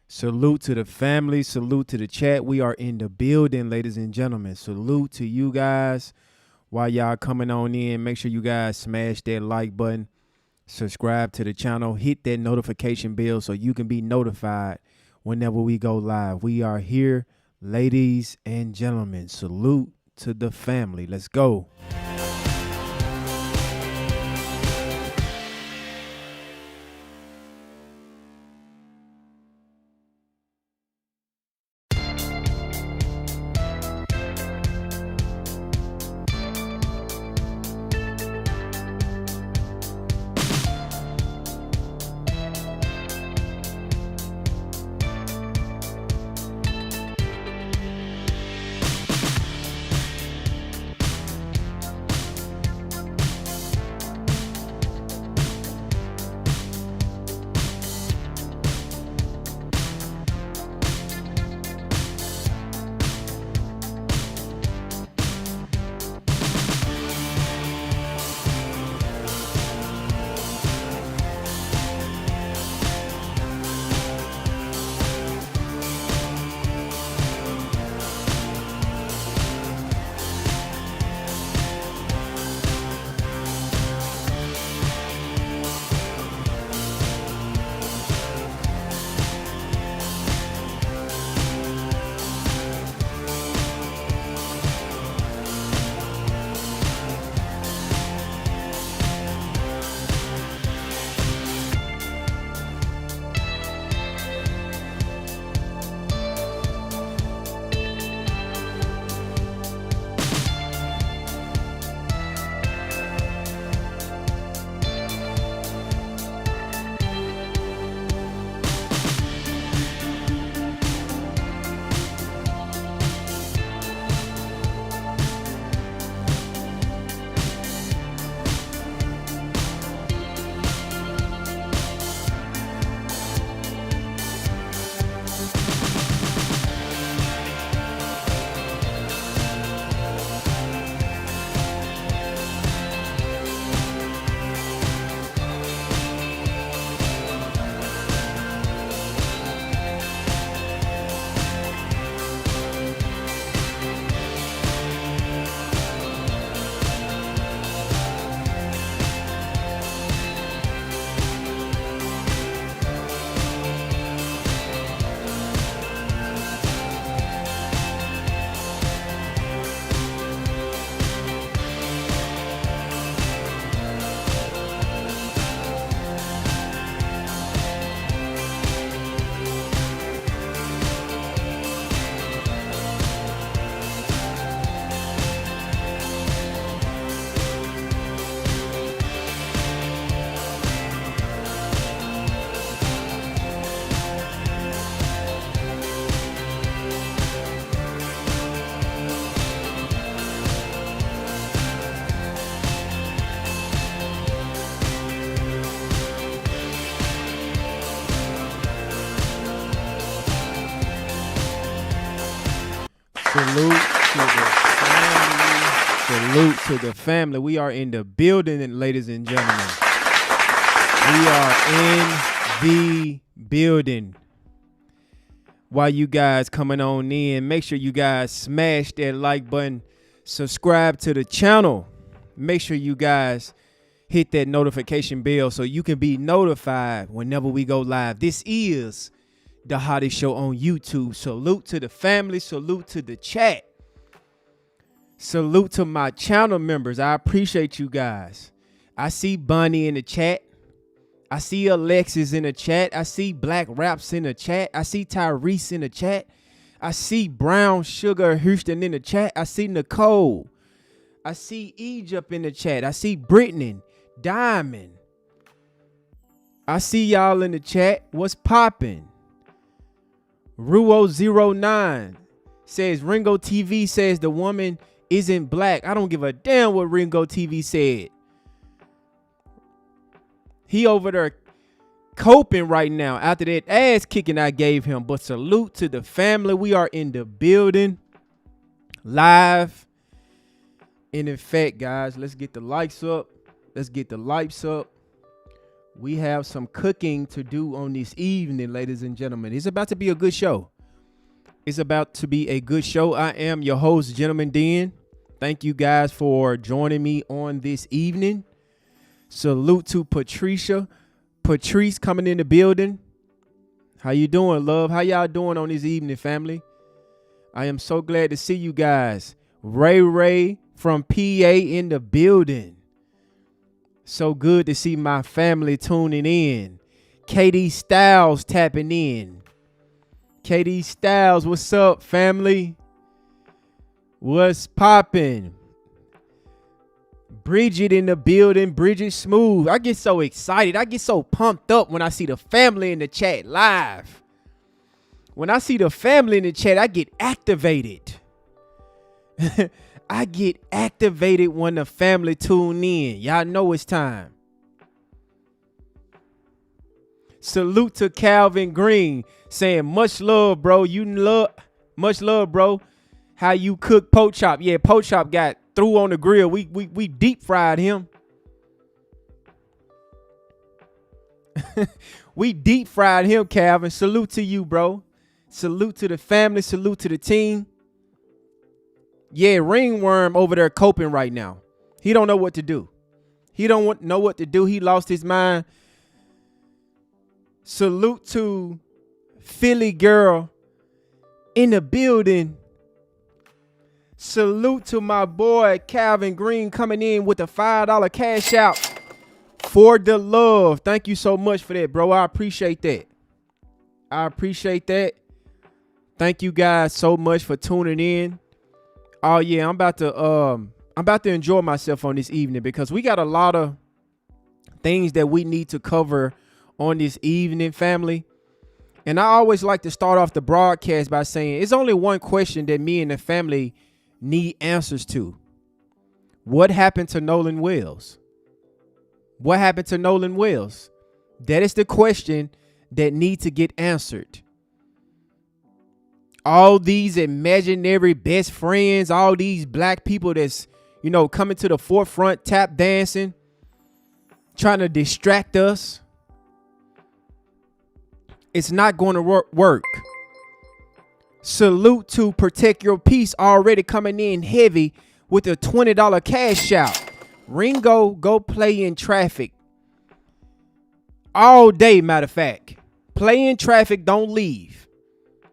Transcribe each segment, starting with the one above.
Salute to the family. Salute to the chat. We are in the building, ladies and gentlemen. Salute to you guys. While y'all coming on in, make sure you guys smash that like button. Subscribe to the channel. Hit that notification bell so you can be notified whenever we go live. We are here, ladies and gentlemen. Salute to the family. Let's go. Salute to the family. Salute to the family. We are in the building, ladies and gentlemen. We are in the building. While you guys coming on in, make sure you guys smash that like button. Subscribe to the channel. Make sure you guys hit that notification bell so you can be notified whenever we go live. This is the hottest show on YouTube. Salute to the family. Salute to the chat. Salute to my channel members. I appreciate you guys. I see Bunny in the chat. I see Alexis in the chat. I see Black Raps in the chat. I see Tyrese in the chat. I see Brown Sugar Houston in the chat. I see Nicole. I see Egypt in the chat. I see Brittany, Diamond. I see y'all in the chat. What's popping? Ruo09 says Ringo TV says the woman isn't black. I don't give a damn what Ringo TV said. He over there coping right now after that ass kicking I gave him. But salute to the family. We are in the building live. And in fact, guys, let's get the likes up. Let's get the lights up. We have some cooking to do on this evening, ladies and gentlemen. It's about to be a good show. It's about to be a good show. I am your host, Gentleman Den. Thank you guys for joining me on this evening. Salute to Patricia. Patrice coming in the building. How you doing, love? How y'all doing on this evening, family? I am so glad to see you guys. Ray from PA in the building. So good to see my family tuning in. KD Styles tapping in. KD Styles, what's up, family? What's poppin'? Bridget in the building. Bridget Smooth. I get so excited. I get so pumped up when I see the family in the chat live. When I see the family in the chat, I get activated. I get activated when the family tune in. Y'all know it's time. Salute to Calvin Green saying much love, bro. Much love, bro. How you cook pork chop? Yeah, pork chop got through on the grill. We deep fried him. We deep fried him, Calvin. Salute to you, bro. Salute to the family. Salute to the team. Yeah, Ringworm over there coping right now. He don't know what to do. He don't know what to do. He lost his mind. Salute to Philly girl in the building. Salute to my boy Calvin Green coming in with a $5 cash out for the love. Thank you so much for that, bro. I appreciate that. I appreciate that. Thank you guys so much for tuning in. Oh yeah, I'm about to enjoy myself on this evening because we got a lot of things that we need to cover on this evening, family. And I always like to start off the broadcast by saying it's only one question that me and the family need answers to. What happened to Nolan Wells? What happened to Nolan Wells? That is the question that needs to get answered. All these imaginary best friends, all these black people that's, coming to the forefront, tap dancing, trying to distract us. It's not going to work. Salute to Protect Your Peace already coming in heavy with a $20 cash out. Ringo, go play in traffic. All day, matter of fact. Play in traffic, don't leave.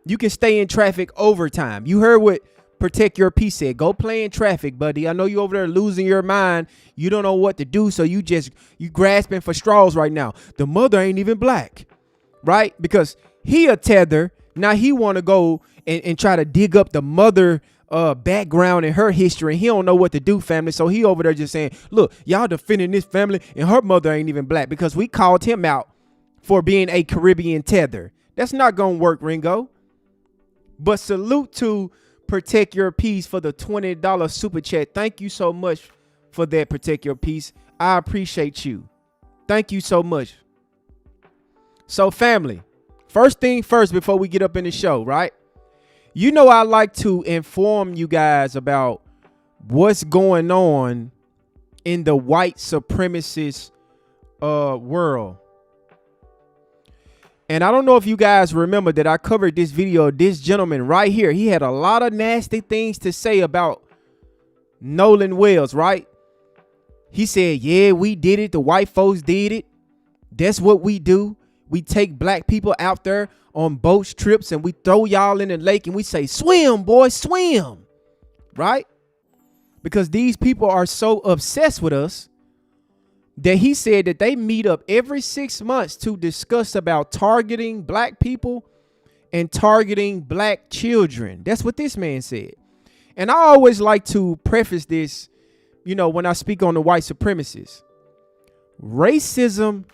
You can stay in traffic overtime. You heard what Protect Your Peace said. Go play in traffic, buddy. I know you over there losing your mind. You don't know what to do, so you grasping for straws right now. The mother ain't even black, right? Because he a tether. Now he want to go and try to dig up the mother background and her history, and he don't know what to do, family. So he over there just saying, look, y'all defending this family, and her mother ain't even black because we called him out for being a Caribbean tether. That's not going to work, Ringo. But salute to Protect Your Peace for the $20 super chat. Thank you so much for that, Protect Your Peace. I appreciate you. Thank you so much. So, family, first thing first before we get up in the show, right? I like to inform you guys about what's going on in the white supremacist world. And I don't know if you guys remember that I covered this video. This gentleman right here, he had a lot of nasty things to say about Nolan Wells, right? He said, yeah, we did it. The white folks did it. That's what we do. We take black people out there on boat trips and we throw y'all in the lake and we say, swim, boy, swim, right? Because these people are so obsessed with us that he said that they meet up every 6 months to discuss about targeting black people and targeting black children. That's what this man said. And I always like to preface this, when I speak on the white supremacists. Racism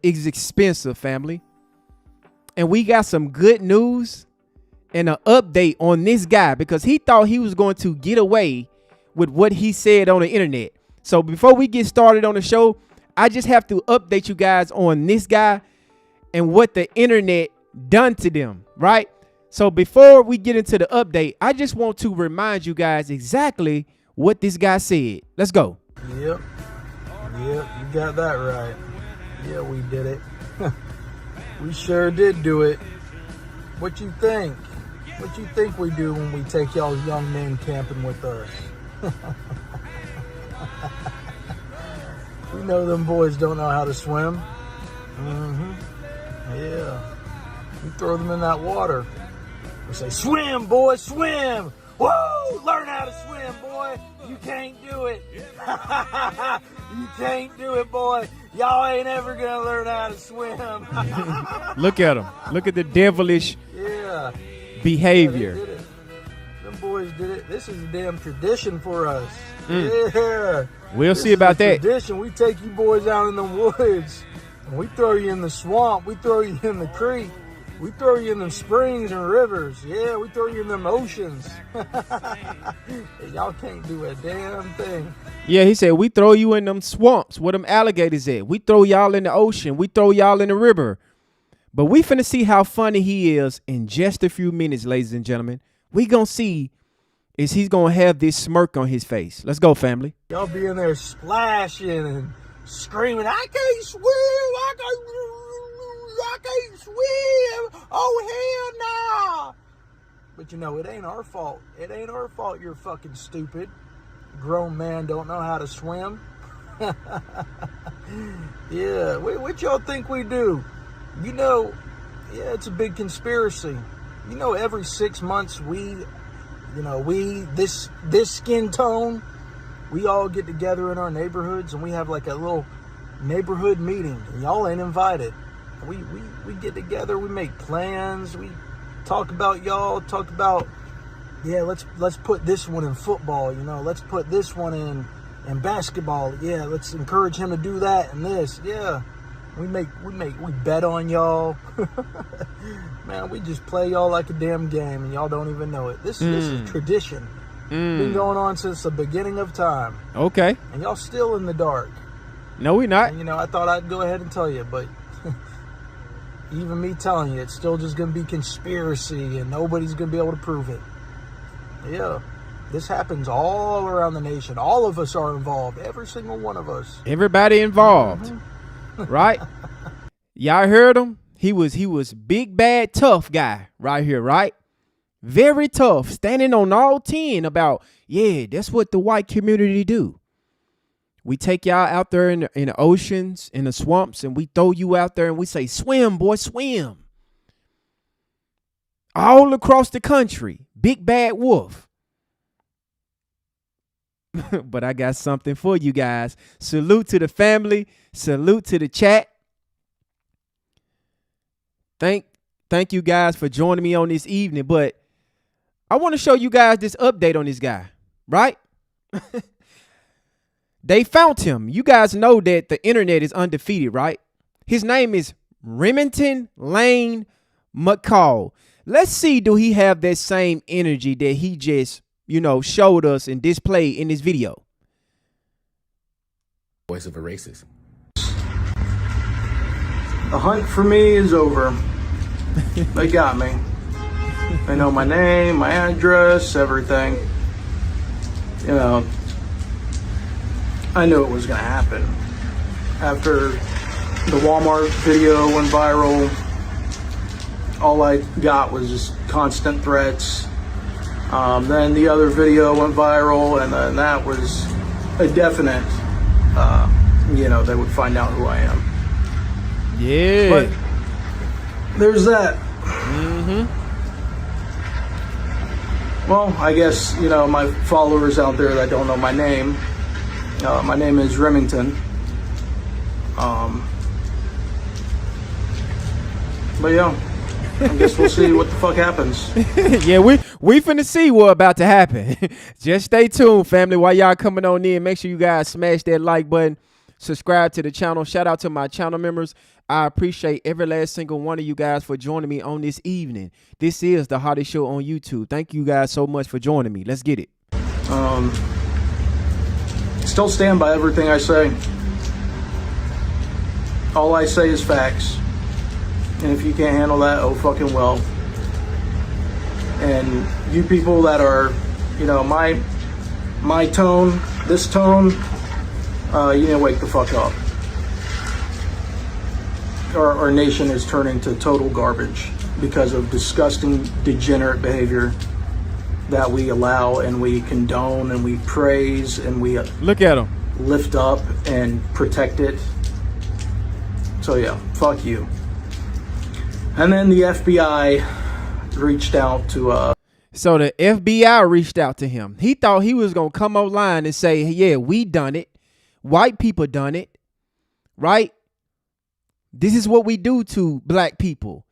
is expensive, family. And we got some good news and an update on this guy because he thought he was going to get away with what he said on the internet. So before we get started on the show, I just have to update you guys on this guy and what the internet done to them, right? So before we get into the update, I just want to remind you guys exactly what this guy said. Let's go. Yep, you got that right. Yeah, we did it. We sure did do it. What you think? What you think we do when we take y'all young men camping with us? We know them boys don't know how to swim. Yeah. We throw them in that water. We say, swim, boy, swim. Woo! Learn how to swim, boy. You can't do it. You can't do it, boy. Y'all ain't ever gonna learn how to swim. Look at them. Look at the devilish behavior. Yeah, them boys did it. This is a damn tradition for us. Yeah. We'll see about that. Tradition. We take you boys out in the woods, and we throw you in the swamp. We throw you in the creek. We throw you in them springs and rivers. Yeah, we throw you in them oceans. Y'all can't do a damn thing. Yeah, he said, we throw you in them swamps where them alligators at. We throw y'all in the ocean. We throw y'all in the river. But we finna see how funny he is in just a few minutes, ladies and gentlemen. We gonna see is he's gonna have this smirk on his face. Let's go, family. Y'all be in there splashing and screaming, I can't swim, I can't swim, oh hell nah. But you know, it ain't our fault. It ain't our fault you're fucking stupid. Grown man don't know how to swim. Yeah, what y'all think we do? You know, yeah, it's a big conspiracy. You know, every 6 months this skin tone, we all get together in our neighborhoods and we have like a little neighborhood meeting. And y'all ain't invited. We get together, we make plans, we talk about y'all, talk about, yeah, let's put this one in football, you know, let's put this one in basketball. Yeah, let's encourage him to do that and this. Yeah. We bet on y'all. Man, we just play y'all like a damn game and y'all don't even know it. This is tradition. Been going on since the beginning of time. Okay. And y'all still in the dark. No, we're not. And, you know, I thought I'd go ahead and tell you, but even me telling you, it's still just going to be conspiracy and nobody's going to be able to prove it. Yeah. This happens all around the nation. All of us are involved. Every single one of us. Everybody involved. Right? Y'all heard him? He was big, bad, tough guy right here, right? Very tough, standing on all 10 about, yeah, that's what the white community do. We take y'all out there in the oceans, in the swamps, and we throw you out there and we say, swim, boy, swim. All across the country, big bad wolf. But I got something for you guys. Salute to the family. Salute to the chat. Thank you guys for joining me on this evening. But I want to show you guys this update on this guy, right? They found him. You guys know that the internet is undefeated, right? His name is Remington Lane McCall. Let's see, do he have that same energy that he just, showed us and displayed in this video? Voice of a racist. The hunt for me is over. They got me. They know my name, my address, everything. I knew it was going to happen. After the Walmart video went viral, all I got was just constant threats. Then the other video went viral, and then that was a definite, they would find out who I am. Yeah. But there's that. Well, I guess, my followers out there that don't know my name is Remington. But yeah, I guess we'll see what the fuck happens. Yeah, we finna see what about to happen. Just stay tuned, family. While y'all coming on in, make sure you guys smash that like button, subscribe to the channel. Shout out to my channel members. I appreciate every last single one of you guys for joining me on this evening. This is the hottest show on YouTube. Thank you guys so much for joining me. Let's get it. Still stand by everything I say. All I say is facts. And if you can't handle that, oh fucking well. And you people that are, my tone, this tone, you need to wake the fuck up. our nation is turning to total garbage because of disgusting, degenerate behavior that we allow and we condone and we praise and we look at them, lift up and protect it. So yeah, fuck you. And then the FBI reached out to So the FBI reached out to him. He thought he was going to come online and say, yeah, we done it. White people done it. Right? This is what we do to black people.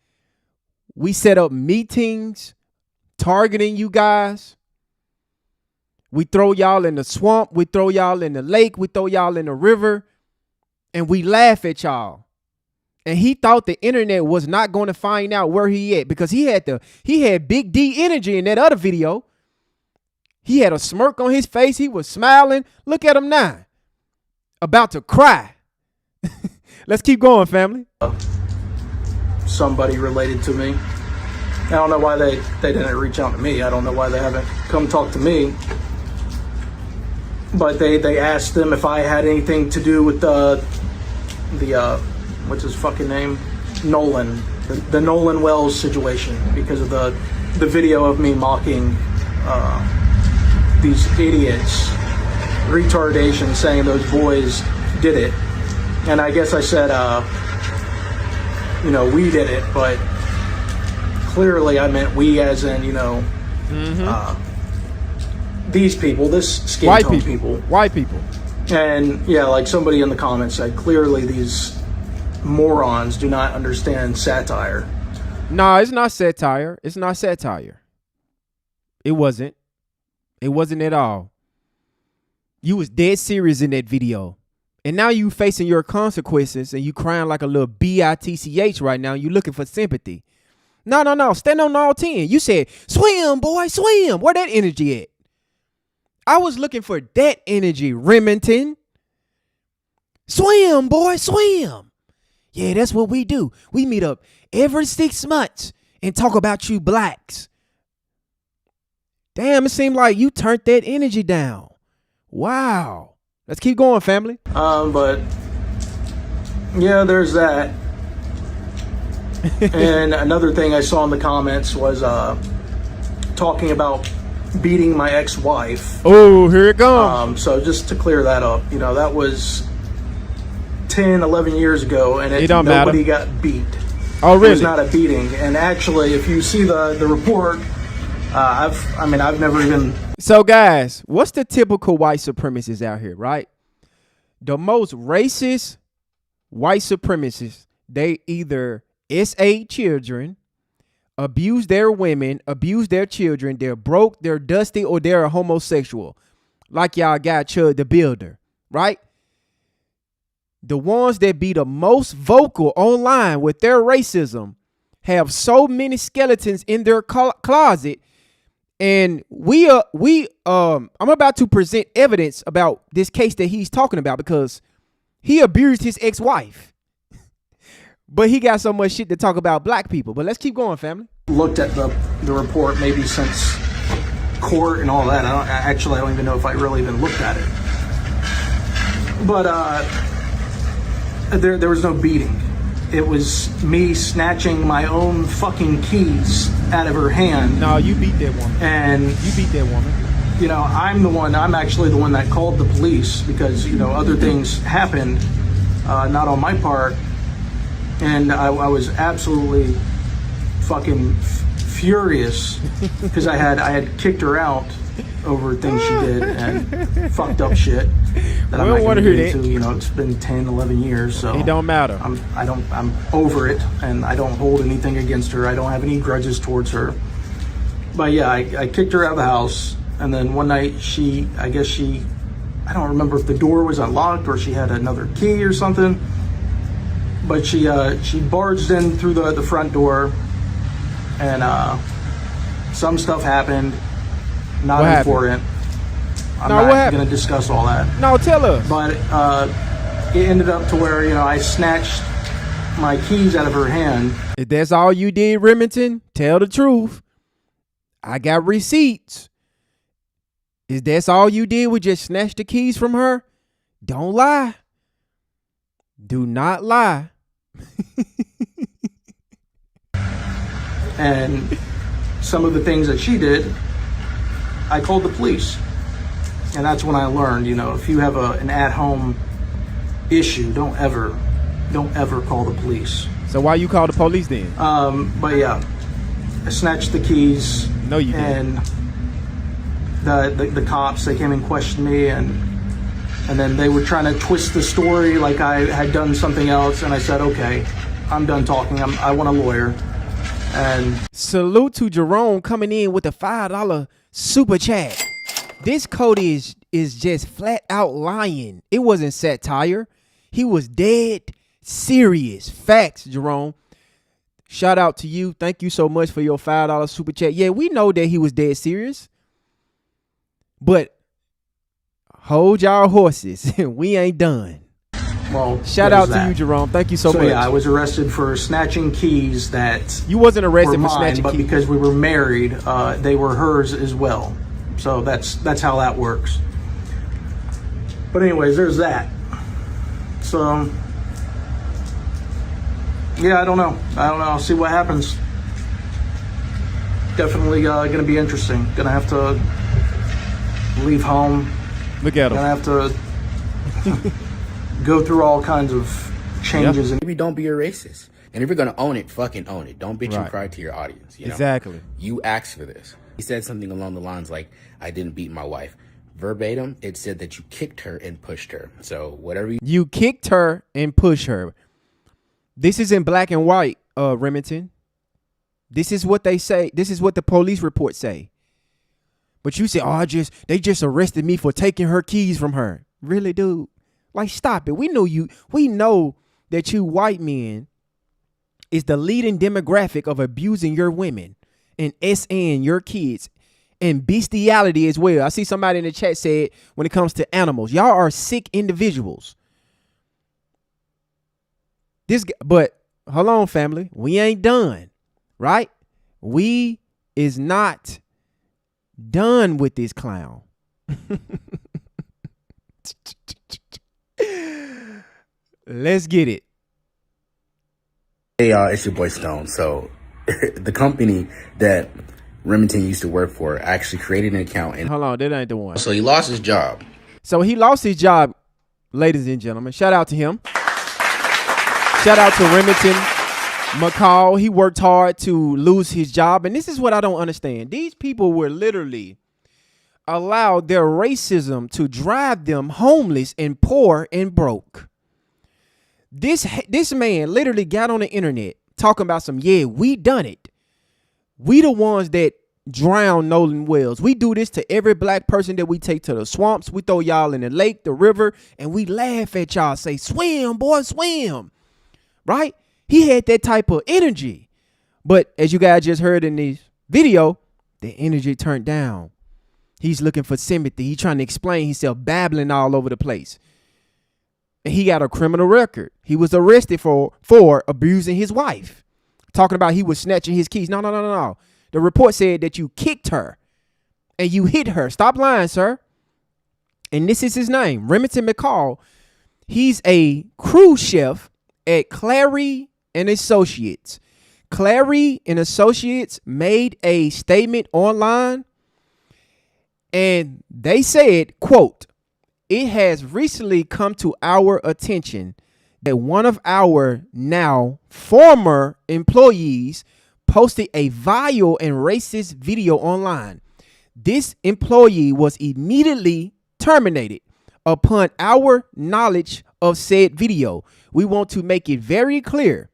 We set up meetings targeting you guys. We throw y'all in the swamp. We throw y'all in the lake. We throw y'all in the river. And we laugh at y'all. And he thought the internet was not going to find out where he at, because he had Big D energy in that other video. He had a smirk on his face. He was smiling. Look at him now. About to cry. Let's keep going, family. Somebody related to me. I don't know why they didn't reach out to me. I don't know why they haven't come talk to me. But they asked them if I had anything to do with the what's his fucking name? Nolan. The Nolan Wells situation, because of the video of me mocking these idiots, retardation, saying those boys did it. And I guess I said, we did it, but clearly I meant we as in, these people, this skin tone people. White people. And yeah, like somebody in the comments said, clearly these morons do not understand satire. No, it's not satire. It's not satire. It wasn't. It wasn't at all. You was dead serious in that video. And now you facing your consequences and you crying like a little bitch right now. You looking for sympathy. No. Stand on all 10. You said, swim, boy, swim. Where that energy at? I was looking for that energy, Remington. Swim, boy, swim. Yeah, that's what we do. We meet up every 6 months and talk about you blacks. Damn, it seemed like you turned that energy down. Wow. Let's keep going, family. But yeah, there's that. And another thing I saw in the comments was talking about beating my ex-wife. Oh, here it comes. So just to clear that up, that was 10, 11 years ago, and nobody got beat. Oh, really? It was not a beating. And actually, if you see the report, I've never even... So, guys, what's the typical white supremacists out here, right? The most racist white supremacists, they either SA children, abuse their women, abuse their children, they're broke, they're dusty, or they're a homosexual. Like y'all got Chud the Builder, right? The ones that be the most vocal online with their racism have so many skeletons in their closet. And I'm about to present evidence about this case that he's talking about, because he abused his ex-wife. But he got so much shit to talk about black people. But let's keep going, family. Looked at the report maybe since court and all that. I don't even know if I really even looked at it. But there was no beating. It was me snatching my own fucking keys out of her hand. No, you beat that woman. And you beat that woman. I'm actually the one that called the police, because, other things happened, not on my part. And I was absolutely fucking furious because I had kicked her out over things she did and fucked up shit that I'm not going to get into. It's been 10, 11 years, so it don't matter. I'm over it, and I don't hold anything against her. I don't have any grudges towards her. But yeah, I kicked her out of the house, and then one night I don't remember if the door was unlocked or she had another key or something, but she barged in through the front door, and some stuff happened. Not important. I'm not going to discuss all that. No, tell us. But it ended up to where, I snatched my keys out of her hand. If that's all you did, Remington, tell the truth. I got receipts. If that's all you did, was just snatch the keys from her, don't lie. Do not lie. And some of the things that she did, I called the police. And that's when I learned, if you have an at-home issue, don't ever call the police. So why you call the police then? But yeah, I snatched the keys. No, you didn't. And the cops, they came and questioned me, and then they were trying to twist the story like I had done something else. And I said, okay, I'm done talking. I want a lawyer. And salute to Jerome coming in with a $5 super chat. This Cody is just flat out lying. It wasn't satire. He was dead serious. Facts, Jerome. Shout out to you. Thank you so much for your $5 super chat. Yeah, we know that he was dead serious. But hold y'all horses. We ain't done. Well, shout out to you, Jerome. Thank you so much. Yeah, I was arrested for snatching keys that you wasn't arrested for mine, snatching but keys. Because we were married, they were hers as well. So that's how that works. But anyways, there's that. So yeah, I don't know. I'll see what happens. Definitely going to be interesting. Gonna have to leave home. Look at him. Gonna have to go through all kinds of changes. Maybe don't be a racist. And if you're going to own it, fucking own it. Don't bitch and cry to your audience. Exactly. You asked for this. He said something along the lines like, I didn't beat my wife. Verbatim, it said that you kicked her and pushed her. So whatever you kicked her and pushed her. This is in black and white, Remington. This is what they say. This is what the police reports say. But you say, they just arrested me for taking her keys from her. Really, dude? Like, stop it. We know that you white men is the leading demographic of abusing your women and SN your kids and bestiality as well. I see somebody in the chat said when it comes to animals, y'all are sick individuals. But hold on, family. We ain't done, right? We is not done with this clown. Let's get it. Hey, it's your boy Stone. So the company that Remington used to work for actually created an account. And hold on, that ain't the one. So he lost his job. So he lost his job, ladies and gentlemen. Shout out to him. Shout out to Remington McCall. He worked hard to lose his job. And this is what I don't understand. These people were literally allowed their racism to drive them homeless and poor and broke. This man literally got on the internet talking about we done it. We the ones that drown Nolan wells. We do this to every black person that we take to the swamps. We throw y'all in the lake, the river, and we laugh at y'all. Say, swim, boy, swim. Right? He had that type of energy. But as you guys just heard in this video, the energy turned down. He's looking for sympathy. He's trying to explain himself, babbling all over the place. And he got a criminal record. He was arrested for abusing his wife. Talking about he was snatching his keys. No. The report said that you kicked her and you hit her. Stop lying, sir. And this is his name, Remington McCall. He's a cruise chef at Clary and Associates. Clary and Associates made a statement online and they said, quote, "It has recently come to our attention that one of our now former employees posted a vile and racist video online. This employee was immediately terminated upon our knowledge of said video. We want to make it very clear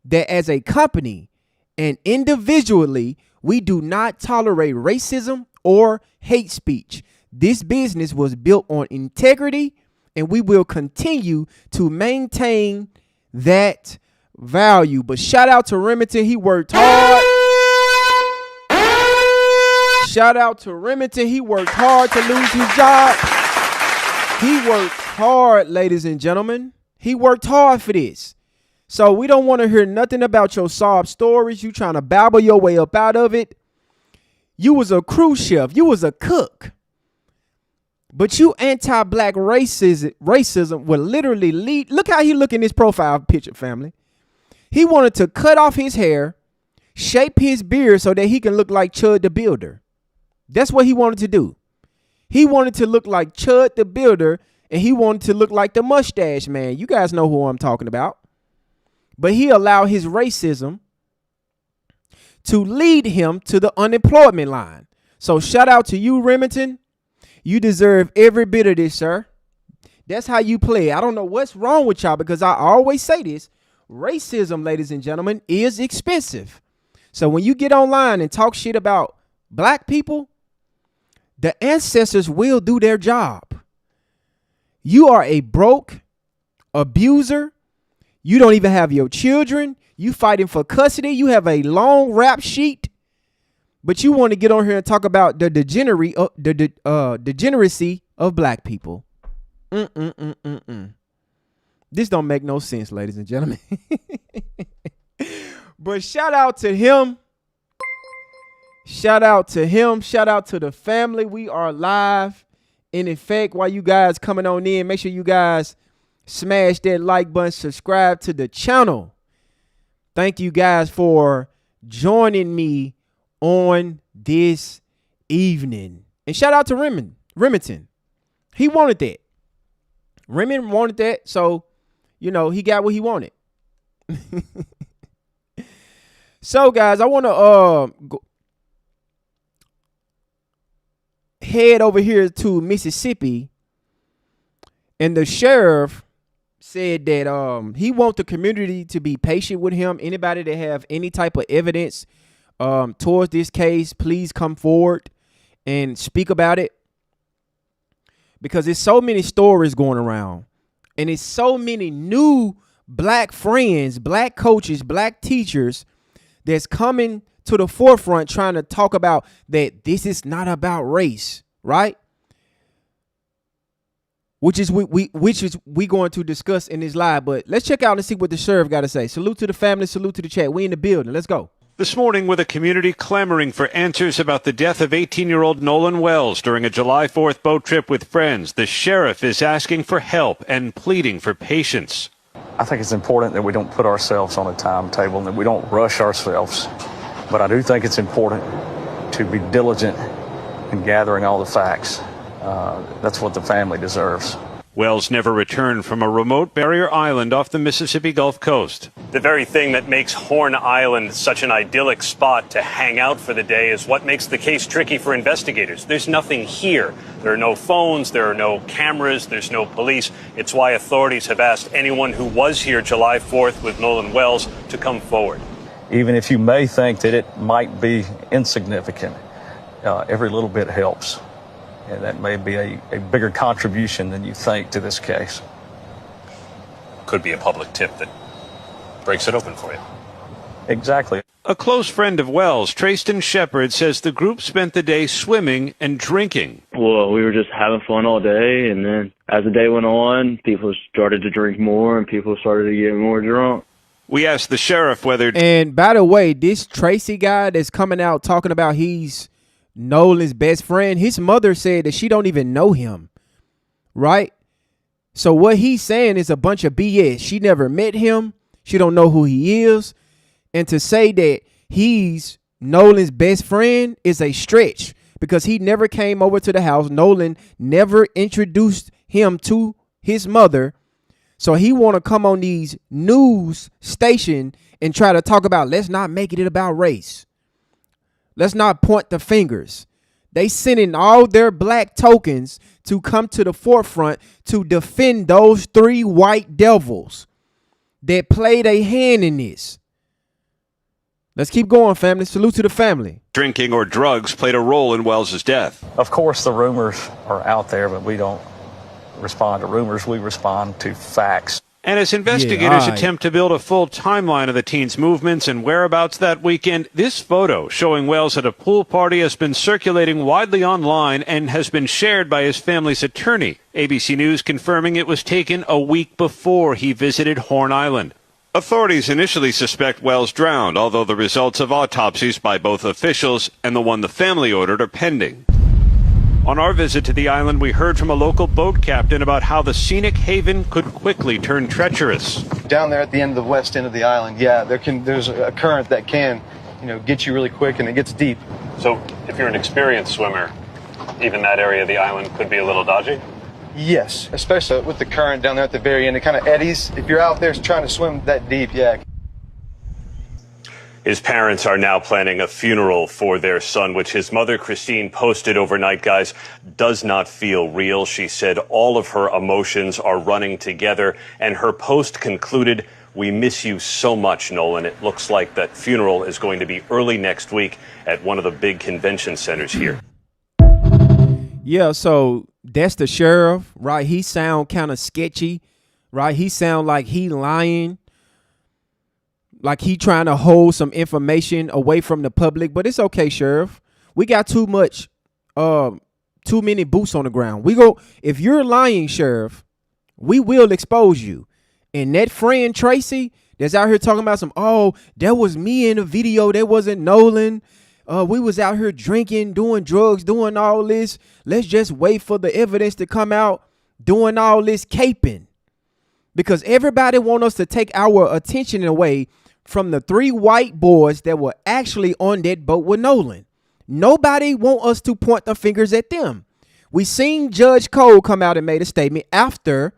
that as a company and individually, we do not tolerate racism or hate speech. This business was built on integrity, and we will continue to maintain that value." But shout out to Remington. He worked hard. Shout out to Remington. He worked hard to lose his job. He worked hard, ladies and gentlemen. He worked hard for this. So we don't want to hear nothing about your sob stories. You trying to babble your way up out of it. You was a cruise chef. You was a cook. But you anti-black racism will literally lead. Look how he look in his profile picture, family. He wanted to cut off his hair, shape his beard so that he can look like Chud the Builder. That's what he wanted to do. He wanted to look like Chud the Builder, and he wanted to look like the Mustache Man. You guys know who I'm talking about. But he allowed his racism to lead him to the unemployment line. So shout out to you, Remington. You deserve every bit of this, sir. That's how you play. I don't know what's wrong with y'all, because I always say this. Racism, ladies and gentlemen, is expensive. So when you get online and talk shit about black people, the ancestors will do their job. You are a broke abuser. You don't even have your children. You fighting for custody. You have a long rap sheet. But you want to get on here and talk about the degeneracy of black people. This don't make no sense, ladies and gentlemen. But shout out to him. Shout out to him. Shout out to the family. We are live in effect. While you guys coming on in, make sure you guys smash that like button, subscribe to the channel. Thank you guys for joining me on this evening. And shout out to Remington. He wanted that. Remington wanted that, so, you know, he got what he wanted. So, guys, I want to head over here to Mississippi, and the sheriff said that he wants the community to be patient with him. Anybody that have any type of evidence towards this case, please come forward and speak about it, because there's so many stories going around, and it's so many new black friends, black coaches, black teachers that's coming to the forefront trying to talk about that this is not about race, right? Which is we going to discuss in this live. But let's check out and see what the sheriff got to say. Salute to the family. Salute to the chat. We in the building. Let's go. This morning, with a community clamoring for answers about the death of 18-year-old Nolan Wells during a July 4th boat trip with friends, the sheriff is asking for help and pleading for patience. I think it's important that we don't put ourselves on a timetable and that we don't rush ourselves. But I do think it's important to be diligent in gathering all the facts. That's what the family deserves. Wells never returned from a remote barrier island off the Mississippi Gulf Coast. The very thing that makes Horn Island such an idyllic spot to hang out for the day is what makes the case tricky for investigators. There's nothing here. There are no phones, there are no cameras, there's no police. It's why authorities have asked anyone who was here July 4th with Nolan Wells to come forward. Even if you may think that it might be insignificant, every little bit helps. And that may be a bigger contribution than you think to this case. Could be a public tip that breaks it open for you. Exactly. A close friend of Wells, Trayston Shepard, says the group spent the day swimming and drinking. Well, we were just having fun all day, and then as the day went on, people started to drink more, and people started to get more drunk. We asked the sheriff whether... And by the way, this Tracy guy that's coming out talking about he's Nolan's best friend, his mother said that she don't even know him, right? So what he's saying is a bunch of BS. She never met him. She don't know who he is. And to say that he's Nolan's best friend is a stretch, because he never came over to the house. Nolan never introduced him to his mother. So he want to come on these news station and try to talk about, let's not make it about race. Let's not point the fingers. They sending all their black tokens to come to the forefront to defend those three white devils that played a hand in this. Let's keep going, family. Salute to the family. Drinking or drugs played a role in Wells's death. Of course, the rumors are out there, but we don't respond to rumors. We respond to facts. And as investigators attempt to build a full timeline of the teen's movements and whereabouts that weekend, this photo showing Wells at a pool party has been circulating widely online and has been shared by his family's attorney. ABC News confirming it was taken a week before he visited Horn Island. Authorities initially suspect Wells drowned, although the results of autopsies by both officials and the one the family ordered are pending. On our visit to the island, we heard from a local boat captain about how the scenic haven could quickly turn treacherous. Down there at the end of the west end of the island, yeah, there's a current that can, get you really quick, and it gets deep. So if you're an experienced swimmer, even that area of the island could be a little dodgy? Yes, especially with the current down there at the very end. It kind of eddies. If you're out there trying to swim that deep, yeah. His parents are now planning a funeral for their son, which his mother, Christine, posted overnight, guys, does not feel real. She said all of her emotions are running together, and her post concluded, "We miss you so much, Nolan." It looks like that funeral is going to be early next week at one of the big convention centers here. Yeah, so that's the sheriff, right? He sound kind of sketchy, right? He sound like he lying. Like he trying to hold some information away from the public, but it's okay, Sheriff. We got too many boots on the ground. If you're lying, Sheriff, we will expose you. And that friend Tracy that's out here talking about that was me in the video. That wasn't Nolan. We was out here drinking, doing drugs, doing all this. Let's just wait for the evidence to come out, doing all this caping. Because everybody want us to take our attention away from the 3 white boys that were actually on that boat with Nolan. Nobody want us to point the fingers at them. We seen Judge Cole come out and made a statement after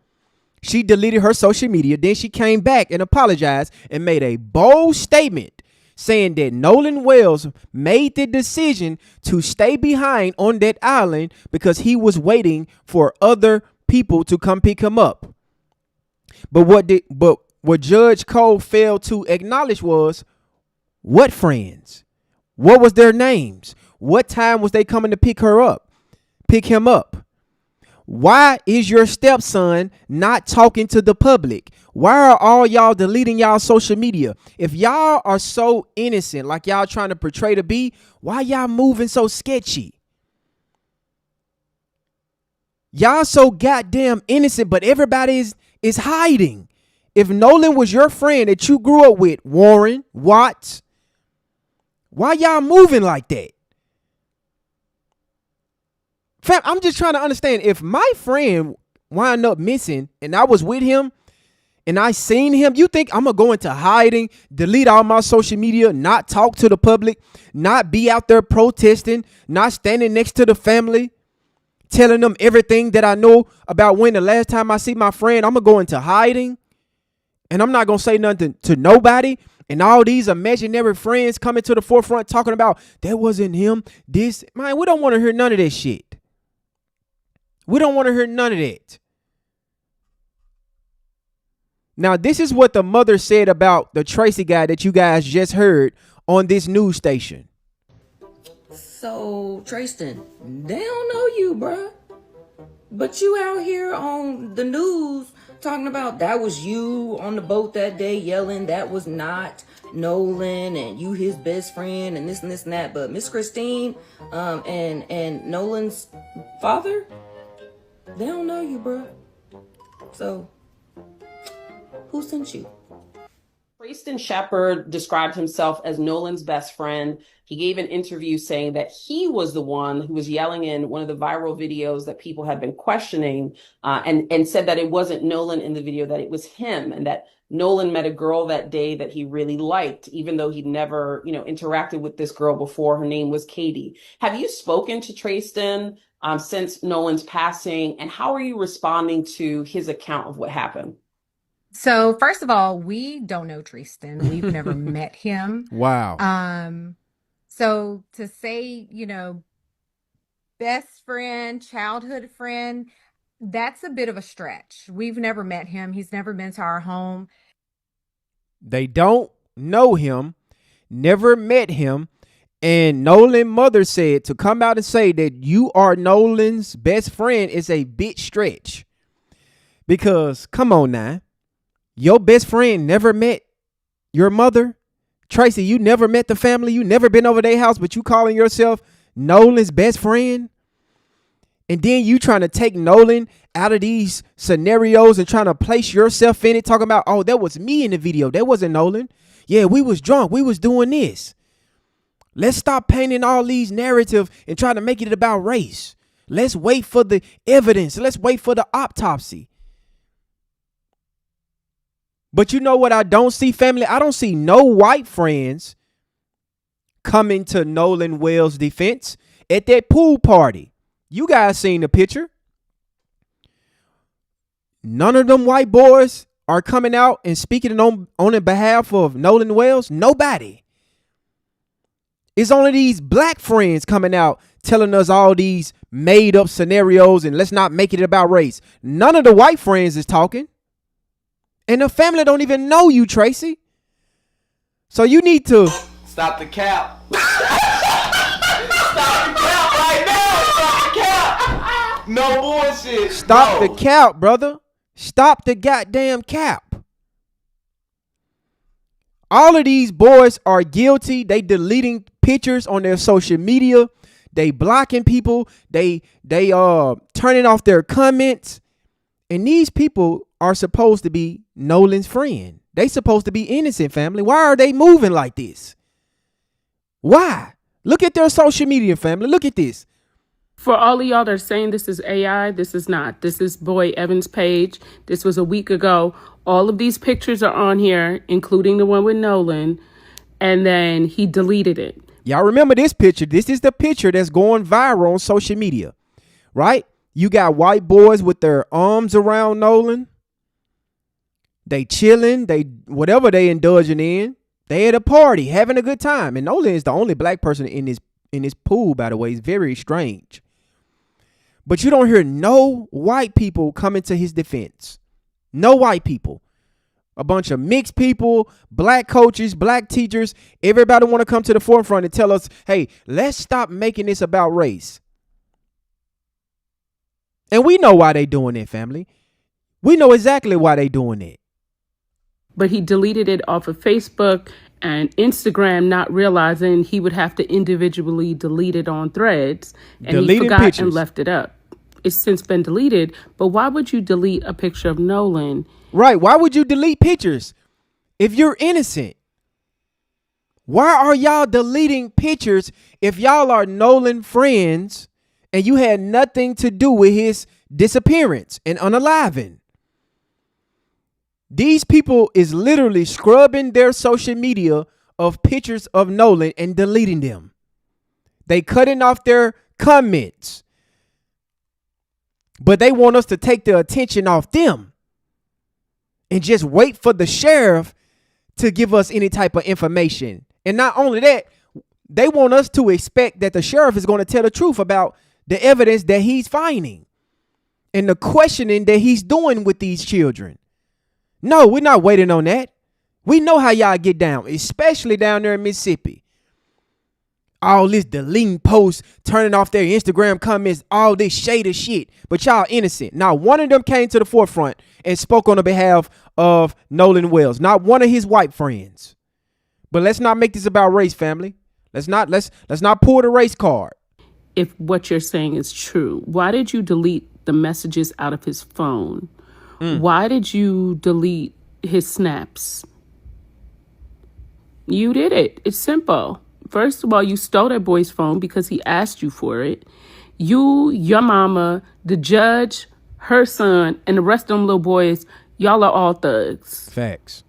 she deleted her social media. Then she came back and apologized and made a bold statement saying that Nolan Wells made the decision to stay behind on that island because he was waiting for other people to come pick him up. But what Judge Cole failed to acknowledge was what friends? What was their names? What time was they coming to pick him up? Why is your stepson not talking to the public? Why are all y'all deleting y'all social media? If y'all are so innocent, like y'all trying to portray to be, why y'all moving so sketchy? Y'all so goddamn innocent, but everybody is hiding. If Nolan was your friend that you grew up with, Warren, Watts, why y'all moving like that? Fam, I'm just trying to understand. If my friend wind up missing and I was with him and I seen him, you think I'm going to go into hiding, delete all my social media, not talk to the public, not be out there protesting, not standing next to the family, telling them everything that I know about when the last time I see my friend? I'm going to go into hiding. And I'm not going to say nothing to nobody. And all these imaginary friends coming to the forefront talking about that wasn't him. Man, we don't want to hear none of that shit. We don't want to hear none of that. Now, this is what the mother said about the Tracy guy that you guys just heard on this news station. So, Tristan, they don't know you, bruh. But you out here on the news talking about that was you on the boat that day yelling that was not Nolan and you his best friend and this and this and that. But Miss Christine and Nolan's father, they don't know you, bro. So who sent you? Tristan Shepard described himself as Nolan's best friend. He gave an interview saying that he was the one who was yelling in one of the viral videos that people had been questioning, and said that it wasn't Nolan in the video, that it was him, and that Nolan met a girl that day that he really liked, even though he'd never, interacted with this girl before. Her name was Katie. Have you spoken to Tristan since Nolan's passing, and how are you responding to his account of what happened? So first of all, we don't know Tristan. We've never met him. Wow. So to say, best friend, childhood friend, that's a bit of a stretch. We've never met him. He's never been to our home. They don't know him, never met him. And Nolan's mother said to come out and say that you are Nolan's best friend is a bit stretch. Because come on now. Your best friend never met your mother. Tracy, you never met the family. You never been over their house, but you calling yourself Nolan's best friend. And then you trying to take Nolan out of these scenarios and trying to place yourself in it, talking about, oh, that was me in the video. That wasn't Nolan. Yeah, we was drunk. We was doing this. Let's stop painting all these narratives and trying to make it about race. Let's wait for the evidence. Let's wait for the autopsy. But you know what I don't see, family? I don't see no white friends coming to Nolan Wells' defense at that pool party. You guys seen the picture. None of them white boys are coming out and speaking on the behalf of Nolan Wells. Nobody. It's only these black friends coming out telling us all these made up scenarios and let's not make it about race. None of the white friends is talking. And the family don't even know you, Tracy. So you need to stop the cap. Stop the cap right now. Stop the cap. No bullshit. Stop the cap, brother. Stop the goddamn cap. All of these boys are guilty. They deleting pictures on their social media. They blocking people. They turning off their comments. And these people are supposed to be Nolan's friend. They supposed to be innocent, family. Why are they moving like this? Why? Look at their social media, family. Look at this. For all of y'all that are saying this is AI, this is not. This is Boy Evan's page. This was a week ago. All of these pictures are on here, including the one with Nolan. And then he deleted it. Y'all remember this picture. This is the picture that's going viral on social media, right? You got white boys with their arms around Nolan. They chilling. They whatever they indulging in. They at a party having a good time. And Nolan is the only black person in this pool, by the way. It's very strange. But you don't hear no white people coming to his defense. No white people. A bunch of mixed people, black coaches, black teachers. Everybody want to come to the forefront and tell us, hey, let's stop making this about race. And we know why they doing it, family. We know exactly why they doing it. But he deleted it off of Facebook and Instagram, not realizing he would have to individually delete it on Threads. And Deleted he forgot pictures. and left it up. It's since been deleted. But why would you delete a picture of Nolan? Right. Why would you delete pictures if you're innocent? Why are y'all deleting pictures if y'all are Nolan friends and you had nothing to do with his disappearance and unaliving? These people is literally scrubbing their social media of pictures of Nolan and deleting them. They cutting off their comments. But they want us to take the attention off them and just wait for the sheriff to give us any type of information. And not only that, they want us to expect that the sheriff is going to tell the truth about the evidence that he's finding and the questioning that he's doing with these children. No, we're not waiting on that. We know how y'all get down, especially down there in Mississippi. All this deleting posts, turning off their Instagram comments, all this shady shit. But y'all innocent. Not one of them came to the forefront and spoke on the behalf of Nolan Wells. Not one of his white friends. But let's not make this about race, family. Let's not pull the race card. If what you're saying is true, why did you delete the messages out of his phone? Why did you delete his snaps? You did it. It's simple. First of all, you stole that boy's phone because he asked you for it. You, your mama, the judge, her son, and the rest of them little boys, y'all are all thugs. Facts.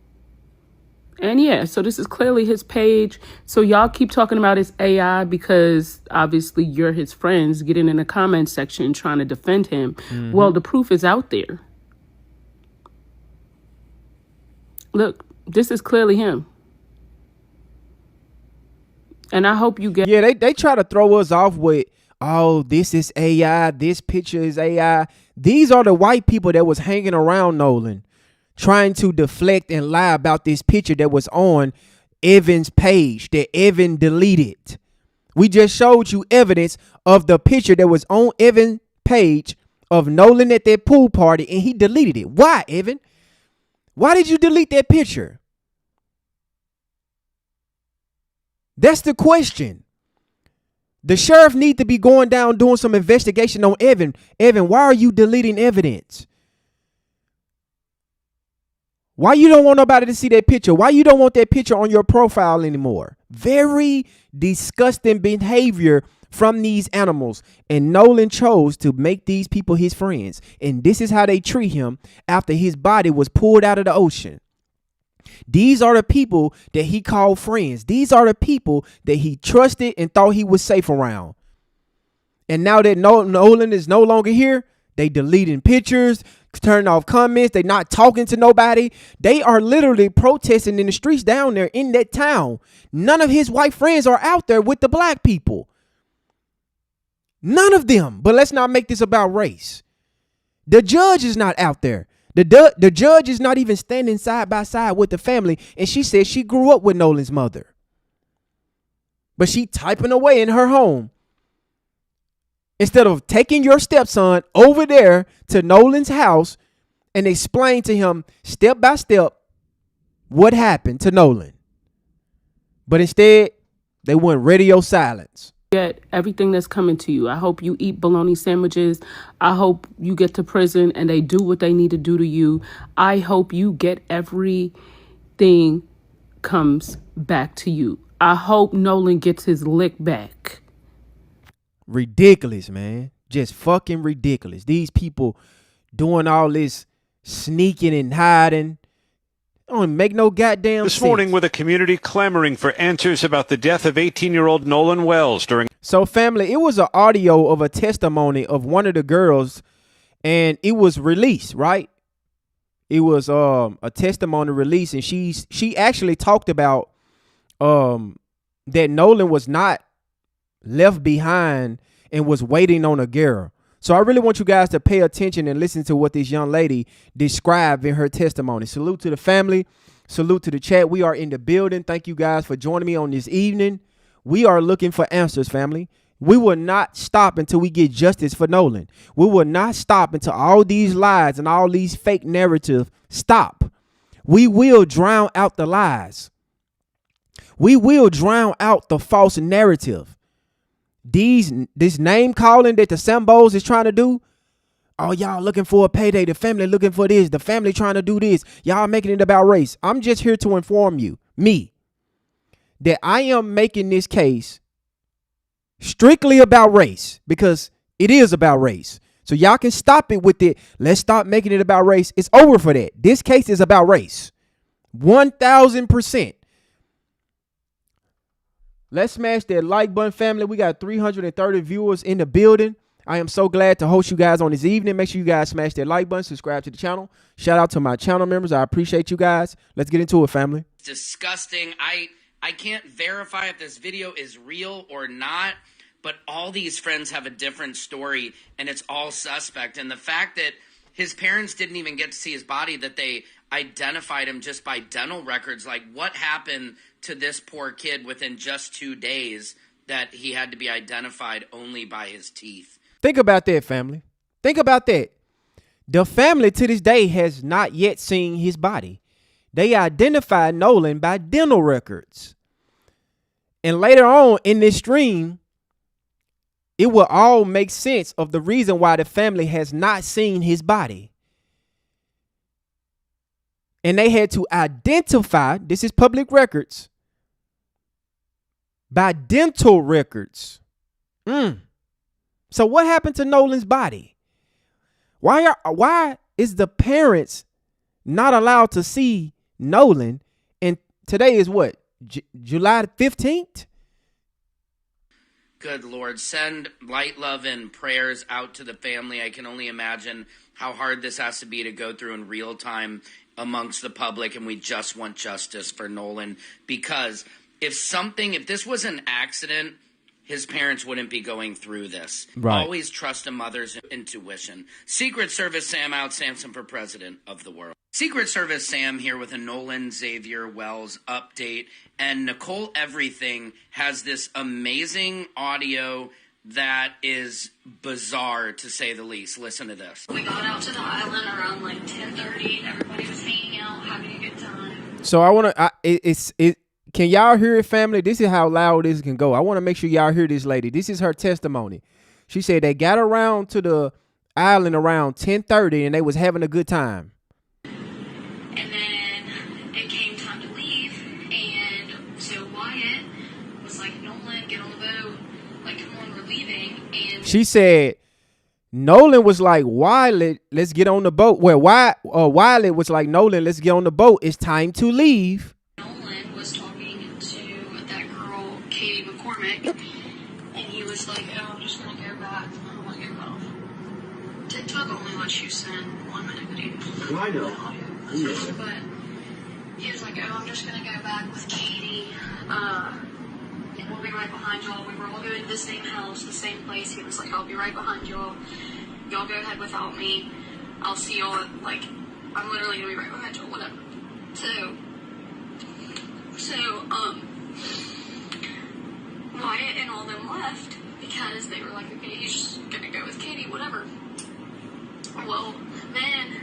And yeah, so this is clearly his page. So y'all keep talking about his AI because obviously you're his friends getting in the comment section trying to defend him. Mm-hmm. Well, the proof is out there. Look, this is clearly him. And I hope you get... Yeah, they try to throw us off with, oh, this is AI, this picture is AI. These are the white people that was hanging around Nolan, trying to deflect and lie about this picture that was on Evan's page that Evan deleted. We just showed you evidence of the picture that was on Evan's page of Nolan at that pool party, and he deleted it. Why, Evan? Why did you delete that picture? That's the question. The sheriff need to be going down doing some investigation on Evan. Evan, why are you deleting evidence? Why you don't want nobody to see that picture? Why you don't want that picture on your profile anymore? Very disgusting behavior from these animals. And Nolan chose to make these people his friends. And this is how they treat him after his body was pulled out of the ocean. These are the people that he called friends. These are the people that he trusted and thought he was safe around. And now that Nolan is no longer here, they deleting pictures, turning off comments. They not talking to nobody. They are literally protesting in the streets down there in that town. None of his white friends are out there with the black people. None of them. But let's not make this about race. The judge is not out there. The judge is not even standing side by side with the family. And she said she grew up with Nolan's mother. But she typing away in her home. Instead of taking your stepson over there to Nolan's house and explain to him step by step what happened to Nolan. But instead, they went radio silence. Get everything that's coming to you. I hope you eat bologna sandwiches. I hope you get to prison and they do what they need to do to you. I hope you get everything comes back to you. I hope Nolan gets his lick back. Ridiculous, man. Just fucking ridiculous. These people doing all this sneaking and hiding. Don't make no goddamn sense. This morning with a community clamoring for answers about the death of 18-year-old Nolan Wells during... So, family, it was an audio of a testimony of one of the girls, and it was released, right? It was a testimony release, and she actually talked about that Nolan was not left behind and was waiting on a girl. So I really want you guys to pay attention and listen to what this young lady described in her testimony. Salute to the family. Salute to the chat. We are in the building. Thank you guys for joining me on this evening. We are looking for answers, family. We will not stop until we get justice for Nolan. We will not stop until all these lies and all these fake narratives stop. We will drown out the lies. We will drown out the false narrative. This name calling that the Sambos is trying to do. Oh, y'all looking for a payday. The family looking for this. The family trying to do this. Y'all making it about race. I'm just here to inform you, that I am making this case strictly about race because it is about race. So y'all can stop it with it. Let's stop making it about race. It's over for that. This case is about race. 1,000%. Let's smash that like button, family. We got 330 viewers in the building. I am so glad to host you guys on this evening. Make sure you guys smash that like button, subscribe to the channel. Shout out to my channel members. I appreciate you guys. Let's get into it, family. Disgusting. I can't verify if this video is real or not, but all these friends have a different story, and it's all suspect. And the fact that his parents didn't even get to see his body, that they identified him just by dental records, like what happened to this poor kid within just 2 days that he had to be identified only by his teeth? Think about that, family. Think about that. The family to this day has not yet seen his body. They identified Nolan by dental records. And later on in this stream, it will all make sense of the reason why the family has not seen his body. And they had to identify, this is public records, by dental records. So what happened to Nolan's body? Why is the parents not allowed to see Nolan? And today is what? July 15th? Good Lord, send light, love, and prayers out to the family. I can only imagine how hard this has to be to go through in real time amongst the public, and we just want justice for Nolan, because if this was an accident, his parents wouldn't be going through this. Right. Always trust a mother's intuition. Secret Service Sam out, Samson for president of the world. Secret Service Sam here with a Nolan Xavier Wells update. And Nicole Everything has this amazing audio that is bizarre, to say the least. Listen to this. We got out to the island around like 10:30. Everybody was hanging out, having a good time. So I want to, can y'all hear it, family? This is how loud this can go. I want to make sure y'all hear this lady. This is her testimony. She said they got around to the island around 10:30 and they was having a good time. And then it came time to leave. And so Wyatt was like, Nolan, get on the boat. like when we're leaving, and She said Nolan was like, Wiley, let's get on the boat. Well, Wiley was like, Nolan, let's get on the boat. It's time to leave. Nolan was talking to that girl, Katie McCormick, and he was like, oh, I'm just going to go back. I don't want to get off. TikTok only lets you send 1 minute video. I know. But he was like, oh, I'm just going to go back with Katie, and we'll be right behind y'all. We were all going to the same house, the same place. He was like, I'll be right behind y'all. Y'all go ahead without me. I'll see y'all at, like, I'm literally going to be right behind y'all, whatever. So, Wyatt and all them left because they were like, okay, he's just gonna go with Katie, whatever. Well, then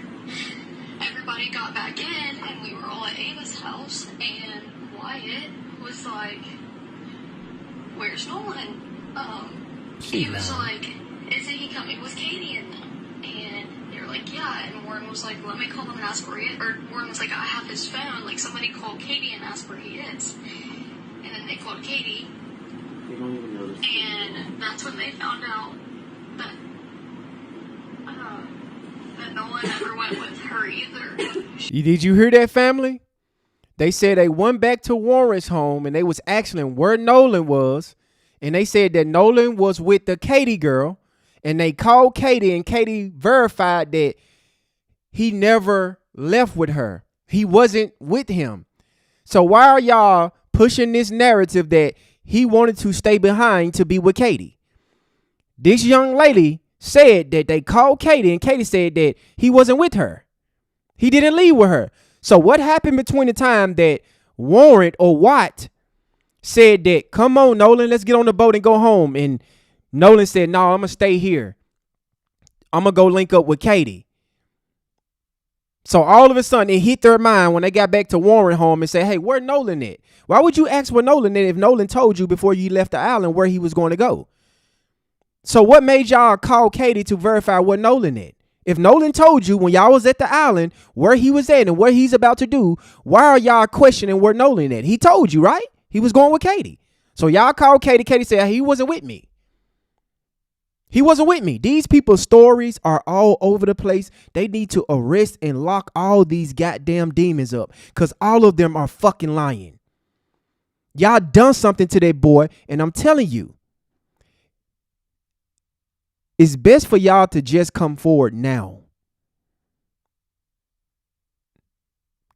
everybody got back in and we were all at Ava's house and Wyatt was like, where's Nolan? He was like, isn't he coming with Katie and them? And they were like, yeah. And Warren was like, let me call him and ask where he is. Or Warren was like, I have his phone. Like, somebody call Katie and ask where he is. And then they called Katie. They don't even know this. And that's when they found out that that Nolan never went with her either. Did you hear that, family? They said they went back to Warren's home and they was asking where Nolan was. And they said that Nolan was with the Katie girl. And they called Katie and Katie verified that he never left with her. He wasn't with him. So why are y'all pushing this narrative that he wanted to stay behind to be with Katie? This young lady said that they called Katie and Katie said that he wasn't with her. He didn't leave with her. So what happened between the time that Warren or Watt said that, come on, Nolan, let's get on the boat and go home. And Nolan said, no, I'm going to stay here. I'm going to go link up with Katie. So all of a sudden it hit their mind when they got back to Warren home and said, hey, where Nolan at? Why would you ask where Nolan at if Nolan told you before you left the island where he was going to go? So what made y'all call Katie to verify where Nolan at? If Nolan told you when y'all was at the island where he was at and what he's about to do, why are y'all questioning where Nolan at? He told you, right? He was going with Katie. So y'all called Katie. Katie said, he wasn't with me. He wasn't with me. These people's stories are all over the place. They need to arrest and lock all these goddamn demons up because all of them are fucking lying. Y'all done something to that boy, and I'm telling you, it's best for y'all to just come forward now.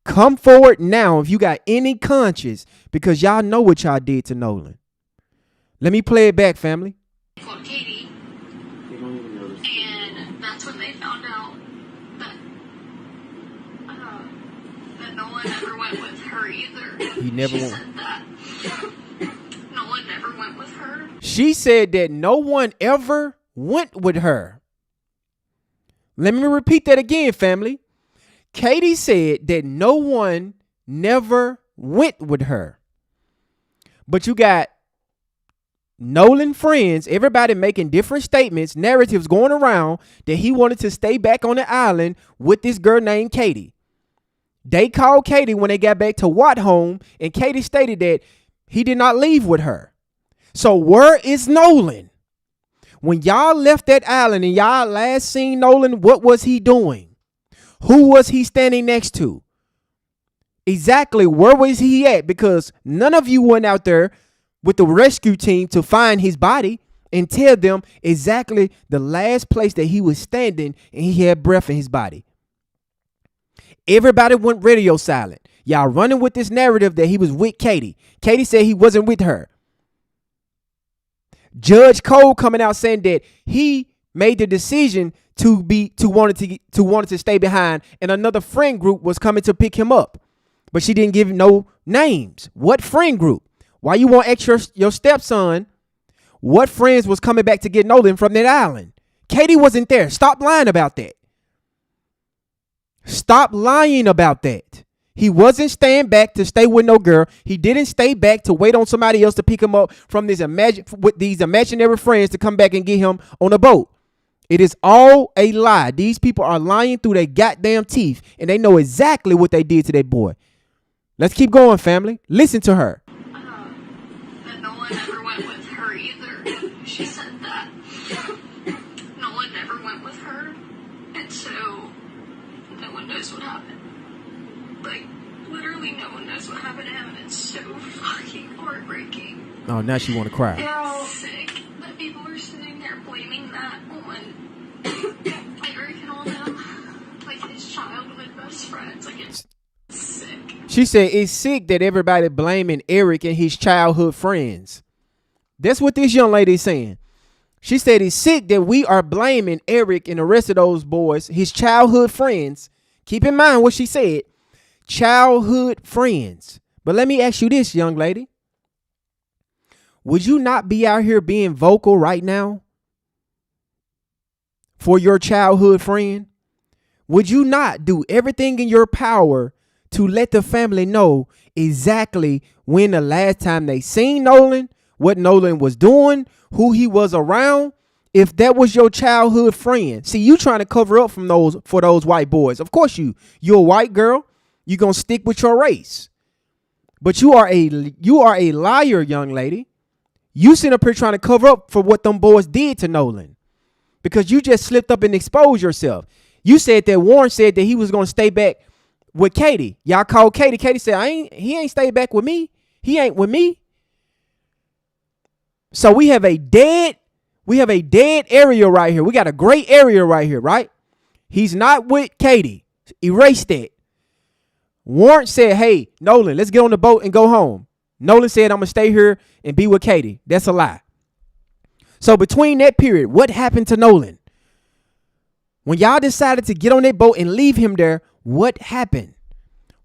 Come forward now if you got any conscience because y'all know what y'all did to Nolan. Let me play it back, family. Called Katie. And that's when they found out that that Nolan never went with her either. He never she went. said that Nolan never went with her. She said that no one ever went with her. Let me repeat that again, family. Katie said that no one never went with her. But you got Nolan friends, everybody making different statements, narratives going around that he wanted to stay back on the island with this girl named Katie. They called Katie when they got back to Watt home, and Katie stated that he did not leave with her. So where is Nolan? When y'all left that island and y'all last seen Nolan, what was he doing? Who was he standing next to? Exactly where was he at? Because none of you went out there with the rescue team to find his body and tell them exactly the last place that he was standing and he had breath in his body. Everybody went radio silent. Y'all running with this narrative that he was with Katie. Katie said he wasn't with her. Judge Cole coming out saying that he made the decision to wanted to stay behind, and another friend group was coming to pick him up, but she didn't give no names. What friend group? Why you want to ask your stepson what friends was coming back to get Nolan from that island? Katie wasn't there. Stop lying about that. Stop lying about that. He wasn't staying back to stay with no girl. He didn't stay back to wait on somebody else to pick him up from these imaginary friends to come back and get him on a boat. It is all a lie. These people are lying through their goddamn teeth, and they know exactly what they did to that boy. Let's keep going, family. Listen to her. That that Nolan never went with her either. She said that Nolan never went with her, and so no one knows what happened. Like, literally no one knows what happened to him, and it's so fucking heartbreaking. Oh, now she want to cry. It's sick that people are sitting there blaming that on Eric and all them, like his childhood best friends. Like, it's sick. She said it's sick that everybody blaming Eric and his childhood friends. That's what this young lady is saying. She said it's sick that we are blaming Eric and the rest of those boys, his childhood friends. Keep in mind what she said. Childhood friends. But let me ask you this, young lady. Would you not be out here being vocal right now for your childhood friend? Would you not do everything in your power to let the family know exactly when the last time they seen Nolan, what Nolan was doing, who he was around? If that was your childhood friend. See, you trying to cover up for those white boys. Of course you're a white girl. You're going to stick with your race. But you are a liar, young lady. You sit up here trying to cover up for what them boys did to Nolan. Because you just slipped up and exposed yourself. You said that Warren said that he was going to stay back with Katie. Y'all called Katie. Katie said, he ain't stayed back with me. He ain't with me. So we have a dead area right here. We got a great area right here, right? He's not with Katie. Erase that. Warren said, hey, Nolan, let's get on the boat and go home. Nolan said, I'm going to stay here and be with Katie. That's a lie. So between that period, what happened to Nolan? When y'all decided to get on that boat and leave him there, what happened?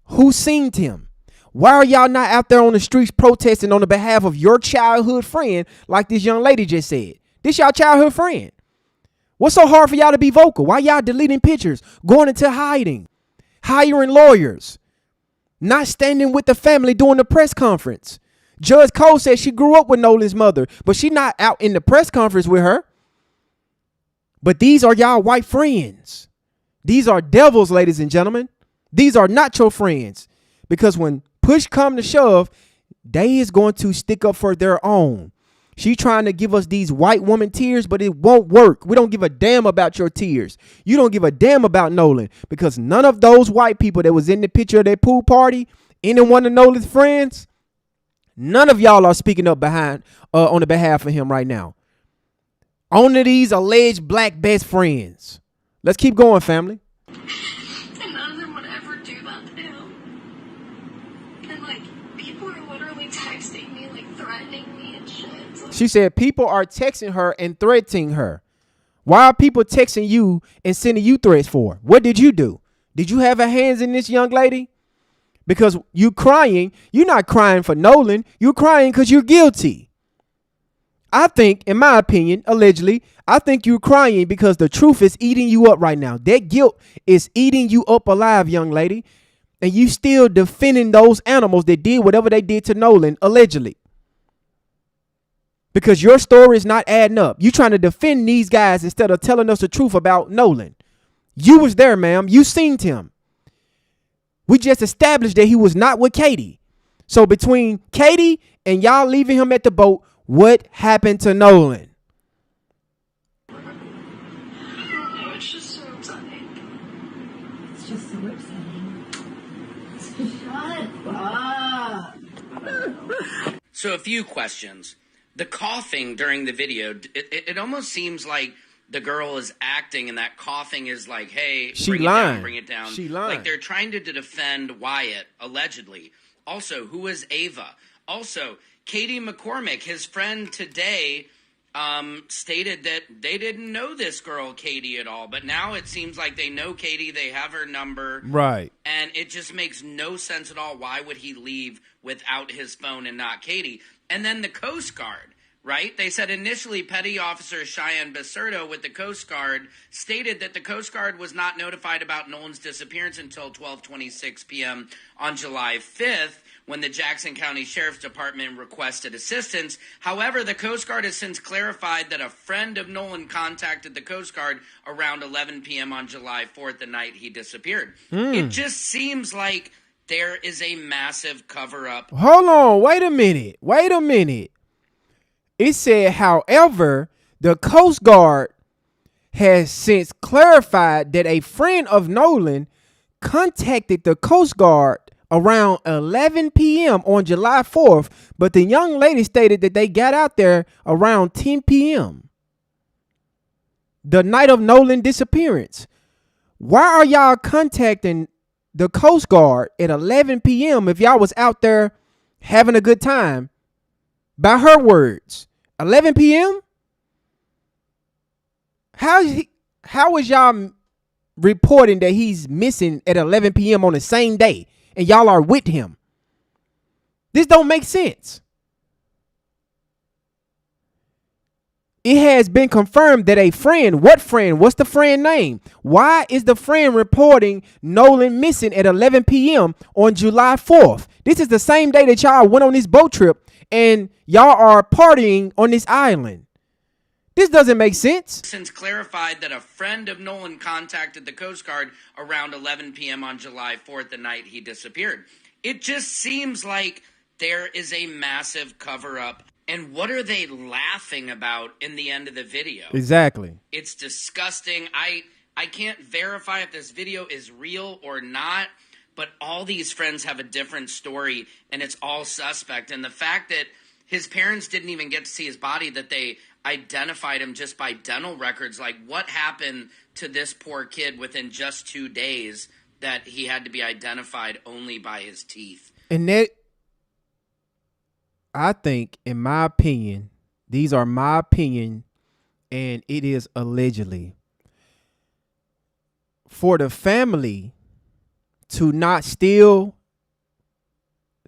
Who seen him? Why are y'all not out there on the streets protesting on the behalf of your childhood friend like this young lady just said? This y'all childhood friend. What's so hard for y'all to be vocal? Why y'all deleting pictures, going into hiding, hiring lawyers, not standing with the family during the press conference? Judge Cole said she grew up with Nolan's mother, but she not out in the press conference with her. But these are y'all white friends. These are devils, ladies and gentlemen. These are not your friends. Because when push come to shove, they is going to stick up for their own. She trying to give us these white woman tears, but it won't work. We don't give a damn about your tears. You don't give a damn about Nolan, because none of those white people that was in the picture of that pool party, any one of Nolan's friends, none of y'all are speaking up on the behalf of him right now. Only these alleged black best friends. Let's keep going, family. And none of them would ever do that to him. And like, people are literally texting me, like threatening me and shit. She said people are texting her and threatening her. Why are people texting you and sending you threats for? What did you do? Did you have a hands in this, young lady? Because you crying, you're not crying for Nolan. You're crying because you're guilty. I think, in my opinion, allegedly, I think you're crying because the truth is eating you up right now. That guilt is eating you up alive, young lady. And you still defending those animals that did whatever they did to Nolan, allegedly. Because your story is not adding up. You trying to defend these guys instead of telling us the truth about Nolan. You was there, ma'am. You seen him. We just established that he was not with Katie. So between Katie and y'all leaving him at the boat, what happened to Nolan? No, it's just so upsetting. It's just so upsetting. Shut up. So a few questions. The coughing during the video, it almost seems like the girl is acting, and that coughing is like, hey, bring it down. She lying. Like they're trying to defend Wyatt, allegedly. Also, who is Ava? Also, Katie McCormick, his friend today, stated that they didn't know this girl, Katie, at all. But now it seems like they know Katie. They have her number. Right. And it just makes no sense at all. Why would he leave without his phone and not Katie? And then the Coast Guard, right? They said initially Petty Officer Cheyenne Becerra with the Coast Guard stated that the Coast Guard was not notified about Nolan's disappearance until 12:26 p.m. on July 5th, when the Jackson County Sheriff's Department requested assistance. However, the Coast Guard has since clarified that a friend of Nolan contacted the Coast Guard around 11 p.m. on July 4th, the night he disappeared. It just seems like there is a massive cover-up. Hold on. Wait a minute. It said, however, the Coast Guard has since clarified that a friend of Nolan contacted the Coast Guard around 11 p.m. on July 4th, but the young lady stated that they got out there around 10 p.m. the night of Nolan's disappearance. Why are y'all contacting the Coast Guard at 11 p.m. if y'all was out there having a good time? By her words, 11 p.m.? How is y'all reporting that he's missing at 11 p.m. on the same day and y'all are with him? This don't make sense. It has been confirmed that a friend, what friend? What's the friend name? Why is the friend reporting Nolan missing at 11 p.m. on July 4th? This is the same day that y'all went on this boat trip and y'all are partying on this island. This doesn't make sense. Since clarified that a friend of Nolan contacted the Coast Guard around 11 p.m. on July 4th, the night he disappeared. It just seems like there is a massive cover-up. And what are they laughing about in the end of the video? Exactly. It's disgusting. I can't verify if this video is real or not, but all these friends have a different story, and it's all suspect. And the fact that his parents didn't even get to see his body, that they identified him just by dental records. Like, what happened to this poor kid within just 2 days that he had to be identified only by his teeth? And that, I think, in my opinion, these are my opinion, and it is allegedly, for the family to not still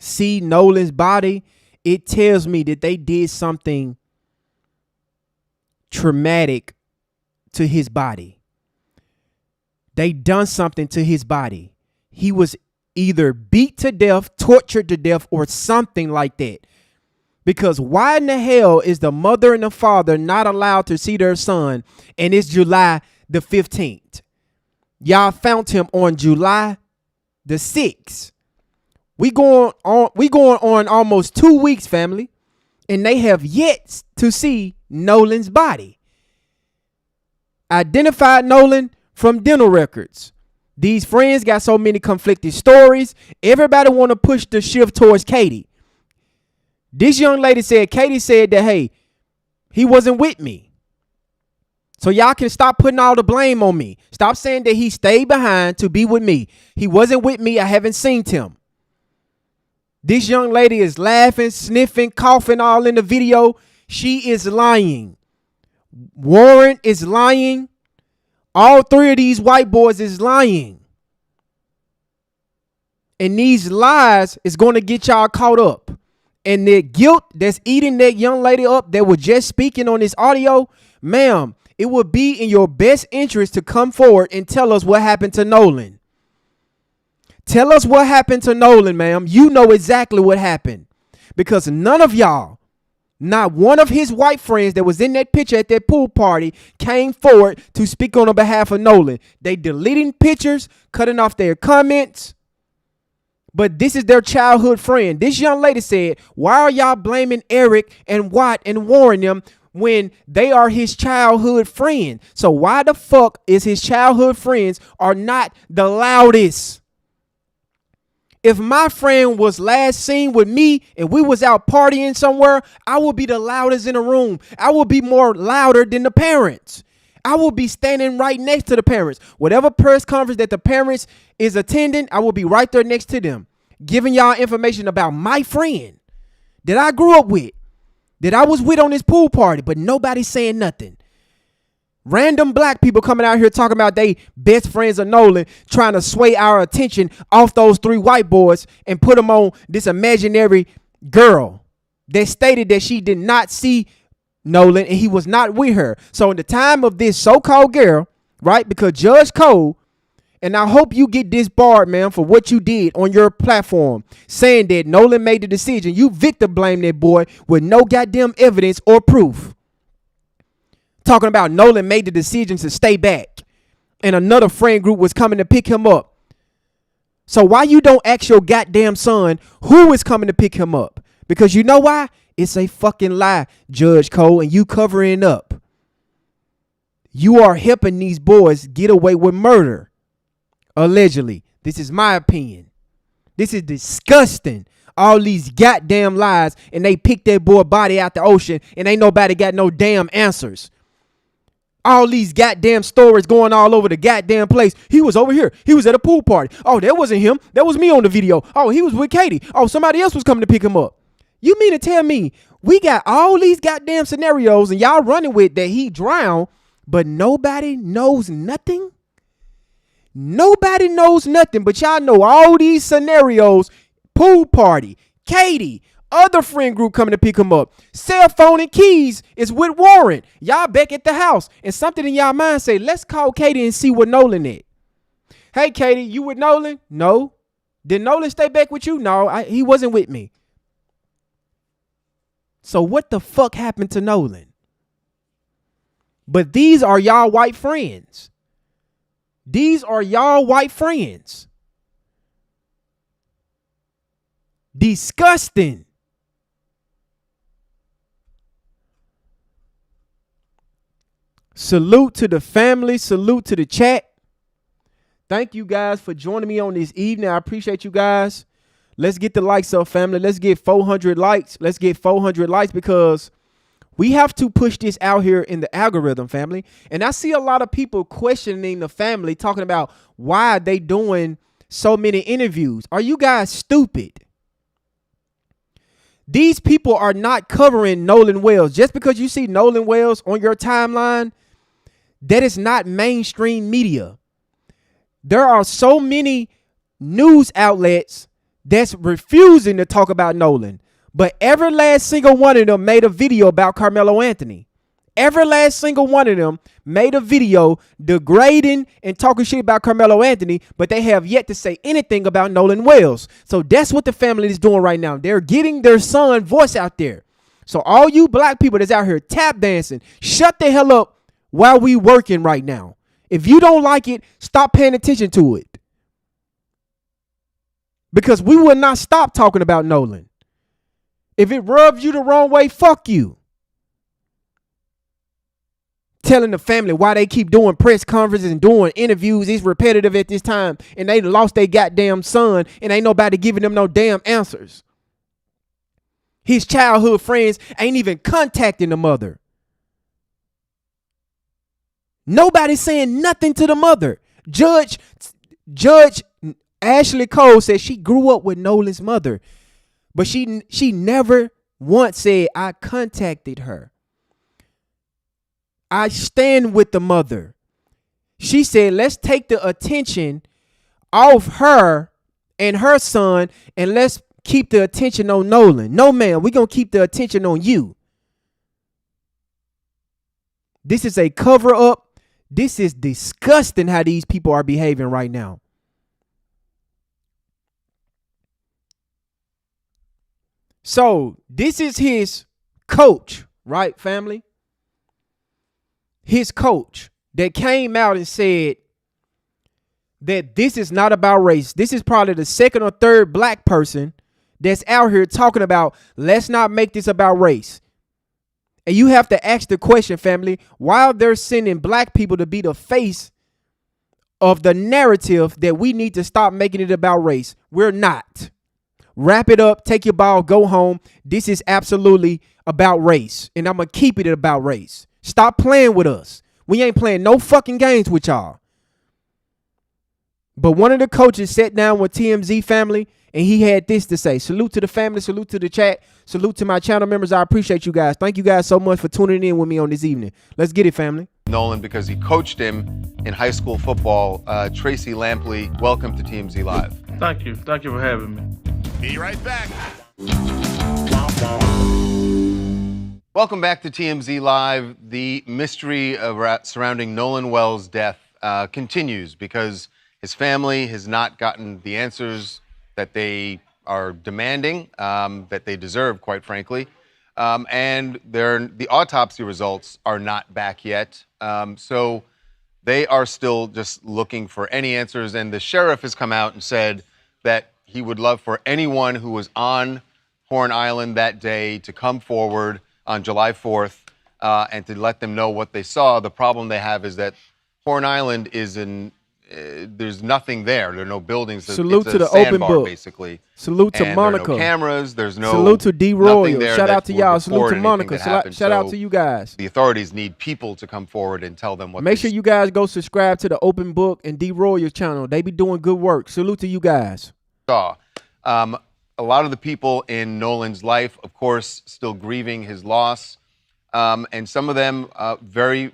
see Nolan's body, it tells me that they did something traumatic to his body. They done something to his body. He was either beat to death, tortured to death, or something like that. Because why in the hell is the mother and the father not allowed to see their son? And it's July the 15th. Y'all found him on July the 6th. We going on almost 2 weeks, family, and they have yet to see Nolan's body. Identified Nolan from dental records. These friends got so many conflicting stories. Everybody want to push the shift towards Katie. This young lady said, Katie said that, hey, he wasn't with me. So y'all can stop putting all the blame on me. Stop saying that he stayed behind to be with me. He wasn't with me. I haven't seen him. This young lady is laughing, sniffing, coughing all in the video. She is lying. Warren is lying. All three of these white boys is lying. And these lies is going to get y'all caught up. And the guilt that's eating that young lady up that was just speaking on this audio, ma'am, it would be in your best interest to come forward and tell us what happened to Nolan. Tell us what happened to Nolan, ma'am. You know exactly what happened. Because none of y'all, not one of his white friends that was in that picture at that pool party came forward to speak on the behalf of Nolan. They deleting pictures, cutting off their comments. But this is their childhood friend. This young lady said, why are y'all blaming Eric and Watt and Warren them when they are his childhood friend? So why the fuck is his childhood friends are not the loudest? If my friend was last seen with me and we was out partying somewhere, I would be the loudest in the room. I would be more louder than the parents. I will be standing right next to the parents. Whatever press conference that the parents is attending, I will be right there next to them, giving y'all information about my friend that I grew up with, that I was with on this pool party, but nobody's saying nothing. Random black people coming out here talking about they best friends of Nolan, trying to sway our attention off those three white boys and put them on this imaginary girl that stated that she did not see Nolan and he was not with her. So in the time of this so-called girl, right, because Judge Cole, and I hope you get disbarred, man, for what you did on your platform, saying that Nolan made the decision. You victim blame that boy with no goddamn evidence or proof. Talking about Nolan made the decision to stay back and another friend group was coming to pick him up. So why you don't ask your goddamn son who is coming to pick him up? Because you know why? It's a fucking lie, Judge Cole, and you covering up. You are helping these boys get away with murder. Allegedly. This is my opinion. This is disgusting. All these goddamn lies, and they picked that boy body out the ocean, and ain't nobody got no damn answers. All these goddamn stories going all over the goddamn place. He was over here. He was at a pool party. Oh, that wasn't him. That was me on the video. Oh, he was with Katie. Oh, somebody else was coming to pick him up. You mean to tell me we got all these goddamn scenarios and y'all running with that he drowned, but nobody knows nothing? Nobody knows nothing, but y'all know all these scenarios. Pool party, Katie, other friend group coming to pick him up. Cell phone and keys is with Warren. Y'all back at the house, and something in y'all mind say, let's call Katie and see what Nolan at. Hey, Katie, you with Nolan? No. Did Nolan stay back with you? No, he wasn't with me. So what the fuck happened to Nolan? But these are y'all white friends. These are y'all white friends. Disgusting. Salute to the family. Salute to the chat. Thank you guys for joining me on this evening. I appreciate you guys. Let's get the likes up, family. Let's get 400 likes. Let's get 400 likes because we have to push this out here in the algorithm, family. And I see a lot of people questioning the family, talking about why they doing so many interviews. Are you guys stupid? These people are not covering Nolan Wells. Just because you see Nolan Wells on your timeline, that is not mainstream media. There are so many news outlets that's refusing to talk about Nolan. But every last single one of them made a video about Carmelo Anthony. Every last single one of them made a video degrading and talking shit about Carmelo Anthony, but they have yet to say anything about Nolan Wells. So that's what the family is doing right now. They're getting their son voice out there. So all you black people that's out here tap dancing, shut the hell up while we working right now. If you don't like it, stop paying attention to it. Because we will not stop talking about Nolan. If it rubs you the wrong way, fuck you. Telling the family why they keep doing press conferences and doing interviews is repetitive at this time, and they lost their goddamn son, and ain't nobody giving them no damn answers. His childhood friends ain't even contacting the mother. Nobody's saying nothing to the mother. Judge Ashley Cole said she grew up with Nolan's mother, but she never once said, I contacted her. I stand with the mother. She said, let's take the attention off her and her son, and let's keep the attention on Nolan. No, man, we're going to keep the attention on you. This is a cover up. This is disgusting how these people are behaving right now. So this is his coach, right, family? His coach that came out and said that this is not about race. This is probably the second or third black person that's out here talking about, let's not make this about race. And you have to ask the question, family, while they're sending black people to be the face of the narrative that we need to stop making it about race. We're not. Wrap it up, take your ball, go home. This is absolutely about race, and I'm going to keep it about race. Stop playing with us. We ain't playing no fucking games with y'all. But one of the coaches sat down with TMZ family, and he had this to say. Salute to the family, salute to the chat, salute to my channel members. I appreciate you guys. Thank you guys so much for tuning in with me on this evening. Let's get it, family. Nolan, because he coached him in high school football. Tracy Lampley, welcome to TMZ Live. Thank you. Thank you for having me. Be right back. Welcome back to TMZ Live. The mystery surrounding Nolan Wells' death continues because his family has not gotten the answers that they are demanding, that they deserve, quite frankly. And the autopsy results are not back yet. So they are still just looking for any answers. And the sheriff has come out and said that he would love for anyone who was on Horn Island that day to come forward on July 4th and to let them know what they saw. The problem they have is that Horn Island is there's nothing there. There are no buildings. Salute it's to a the open sandbar, book. basically. Salute to And Monica. There are no cameras. There's no salute to D nothing Royal. there Shout that out to would y'all. Salute record to anything Monica. that happened. Shout out So to you guys. The authorities need people to come forward and tell them what. Make sure you guys go subscribe to the Open Book and D Royal's channel. They be doing good work. Salute to you guys. Saw. A lot of the people in Nolan's life, of course, still grieving his loss, and some of them very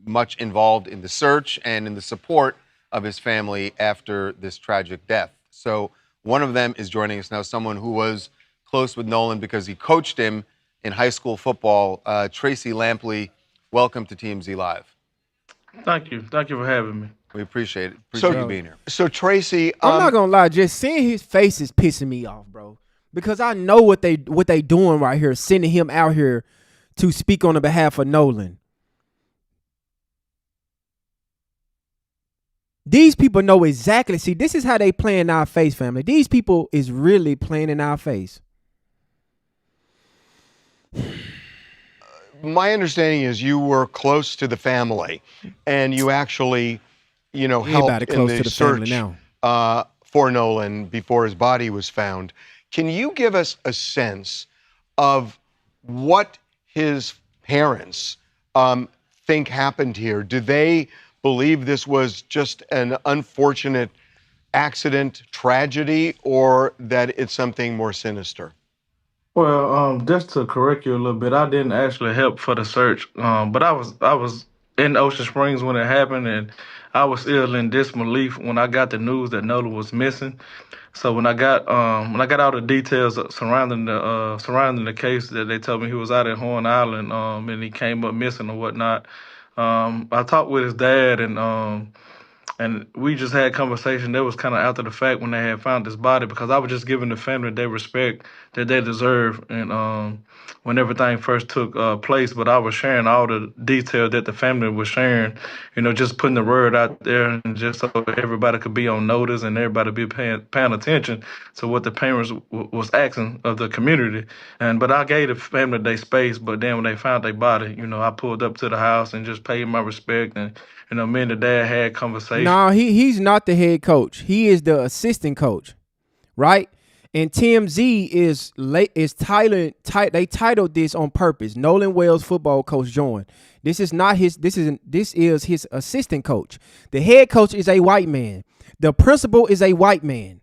much involved in the search and in the support of his family after this tragic death. So one of them is joining us now, someone who was close with Nolan because he coached him in high school football. Tracy Lampley, welcome to TMZ Live. Thank you. Thank you for having me. We appreciate it. Appreciate you being here. So Tracy, I'm not gonna lie, just seeing his face is pissing me off, bro. Because I know what they doing right here, sending him out here to speak on the behalf of Nolan. These people know exactly. See, this is how they play in our face, family. These people is really playing in our face. My understanding is you were close to the family, and you actually, helped in the search for Nolan before his body was found. Can you give us a sense of what his parents think happened here? Do they believe this was just an unfortunate accident, tragedy, or that it's something more sinister? Well, just to correct you a little bit, I didn't actually help for the search, but I was in Ocean Springs when it happened, and I was ill in disbelief when I got the news that Nolan was missing. So when I got all the details surrounding the case, that they told me he was out at Horn Island, and he came up missing or whatnot. I talked with his dad, and we just had conversation. That was kind of after the fact when they had found his body, because I was just giving the family their respect that they deserve, and when everything first took place. But I was sharing all the detail that the family was sharing, just putting the word out there, and just so everybody could be on notice and everybody be paying attention to what the parents was asking of the community. But I gave the family their space. But then when they found their body, I pulled up to the house and just paid my respect, and me and the dad had conversations. No, he's not the head coach. He is the assistant coach, right? And TMZ they titled this on purpose. Nolan Wells football coach joined. This is his assistant coach. The head coach is a white man. The principal is a white man.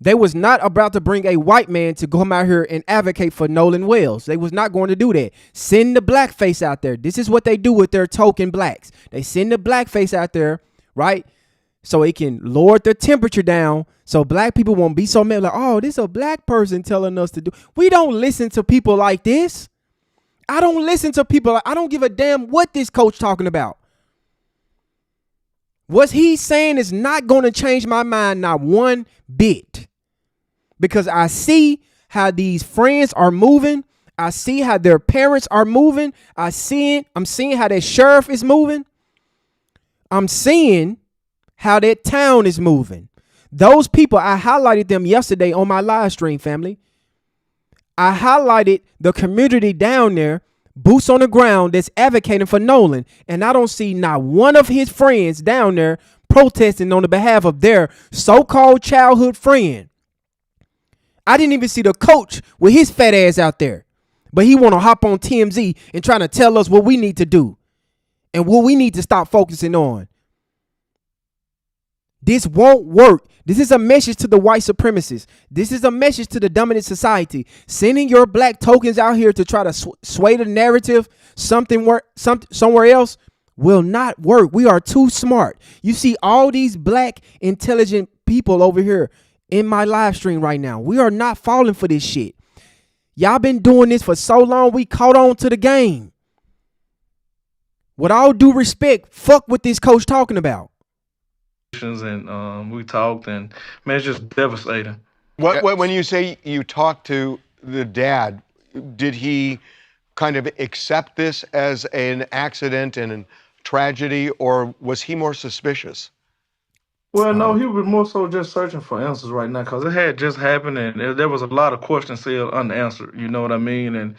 They was not about to bring a white man to come out here and advocate for Nolan Wells. They was not going to do that. Send the blackface out there. This is what they do with their token blacks. They send the blackface out there, right? So it can lower the temperature down so black people won't be so mad like, oh, this is a black person telling us to do. We don't listen to people like this. I don't listen to people. I don't give a damn what this coach talking about. What he's saying is not going to change my mind, not one bit. Because I see how these friends are moving. I see how their parents are moving. I'm seeing how that sheriff is moving. I'm seeing how that town is moving. Those people, I highlighted them yesterday on my live stream, family. I highlighted the community down there, boots on the ground, that's advocating for Nolan. And I don't see not one of his friends down there protesting on the behalf of their so-called childhood friend. I didn't even see the coach with his fat ass out there. But he want to hop on TMZ and trying to tell us what we need to do and what we need to stop focusing on. This won't work. This is a message to the white supremacists. This is a message to the dominant society. Sending your black tokens out here to try to sway the narrative somewhere else will not work. We are too smart. You see all these black intelligent people over here in my live stream right now. We are not falling for this shit. Y'all been doing this for so long, we caught on to the game. With all due respect, fuck what this coach talking about. And we talked, and man, it's just devastating. When you say you talked to the dad, did he kind of accept this as an accident and a tragedy, or was he more suspicious? Well, no, he was more so just searching for answers right now because it had just happened and there was a lot of questions still unanswered. You know what I mean? And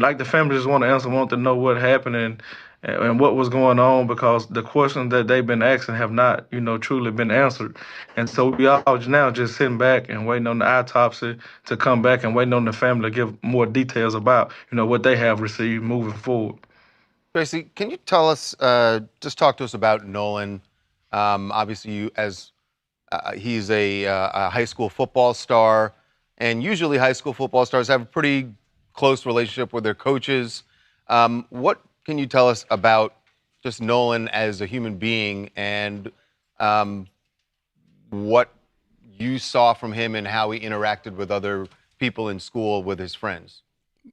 like the family just want to answer, want to know what happened and what was going on because the questions that they've been asking have not, truly been answered. And so we all now just sitting back and waiting on the autopsy to come back and waiting on the family to give more details about, what they have received moving forward. Tracy, can you tell us, just talk to us about Nolan? Obviously, you as he's a high school football star, and usually high school football stars have a pretty close relationship with their coaches. What can you tell us about just Nolan as a human being and what you saw from him and how he interacted with other people in school with his friends?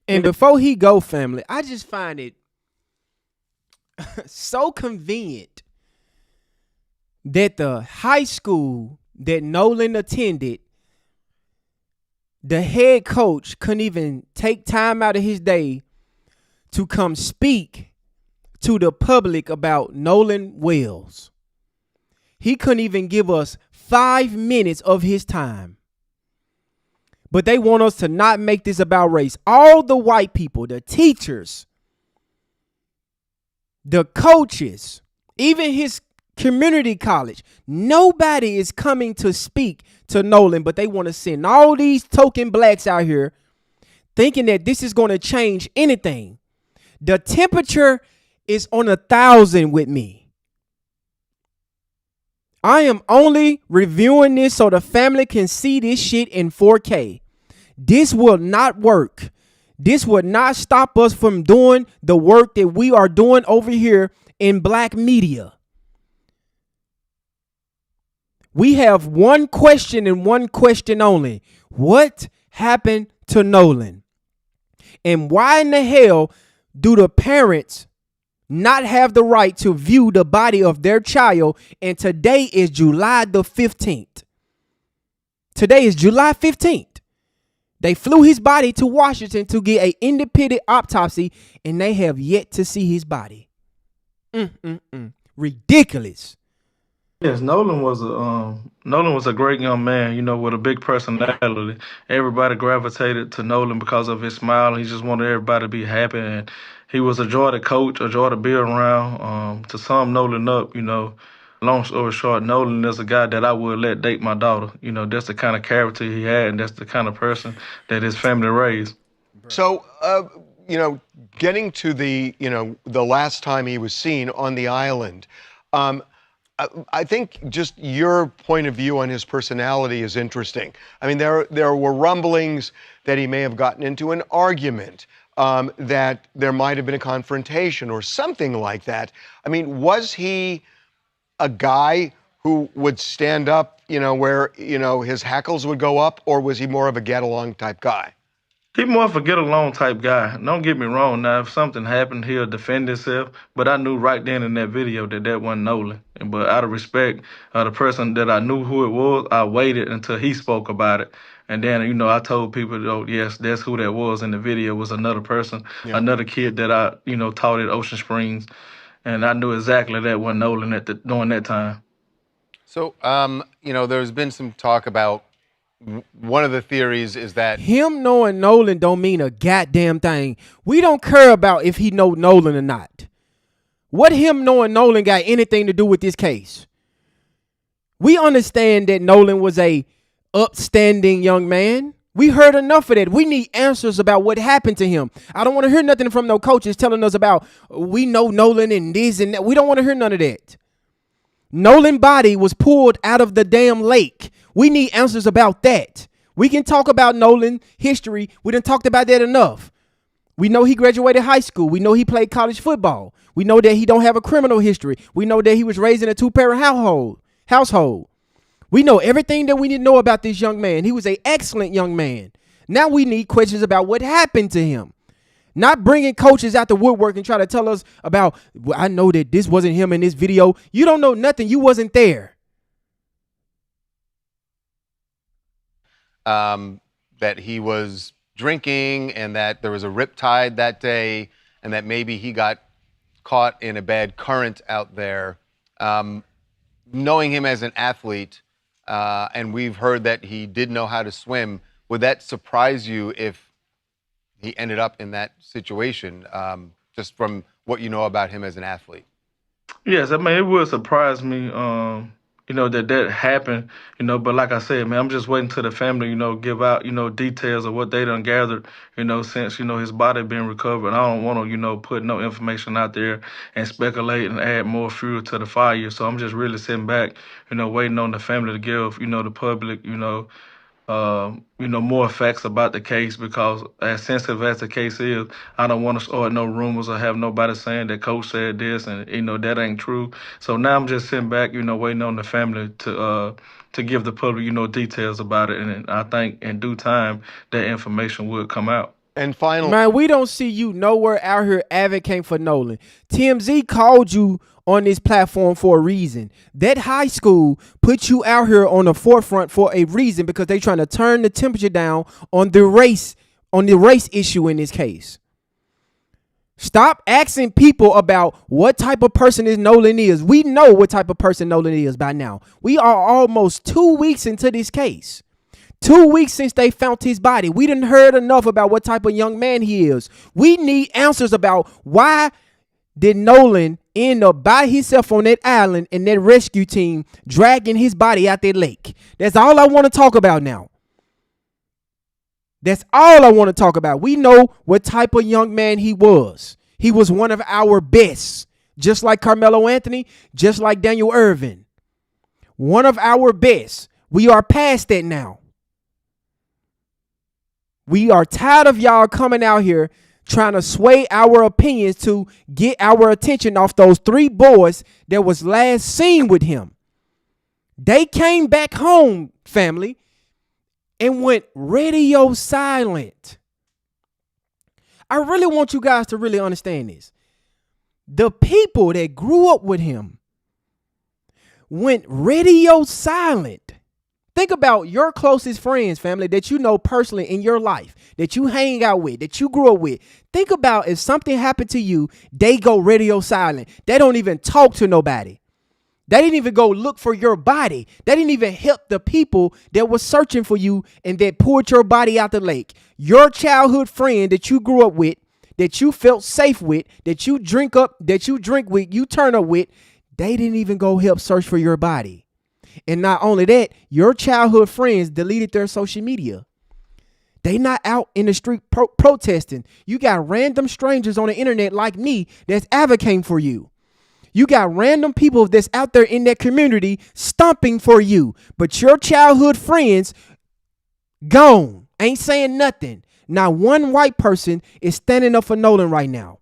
And before he go, family, I just find it so convenient that the high school that Nolan attended, the head coach couldn't even take time out of his day to come speak to the public about Nolan Wells. He couldn't even give us 5 minutes of his time. But they want us to not make this about race. All the white people, the teachers, the coaches, even his community college, nobody is coming to speak to Nolan, but they want to send all these token blacks out here thinking that this is going to change anything. The temperature is on 1,000 with me. I am only reviewing this so the family can see this shit in 4K. This will not work. This would not stop us from doing the work that we are doing over here in black media. We have one question and one question only. What happened to Nolan? And why in the hell do the parents not have the right to view the body of their child? And today is July the 15th. Today is July 15th. They flew his body to Washington to get an independent autopsy, and they have yet to see his body. Ridiculous. Yes, Nolan was a great young man, with a big personality. Everybody gravitated to Nolan because of his smile. He just wanted everybody to be happy, and he was a joy to coach, a joy to be around. To sum Nolan up, long story short, Nolan is a guy that I would let date my daughter. That's the kind of character he had, and that's the kind of person that his family raised. So, getting to the last time he was seen on the island, I think just your point of view on his personality is interesting. I mean, there were rumblings that he may have gotten into an argument, that there might have been a confrontation or something like that. I mean, was he a guy who would stand up, where, his hackles would go up, or was he more of a get-along type guy? He's more of a get along type guy. Don't get me wrong. Now, if something happened, he'll defend himself. But I knew right then in that video that wasn't Nolan. But out of respect of the person that I knew who it was, I waited until he spoke about it. And then, I told people, oh, yes, that's who that was in the video, was another person, another kid that I, taught at Ocean Springs. And I knew exactly that wasn't Nolan during that time. So, there's been some talk about one of the theories is that him knowing Nolan don't mean a goddamn thing. We don't care about if he know Nolan or not. What him knowing Nolan got anything to do with this case? We understand that Nolan was a upstanding young man. We heard enough of that. We need answers about what happened to him. I don't want to hear nothing from no coaches telling us about we know Nolan and this and that. We don't want to hear none of that. Nolan's body was pulled out of the damn lake. We need answers about that. We can talk about Nolan history. We done talked about that enough. We know he graduated high school. We know he played college football. We know that he don't have a criminal history. We know that he was raised in a 2-parent household. We know everything that we need to know about this young man. He was an excellent young man. Now we need questions about what happened to him. Not bringing coaches out the woodwork and try to tell us about, well, I know that this wasn't him in this video. You don't know nothing. You wasn't there. That he was drinking and that there was a riptide that day and that maybe he got caught in a bad current out there. knowing him as an athlete, and we've heard that he did know how to swim, would that surprise you if he ended up in that situation, just from what you know about him as an athlete? Yes, I mean it would surprise me, that happened, But like I said, man, I'm just waiting till the family, give out, details of what they done gathered, since his body been recovered. I don't want to, put no information out there and speculate and add more fuel to the fire. So I'm just really sitting back, waiting on the family to give, the public, more facts about the case because as sensitive as the case is, I don't want to start no rumors or have nobody saying that coach said this and that ain't true. So now I'm just sitting back, waiting on the family to give the public, details about it, and I think in due time that information will come out. And finally, man, we don't see you nowhere out here advocating for Nolan. TMZ called you on this platform for a reason. That high school put you out here on the forefront for a reason because they trying to turn the temperature down on the race issue in this case. Stop asking people about what type of person is Nolan is. We know what type of person Nolan is by now. We are almost 2 weeks into this case. 2 weeks since they found his body. We didn't heard enough about what type of young man he is. We need answers about why did Nolan end up by himself on that island and that rescue team dragging his body out that lake. That's all I want to talk about now. That's all I want to talk about. We know what type of young man he was. He was one of our best, just like Carmelo Anthony, just like Daniel Irvin. One of our best. We are past that now. We are tired of y'all coming out here trying to sway our opinions to get our attention off those 3 boys that was last seen with him. They came back home, family, and went radio silent. I really want you guys to really understand this. The people that grew up with him went radio silent. Think about your closest friends, family, that you know personally in your life, that you hang out with, that you grew up with. Think about if something happened to you, they go radio silent. They don't even talk to nobody. They didn't even go look for your body. They didn't even help the people that were searching for you and that pulled your body out the lake. Your childhood friend that you grew up with, that you felt safe with, that you drink with, you turn up with, they didn't even go help search for your body. And not only that, your childhood friends deleted their social media. They not out in the street protesting. You got random strangers on the internet like me that's advocating for you. You got random people that's out there in that community stomping for you. But your childhood friends gone. Ain't saying nothing. Not one white person is standing up for Nolan right now.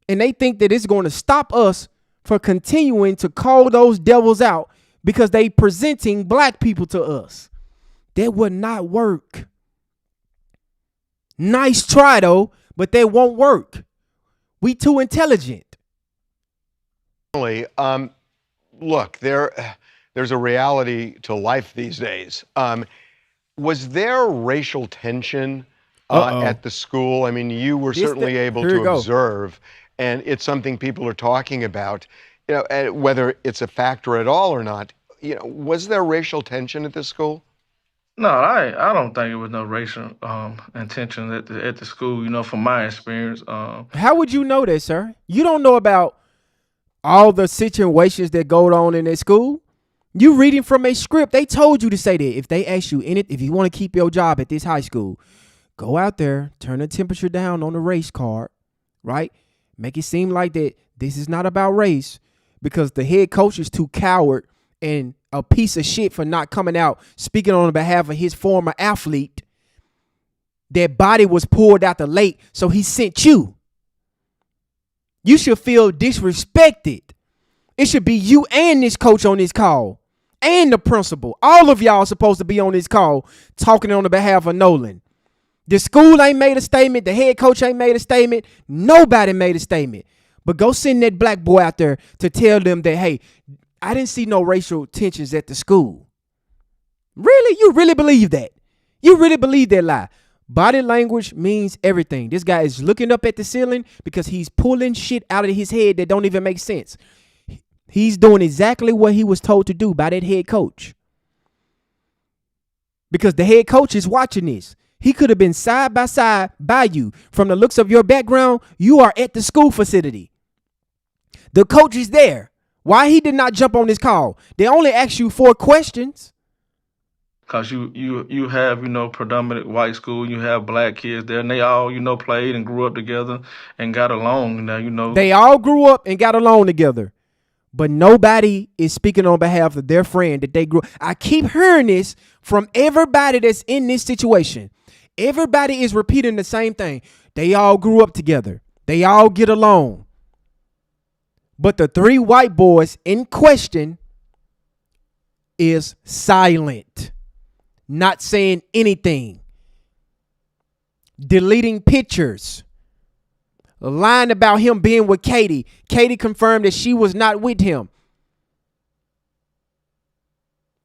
And they think that it's going to stop us for continuing to call those devils out because they presenting black people to us. That would not work. Nice try though, but they won't work. We too intelligent. Look, there's a reality to life these days. Was there racial tension at the school? I mean, you were certainly able to observe. And it's something people are talking about, whether it's a factor at all or not. Was there racial tension at this school? No, I don't think it was no racial intention at the school. From my experience. How would you know that, sir? You don't know about all the situations that go on in that school. You reading from a script. They told you to say that. If they ask you if you want to keep your job at this high school, go out there, turn the temperature down on the race card, right? Make it seem like that this is not about race because the head coach is too coward and a piece of shit for not coming out speaking on behalf of his former athlete. Their body was pulled out the lake, so he sent you. You should feel disrespected. It should be you and this coach on this call and the principal. All of y'all are supposed to be on this call talking on the behalf of Nolan. The school ain't made a statement. The head coach ain't made a statement. Nobody made a statement. But go send that black boy out there to tell them that, hey, I didn't see no racial tensions at the school. Really? You really believe that? You really believe that lie? Body language means everything. This guy is looking up at the ceiling because he's pulling shit out of his head that don't even make sense. He's doing exactly what he was told to do by that head coach. Because the head coach is watching this. He could have been side by side by you. From the looks of your background, you are at the school facility. The coach is there. Why he did not jump on this call? They only asked you 4 questions. Cause you have, predominant white school, you have black kids there, and they all, played and grew up together and got along. Now, They all grew up and got along together. But nobody is speaking on behalf of their friend that they grew. I keep hearing this from everybody that's in this situation. Everybody is repeating the same thing. They all grew up together. They all get along. But the 3 white boys in question is silent, not saying anything, deleting pictures, lying about him being with Katie. Katie confirmed that she was not with him.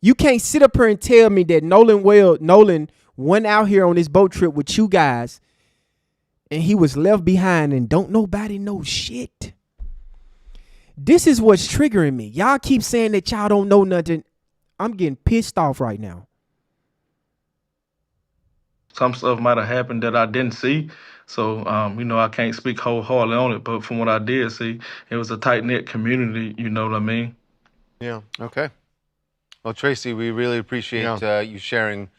You can't sit up here and tell me that Nolan went out here on this boat trip with you guys and he was left behind and don't nobody know shit. This is what's triggering me. Y'all keep saying that y'all don't know nothing. I'm getting pissed off right now. some stuff might have happened that I didn't see. So, I can't speak wholeheartedly on it, but from what I did see, it was a tight-knit community, you know what I mean? Yeah, okay. Well, Tracy, we really appreciate you sharing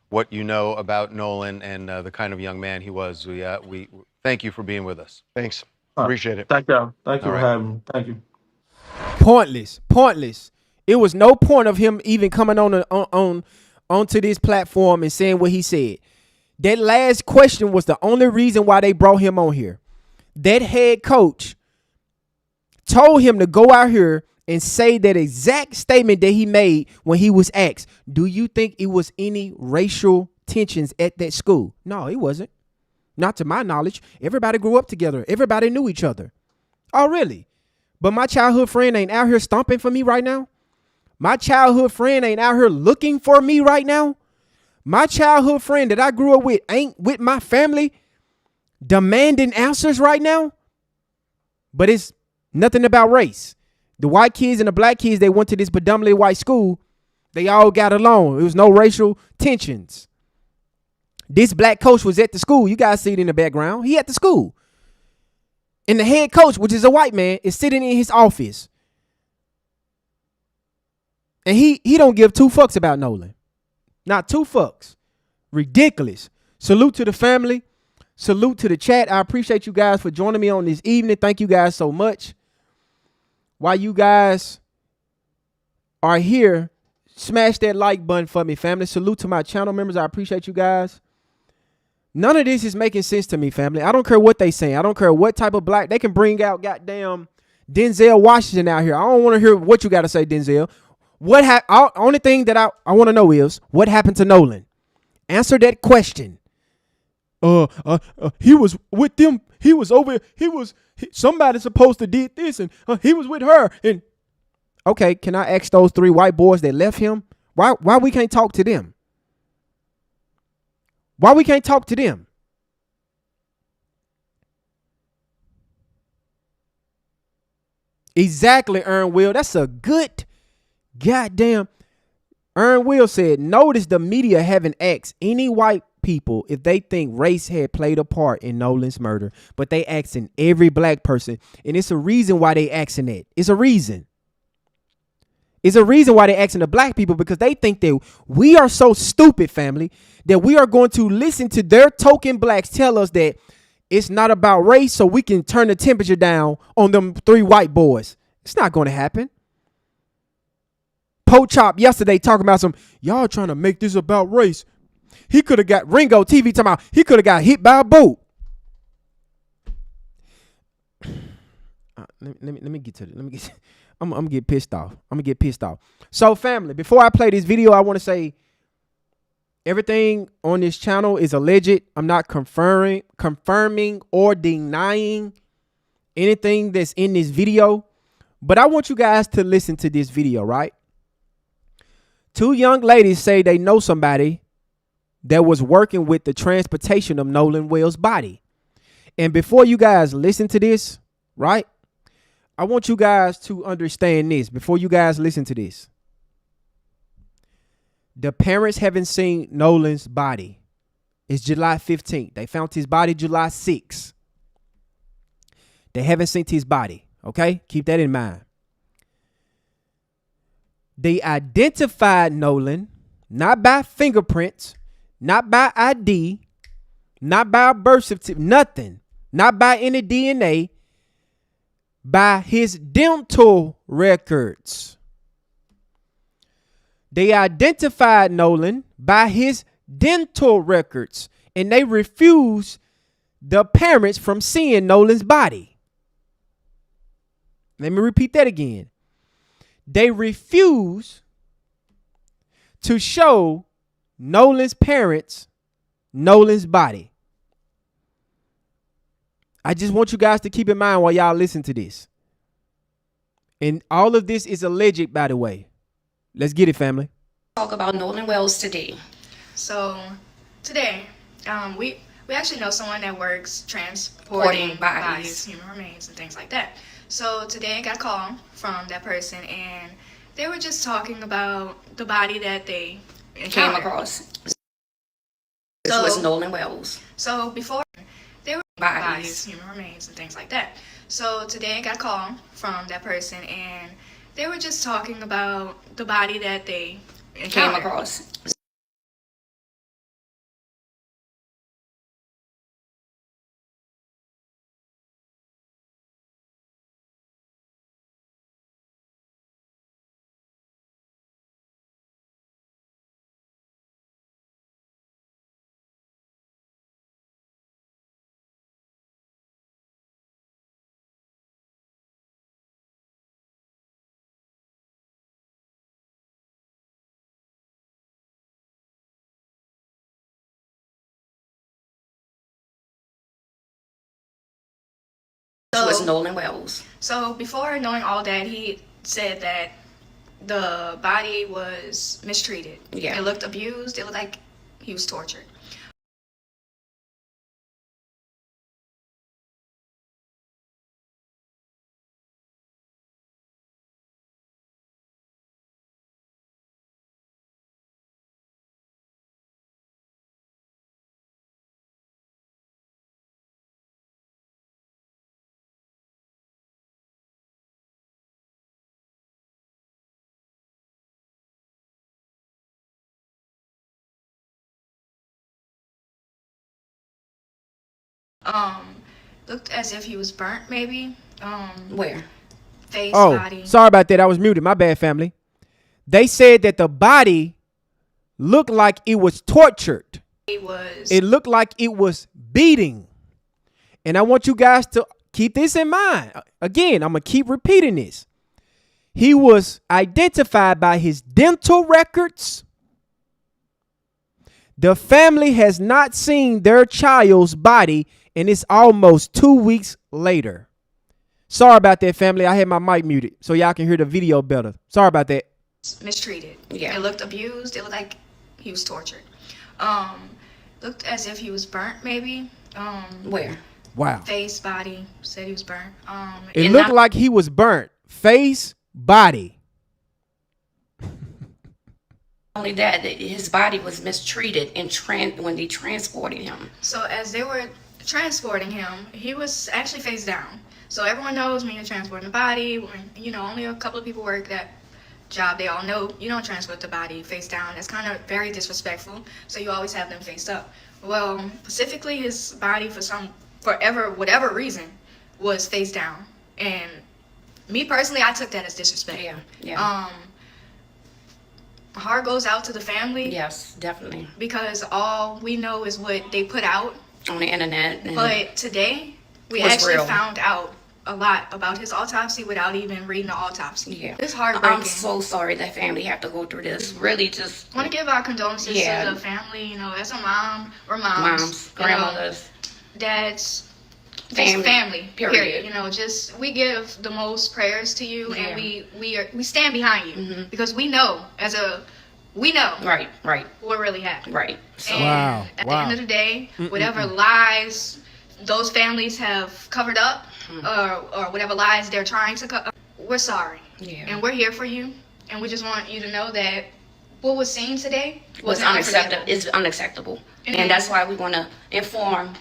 what you know about Nolan and the kind of young man he was. We thank you for being with us. Thanks. Appreciate it. Thank y'all. Thank you for having me. Thank you. Pointless. It was no point of him even coming onto this platform and saying what he said. That last question was the only reason why they brought him on here. That head coach told him to go out here and say that exact statement that he made when he was asked, do you think it was any racial tensions at that school? No, it wasn't. Not to my knowledge. Everybody grew up together. Everybody knew each other. Oh, really? But my childhood friend ain't out here stomping for me right now? My childhood friend ain't out here looking for me right now? My childhood friend that I grew up with ain't with my family demanding answers right now? But it's nothing about race. The white kids and the black kids, they went to this predominantly white school. They all got along. There was no racial tensions. This black coach was at the school. You guys see it in the background. He at the school. And the head coach, which is a white man, is sitting in his office. And he don't give 2 fucks about Nolan. Not 2 fucks. Ridiculous. Salute to the family. Salute to the chat. I appreciate you guys for joining me on this evening. Thank you guys so much. While you guys are here, smash that like button for me, family. Salute to my channel members. I appreciate you guys. None of this is making sense to me, family. I don't care what they saying. I don't care what type of black. They can bring out goddamn Denzel Washington out here. I don't want to hear what you got to say, Denzel. Only thing that I want to know is what happened to Nolan. Answer that question. He was with them. He was over. Somebody supposed to did this, and he was with her. And okay, can I ask those 3 white boys that left him? Why we can't talk to them? Why we can't talk to them? Exactly, Earn Will. That's a good goddamn. Earn Will said, notice the media haven't asked any white people if they think race had played a part in Nolan's murder, but they asking every black person, and it's a reason why they asking that. It's a reason. It's a reason why they asking the black people, because they think that we are so stupid, family, that we are going to listen to their token blacks tell us that it's not about race, so we can turn the temperature down on them 3 white boys. It's not going to happen. Po Chop yesterday talking about y'all trying to make this about race. He could have got Ringo TV talking about he could have got hit by a boat. Let me get to it. I'm gonna get pissed off. So, family, before I play this video, I want to say everything on this channel is alleged. I'm not confirming or denying anything that's in this video. But I want you guys to listen to this video, right? 2 young ladies say they know somebody that was working with the transportation of Nolan Wells' body. And before you guys listen to this, right, I want you guys to understand this before you guys listen to this. The parents haven't seen Nolan's body. It's July 15th. They found his body July 6th. They haven't seen his body. Okay? Keep that in mind. They identified Nolan not by fingerprints, not by ID, not by a birth certificate, nothing, not by any DNA, by his dental records. They identified Nolan by his dental records, and they refused the parents from seeing Nolan's body. Let me repeat that again. They refused to show Nolan's parents Nolan's body. I just want you guys to keep in mind while y'all listen to this. And all of this is alleged, by the way. Let's get it, family. Talk about Nolan Wells today. So today, we actually know someone that works transporting bodies, human remains, and things like that. So today I got a call from that person, and they were just talking about the body that they Came across. This was Nolan Wells. So before, they were bodies, human remains, and things like that. So today I got a call from that person, and they were just talking about the body that they came across. This was Nolan Wells. So before knowing all that, he said that the body was mistreated. Yeah. It looked abused. It looked like he was tortured. Looked as if he was burnt, maybe. Where? Face, body. Sorry about that. I was muted. My bad, family. They said that the body looked like it was tortured. It looked like it was beating. And I want you guys to keep this in mind. Again, I'm going to keep repeating this. He was identified by his dental records. The family has not seen their child's body, and it's almost 2 weeks later. Sorry about that, family. I had my mic muted so y'all can hear the video better. Sorry about that. Mistreated. Yeah. It looked abused. It looked like he was tortured. Looked as if he was burnt, maybe. Where? Wow. Face, body. Said he was burnt. It looked like he was burnt. Face, body. Only that his body was mistreated when they transported him. So as they were transporting him, he was actually face down. So everyone knows when you're transporting a body, when only a couple of people work that job, they all know you don't transport the body face down. That's kind of very disrespectful. So you always have them face up. Well, specifically his body whatever reason was face down. And me personally, I took that as disrespect. Yeah. My heart goes out to the family. Yes, definitely. Because all we know is what they put out on the internet. But today, we actually found out a lot about his autopsy without even reading the autopsy. Yeah. It's heartbreaking. I'm so sorry that family have to go through this. Really just want to give our condolences to the family, as a mom or moms, grandmothers, dads, family, period. Just we give the most prayers to you, and we stand behind you because we know right what really happened. Right. So, at the end of the day, whatever lies, those families have covered up or whatever lies they're trying to cover, we're sorry. Yeah. And we're here for you. And we just want you to know that what was seen today was unacceptable. It's unacceptable. And that's why we want to inform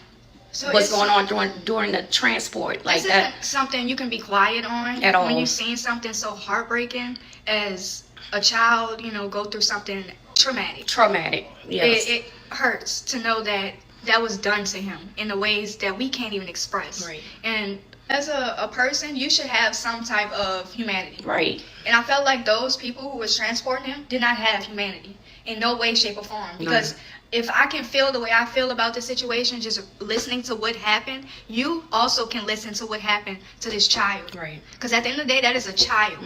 what's going on during the transport. Like that isn't something you can be quiet on at all. When you've seen something so heartbreaking as a child, you know, go through something traumatic. Traumatic, yes. It hurts to know that that was done to him in the ways that we can't even express. Right. And as a person, you should have some type of humanity. Right. And I felt like those people who was transporting him did not have humanity in no way, shape, or form. Because if I can feel the way I feel about the situation, just listening to what happened, you also can listen to what happened to this child. Right. Because at the end of the day, that is a child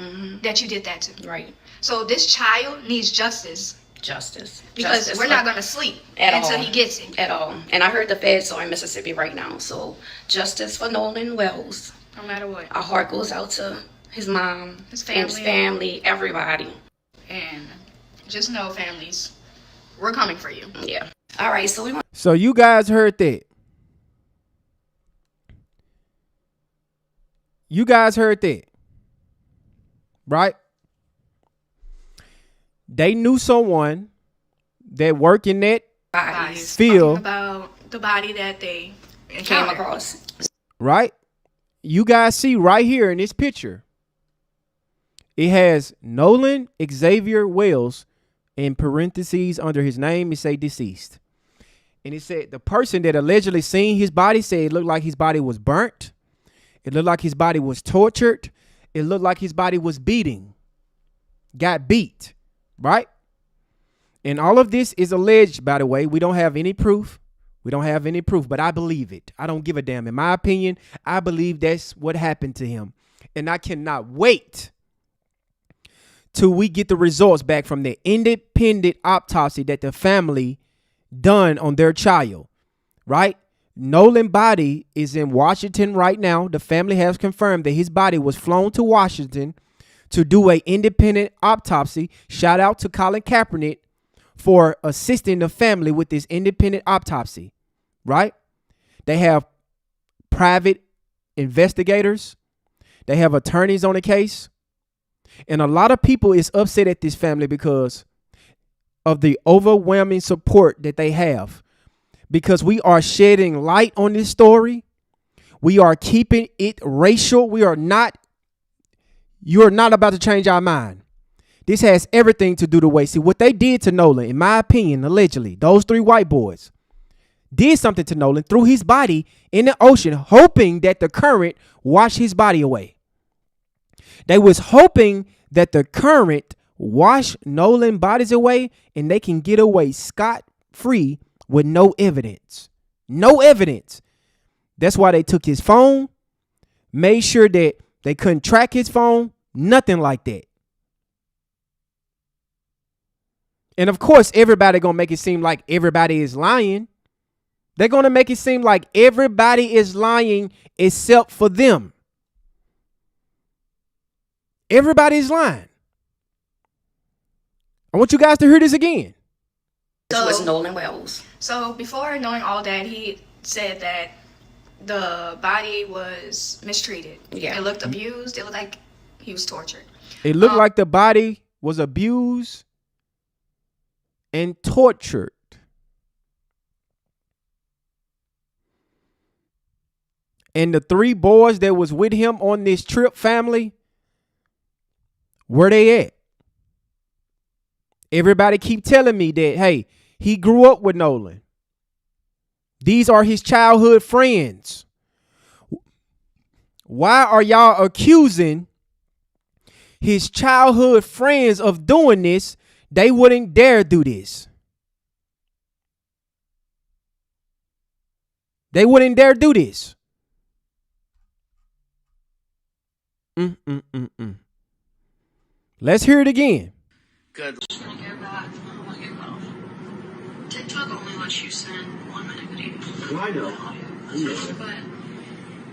that you did that to. Right. So this child needs justice. Justice. Because Justice we're not going to sleep until he gets it. At all. And I heard the feds are in Mississippi right now. So justice for Nolan Wells. No matter what. Our heart goes out to his mom, his family, everybody. And just know, families, we're coming for you. Yeah. All right. So you guys heard that. You guys heard that. Right? They knew someone that worked in that field about the body that they came across. Right? You guys see right here in this picture, it has Nolan Xavier Wells in parentheses under his name. It say deceased. And it said the person that allegedly seen his body said it looked like his body was burnt. It looked like his body was tortured. It looked like his body was got beat. Right? And all of this is alleged, by the way. We don't have any proof. But I believe it. I don't give a damn. In my opinion, I believe that's what happened to him. And I cannot wait till we get the results back from the independent autopsy that the family done on their child. Right? Nolan's body is in Washington right now. The family has confirmed that his body was flown to Washington to do an independent autopsy. Shout out to Colin Kaepernick for assisting the family with this independent autopsy, right? They have private investigators. They have attorneys on the case. And a lot of people is upset at this family because of the overwhelming support that they have. Because we are shedding light on this story. We are keeping it racial. You're not about to change our mind. This has everything to do the way. See, what they did to Nolan, in my opinion, allegedly, those 3 white boys did something to Nolan, threw his body in the ocean, hoping that the current washed his body away. They was hoping that the current washed Nolan bodies away and they can get away scot-free with no evidence. No evidence. That's why they took his phone, made sure that they couldn't track his phone, nothing like that. And of course, everybody gonna make it seem like everybody is lying. They're gonna make it seem like everybody is lying except for them. Everybody is lying. I want you guys to hear this again. This was Nolan Wells. So before knowing all that, he said that the body was mistreated. Yeah. It looked abused. It looked like he was tortured. It looked like the body was abused and tortured. And the 3 boys that was with him on this trip, family, where they at? Everybody keep telling me that, hey, he grew up with Nolan. These are his childhood friends. Why are y'all accusing his childhood friends of doing this? They wouldn't dare do this. They wouldn't dare do this. Let's hear it again. Good. I'm just gonna go back. I want to get off. TikTok only lets you send 1 minute video. I know. But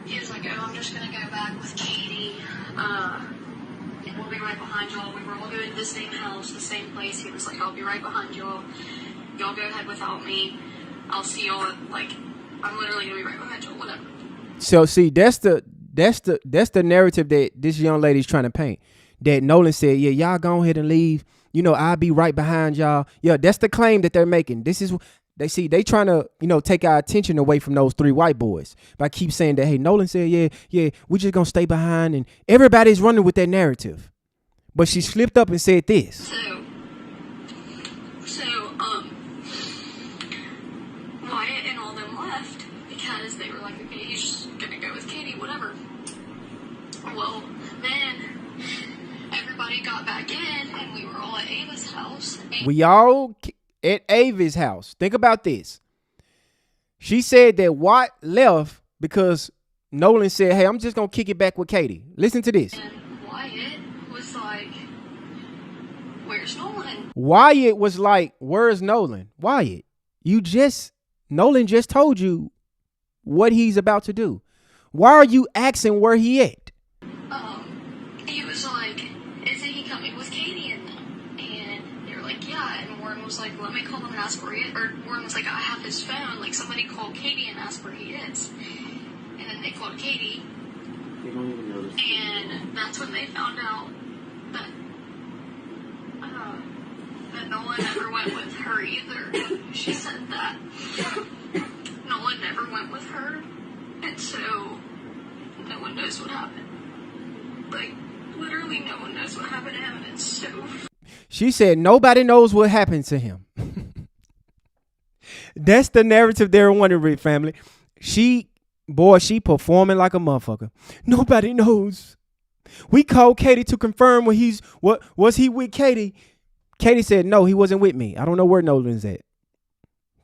he was like, oh, I'm just gonna go back with Katie. And we'll be right behind y'all. We were all going to the same house, the same place. He was like, I'll be right behind y'all. Y'all go ahead without me. I'll see y'all at, like, I'm literally gonna be right behind you, whatever. So see, that's the narrative that this young lady's trying to paint. That Nolan said, yeah, y'all go ahead and leave. You know, I'll be right behind y'all. Yeah, that's the claim that they're making. This is they trying to, take our attention away from those three white boys by keep saying that, hey, Nolan said, yeah, we're just gonna stay behind, and everybody's running with that narrative. But she slipped up and said this. So, Wyatt and all them left because they were like, okay, he's just gonna go with Katie, whatever. Well, then everybody got back in and we were all at Ava's house. We all at Ava's house. Think about this. She said that Watt left because Nolan said, hey, I'm just gonna kick it back with Katie. Listen to this. And Wyatt was like, where's Nolan? Wyatt was like, where's Nolan? Wyatt, Nolan just told you what he's about to do. Why are you asking where he at? He was like, isn't he coming with Katie and them? And they were like, yeah. And Warren was like, let me call him and ask where he is. Or Warren was like, I have his phone. Like, somebody called Katie and asked where he is. And then they called Katie. And that's when they found out that that Nolan never went with her either. She said that Nolan never went with her, and so no one knows what happened. Like, literally no one knows what happened to him, and it's so... She said nobody knows what happened to him. That's the narrative they're wondering, family. She performing like a motherfucker. Nobody knows. We called Katie to confirm was he with Katie? Katie said, no, he wasn't with me. I don't know where Nolan's at.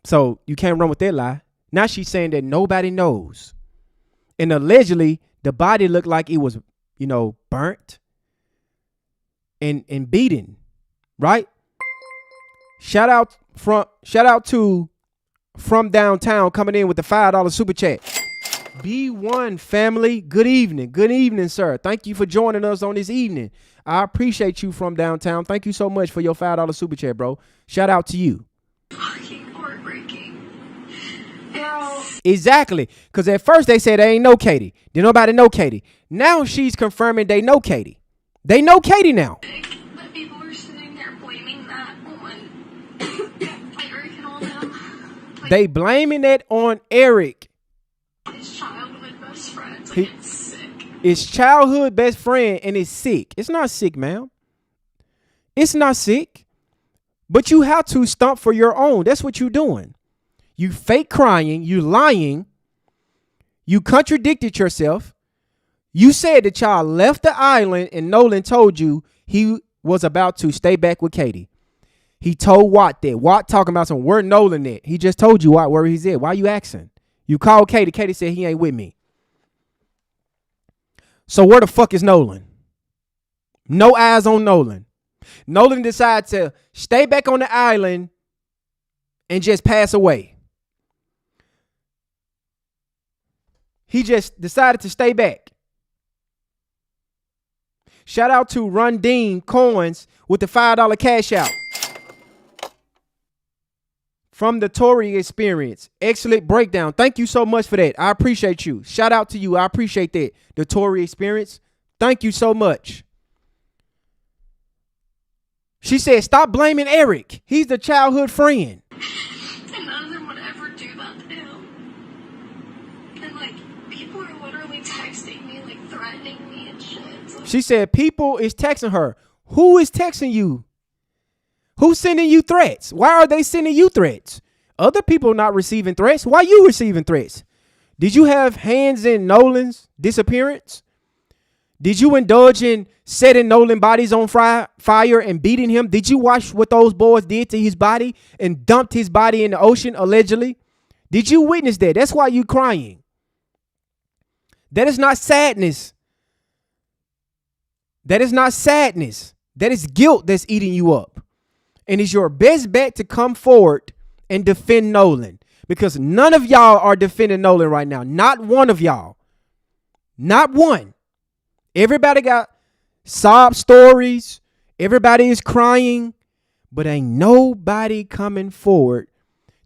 So you can't run with that lie. Now she's saying that nobody knows. And allegedly, the body looked like it was, burnt and beaten, right? Shout out to From Downtown coming in with the $5 super chat. B1 family, good evening. Good evening, sir. Thank you for joining us on this evening. I appreciate you From Downtown. Thank you so much for your $5 super chat, bro. Shout out to you. fucking heartbreaking. Exactly. Because at first they said they ain't know Katie. Did nobody know Katie? Now she's confirming they know Katie. They know Katie now. But people are sitting there blaming that on Eric and all them. They blaming it on Eric. His childhood best friends. Like, it's sick. His childhood best friend, and it's sick. It's not sick, ma'am. It's not sick. But you have to stump for your own. That's what you're doing. You fake crying. You lying. You contradicted yourself. You said the child left the island and Nolan told you he was about to stay back with Katie. He told Watt that. Watt talking about some where Nolan at. He just told you Watt where he's at. Why you asking? You called Katie. Katie said he ain't with me. So where the fuck is Nolan? No eyes on Nolan. Nolan decided to stay back on the island and just pass away. He just decided to stay back. Shout out to Rundine Coins with the $5 cash out. From the Tory Experience. Excellent breakdown. Thank you so much for that. I appreciate you. Shout out to you. I appreciate that. The Tory Experience. Thank you so much. She said, stop blaming Eric. He's the childhood friend. And none of them would ever do that to him. And like, people are literally texting me, like threatening me and shit. So she said, people is texting her. Who is texting you? Who's sending you threats? Why are they sending you threats? Other people not receiving threats. Why you receiving threats? Did you have hands in Nolan's disappearance? Did you indulge in setting Nolan bodies on fire and beating him? Did you watch what those boys did to his body and dumped his body in the ocean, allegedly? Did you witness that? That's why you crying. That is not sadness. That is not sadness. That is guilt that's eating you up. And it's your best bet to come forward and defend Nolan. Because none of y'all are defending Nolan right now. Not one of y'all. Not one. Everybody got sob stories. Everybody is crying. But ain't nobody coming forward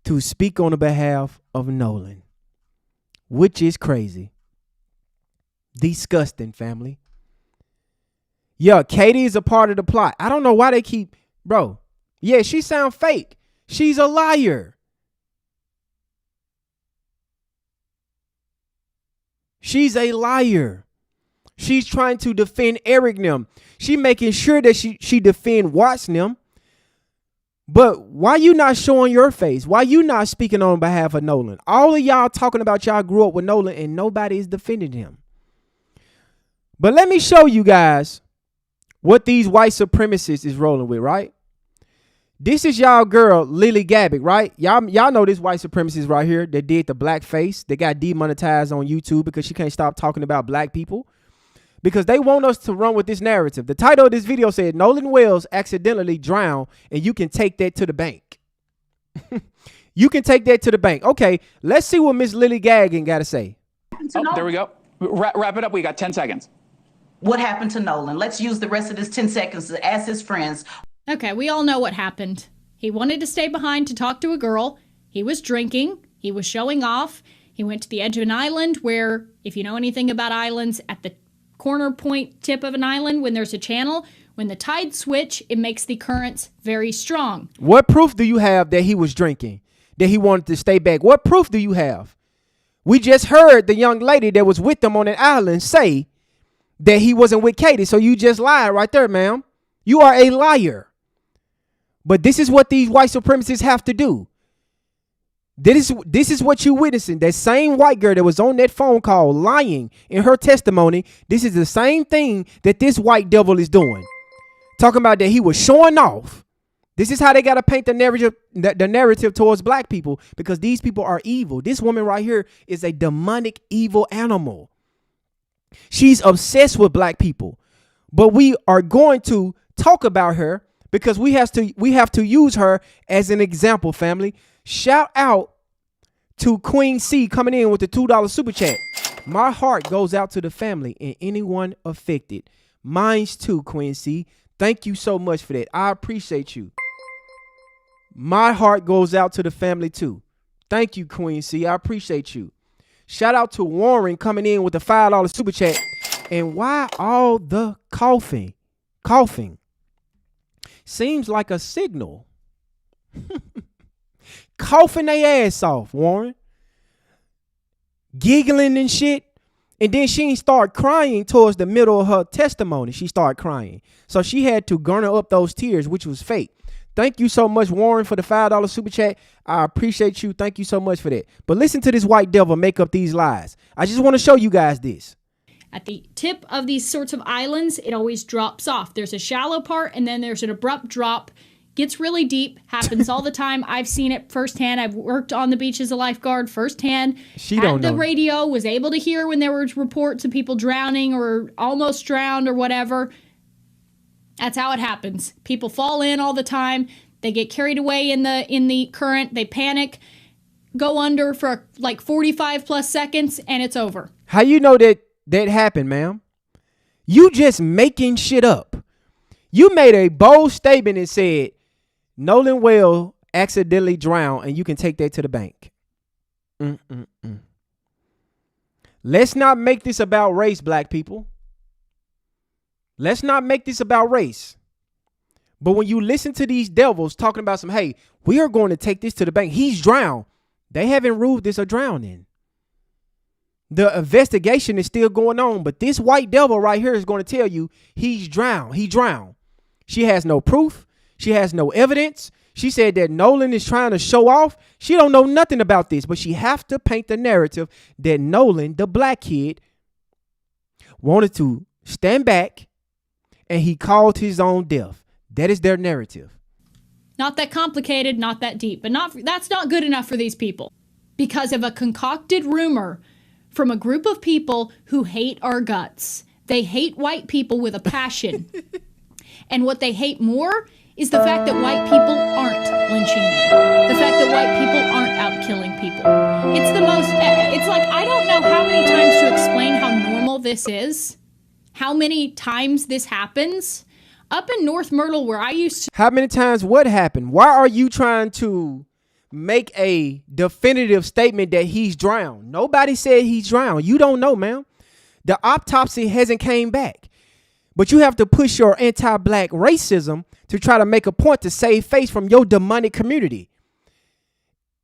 to speak on the behalf of Nolan. which is crazy. Disgusting, family. Yeah, Katie is a part of the plot. I don't know why they keep, bro. Yeah, she sound fake. She's a liar. She's a liar. She's trying to defend Eric them. She making sure that she defend Watts them. But why you not showing your face? Why you not speaking on behalf of Nolan? All of y'all talking about y'all grew up with Nolan and nobody is defending him. But let me show you guys what these white supremacists is rolling with, right? This is y'all girl, Lily Gabbard, right? Y'all know this white supremacist right here that did the black face. That got demonetized on YouTube because she can't stop talking about black people. Because they want us to run with this narrative. The title of this video said, Nolan Wells accidentally drowned, and you can take that to the bank. You can take that to the bank. Okay, let's see what Miss Lily Gaggin got to say. Oh, there we go. Wrap it up. We got 10 seconds. What happened to Nolan? Let's use the rest of this 10 seconds to ask his friends. Okay, we all know what happened. He wanted to stay behind to talk to a girl. He was drinking. He was showing off. He went to the edge of an island where, if you know anything about islands, at the corner point tip of an island, when there's a channel, when the tides switch, it makes the currents very strong. What proof do you have that he was drinking? That he wanted to stay back? What proof do you have? We just heard the young lady that was with them on an island say that he wasn't with Katie. So you just lied right there, ma'am. You are a liar. But this is what these white supremacists have to do. This is what you're witnessing. That same white girl that was on that phone call lying in her testimony. This is the same thing that this white devil is doing. Talking about that he was showing off. This is how they got to paint the narrative towards black people, because these people are evil. This woman right here is a demonic, evil animal. She's obsessed with black people. But we are going to talk about her because we have to use her as an example, family. Shout out to Queen C coming in with the $2 super chat. My heart goes out to the family and anyone affected. Mine's too, Queen C. Thank you so much for that. I appreciate you. My heart goes out to the family too. Thank you, Queen C. I appreciate you. Shout out to Warren coming in with the $5 super chat. And why all the coughing? Coughing seems like a signal. Coughing their ass off, Warren. Giggling and shit. And then she ain't start crying towards the middle of her testimony. She started crying. So she had to garner up those tears, which was fake. Thank you so much, Warren, for the $5 super chat. I appreciate you. Thank you so much for that. But listen to this white devil make up these lies. I just want to show you guys this. At the tip of these sorts of islands, it always drops off. There's a shallow part and then there's an abrupt drop. Gets really deep, happens all the time. I've seen it firsthand. I've worked on the beach as a lifeguard firsthand. She don't know. The radio, was able to hear when there were reports of people drowning or almost drowned or whatever. That's how it happens. People fall in all the time. They get carried away in the current. They panic, go under for like 45 plus seconds, and it's over. How you know that happened, ma'am? You just making shit up. You made a bold statement and said Nolan Wells accidentally drowned, and you can take that to the bank. Let's not make this about race, black people. Let's not make this about race. But when you listen to these devils talking about some, hey, we are going to take this to the bank. He's drowned. They haven't ruled this a drowning. The investigation is still going on, but this white devil right here is going to tell you he's drowned. He drowned. She has no proof. She has no evidence. She said that Nolan is trying to show off. She don't know nothing about this, but she have to paint the narrative that Nolan, the black kid, wanted to stand back and he caused his own death. That is their narrative. Not that complicated, not that deep, but that's not good enough for these people because of a concocted rumor from a group of people who hate our guts. They hate white people with a passion. And what they hate more is the fact that white people aren't lynching them. The fact that white people aren't out killing people. It's like, I don't know how many times to explain how normal this is. How many times this happens. Up in North Myrtle where I used to... How many times what happened? Why are you trying to make a definitive statement that he's drowned. Nobody said he's drowned. You don't know, man. The autopsy hasn't came back. But you have to push your anti-black racism to try to make a point to save face from your demonic community.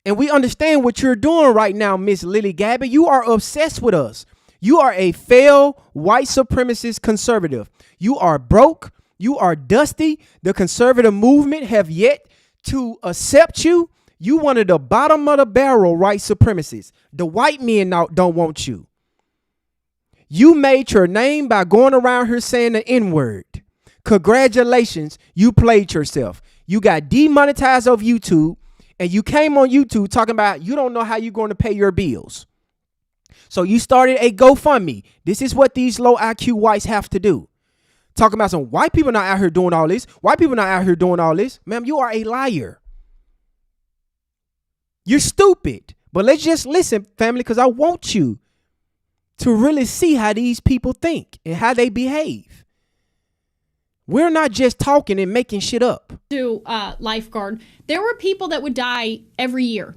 And we understand what you're doing right now, Miss Lily Gabby. You are obsessed with us. You are a failed white supremacist conservative. You are broke. You are dusty. The conservative movement have yet to accept you. You one of the bottom of the barrel white supremacists. The white men don't want you. You made your name by going around here saying the N-word. Congratulations, you played yourself. You got demonetized off YouTube, and you came on YouTube talking about you don't know how you're going to pay your bills. So you started a GoFundMe. This is what these low IQ whites have to do. Talking about some white people not out here doing all this. White people not out here doing all this. Ma'am, you are a liar. You're stupid. But let's just listen, family, because I want you to really see how these people think and how they behave. We're not just talking and making shit up. To lifeguard, there were people that would die every year.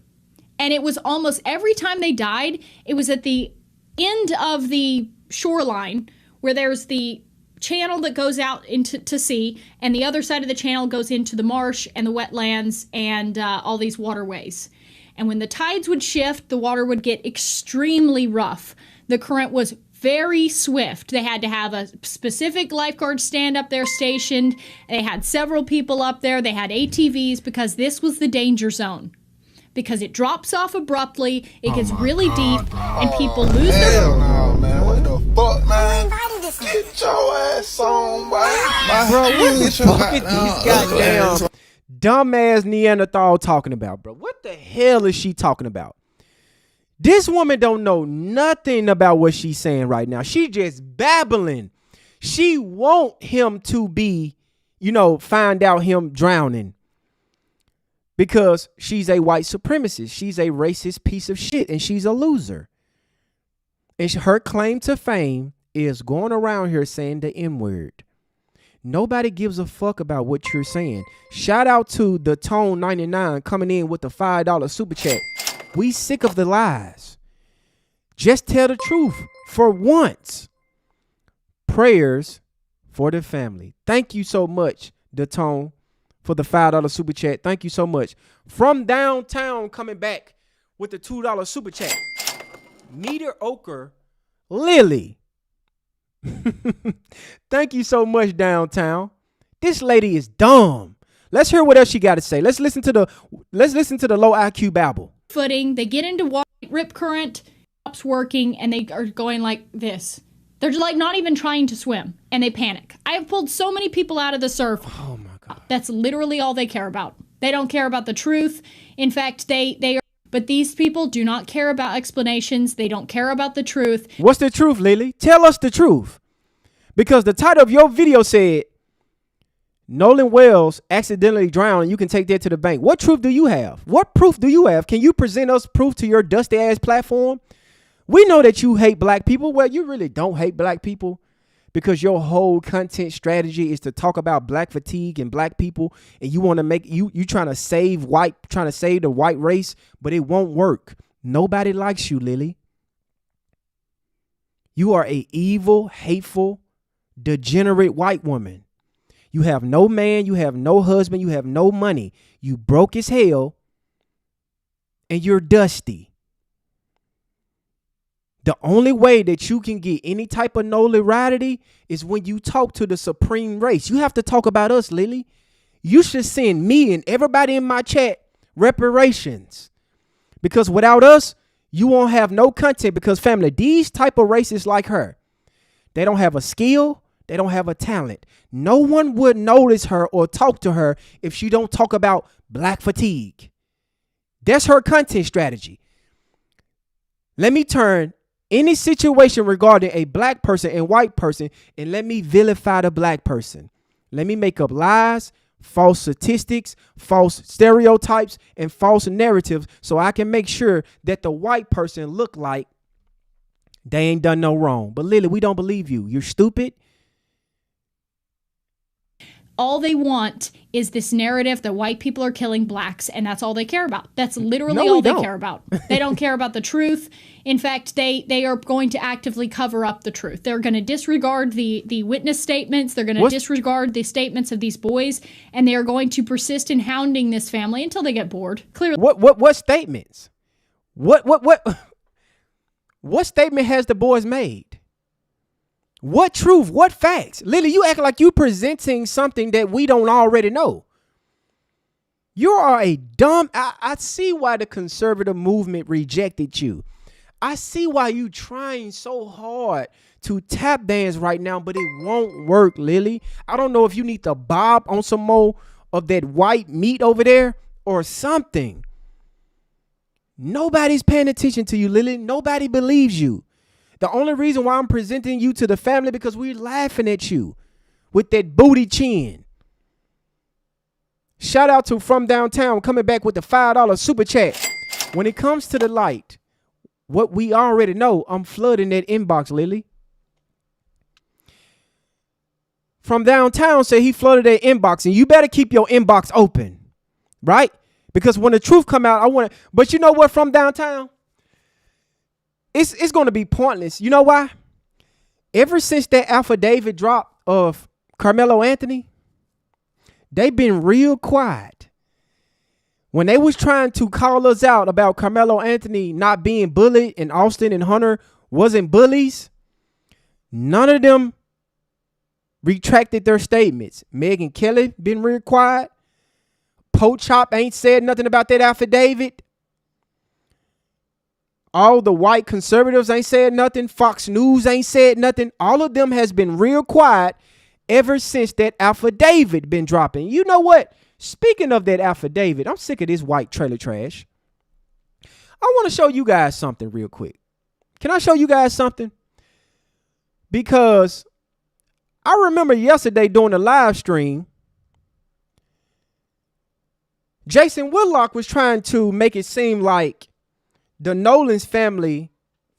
And it was almost every time they died, it was at the end of the shoreline where there's the channel that goes out into sea, and the other side of the channel goes into the marsh and the wetlands and all these waterways. And when the tides would shift, the water would get extremely rough. The current was very swift. They had to have a specific lifeguard stand up there stationed. They had several people up there. They had ATVs because this was the danger zone. Because it drops off abruptly, it gets really deep, and people lose their... Hell no, man. What the fuck, man? Get your ass on, boy. Bro, what the fuck is these goddamn dumbass Neanderthal talking about, bro? What the hell is she talking about? This woman don't know nothing about what she's saying right now. She just babbling. She want him to be, find out him drowning. Because she's a white supremacist. She's a racist piece of shit, and she's a loser. And her claim to fame is going around here saying the N-word. Nobody gives a fuck about what you're saying. Shout out to the Tone 99 coming in with the $5 super chat. We sick of the lies. Just tell the truth for once. Prayers for the family. Thank you so much, the Tone, for the $5 super chat. Thank you so much. From downtown coming back with the $2 super chat. Meter Ochre Lily. Thank you so much, downtown. This lady is dumb. Let's hear what else she got to say. Let's listen to the low IQ babble. Footing, they get into water, rip current, stops working, and they are going like this. They're just like not even trying to swim, and they panic. I have pulled so many people out of the surf. Oh my God. That's literally all they care about. They don't care about the truth. In fact, they are, but these people do not care about explanations. They don't care about the truth. What's the truth, Lily? Tell us the truth. Because the title of your video said, Nolan Wells accidentally drowned, and you can take that to the bank. What truth do you have? What proof do you have? Can you present us proof to your dusty ass platform? We know that you hate black people. Well, you really don't hate black people because your whole content strategy is to talk about black fatigue and black people, and you want to make you trying to save the white race, but it won't work. Nobody likes you, Lily. You are a evil, hateful, degenerate white woman. You have no man, you have no husband, you have no money. You broke as hell, and you're dusty. The only way that you can get any type of notoriety is when you talk to the supreme race. You have to talk about us, Lily. You should send me and everybody in my chat reparations. Because without us, you won't have no content. Because, family, these type of racists like her, they don't have a skill. They don't have a talent. No one would notice her or talk to her if she don't talk about black fatigue. That's her content strategy. Let me turn any situation regarding a black person and white person, and let me vilify the black person. Let me make up lies, false statistics, false stereotypes, and false narratives so I can make sure that the white person look like they ain't done no wrong. But Lily, we don't believe you. You're stupid. all they want is this narrative that white people are killing blacks, and that's all they care about. That's literally all they care about. They don't care about the truth. In fact, they are going to actively cover up the truth. They're going to disregard the witness statements. They're going to disregard the statements of these boys, and they are going to persist in hounding this family until they get bored. Clearly. What statements? What statement has the boys made? What truth? What facts? Lily, you act like you presenting something that we don't already know. You are a dumb. I see why the conservative movement rejected you. I see why you trying so hard to tap dance right now, but it won't work, Lily. I don't know if you need to bob on some more of that white meat over there or something. Nobody's paying attention to you, Lily. Nobody believes you. The only reason why I'm presenting you to the family because we're laughing at you with that booty chin. Shout out to From Downtown coming back with the $5 super chat. When it comes to the light, what we already know, I'm flooding that inbox, Lily. From Downtown said he flooded that inbox, and you better keep your inbox open, right? Because when the truth come out, I want to. But you know what? From Downtown, it's going to be pointless. You know why? Ever since that affidavit drop of Carmelo Anthony, they've been real quiet. When they was trying to call us out about Carmelo Anthony not being bullied and Austin and Hunter wasn't bullies, none of them retracted their statements. Megyn Kelly been real quiet. Pochop ain't said nothing about that affidavit. All the white conservatives ain't said nothing. Fox News ain't said nothing. All of them has been real quiet ever since that affidavit been dropping. You know what? Speaking of that affidavit, I'm sick of this white trailer trash. I want to show you guys something real quick. Can I show you guys something? Because I remember yesterday during the live stream, Jason Whitlock was trying to make it seem like the Nolan's family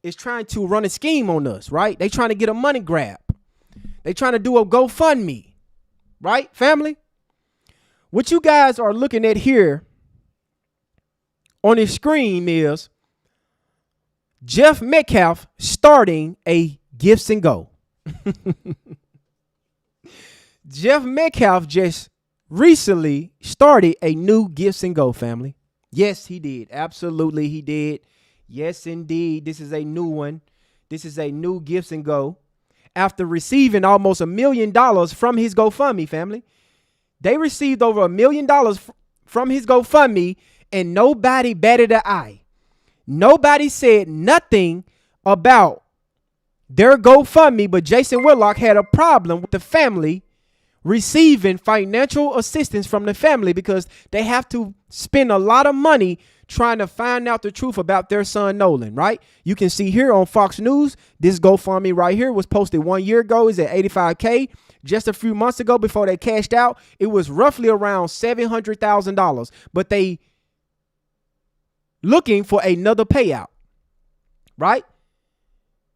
is trying to run a scheme on us, right? They trying to get a money grab. They trying to do a GoFundMe, right, family? What you guys are looking at here on the screen is Jeff Metcalf starting a Gifts and Go. Jeff Metcalf just recently started a new Gifts and Go, family. Yes, he did. Absolutely, he did. Yes, indeed. This is a new one. This is a new Gifts and Go. After receiving almost $1 million from his GoFundMe, family. They received over $1 million from his GoFundMe, and nobody batted an eye. Nobody said nothing about their GoFundMe, but Jason Whitlock had a problem with the family receiving financial assistance from the family because they have to spend a lot of money trying to find out the truth about their son Nolan, right? You can see here on Fox News, this GoFundMe right here was posted 1 year ago. It's at $85K. Just a few months ago before they cashed out, it was roughly around $700,000, but they looking for another payout, right?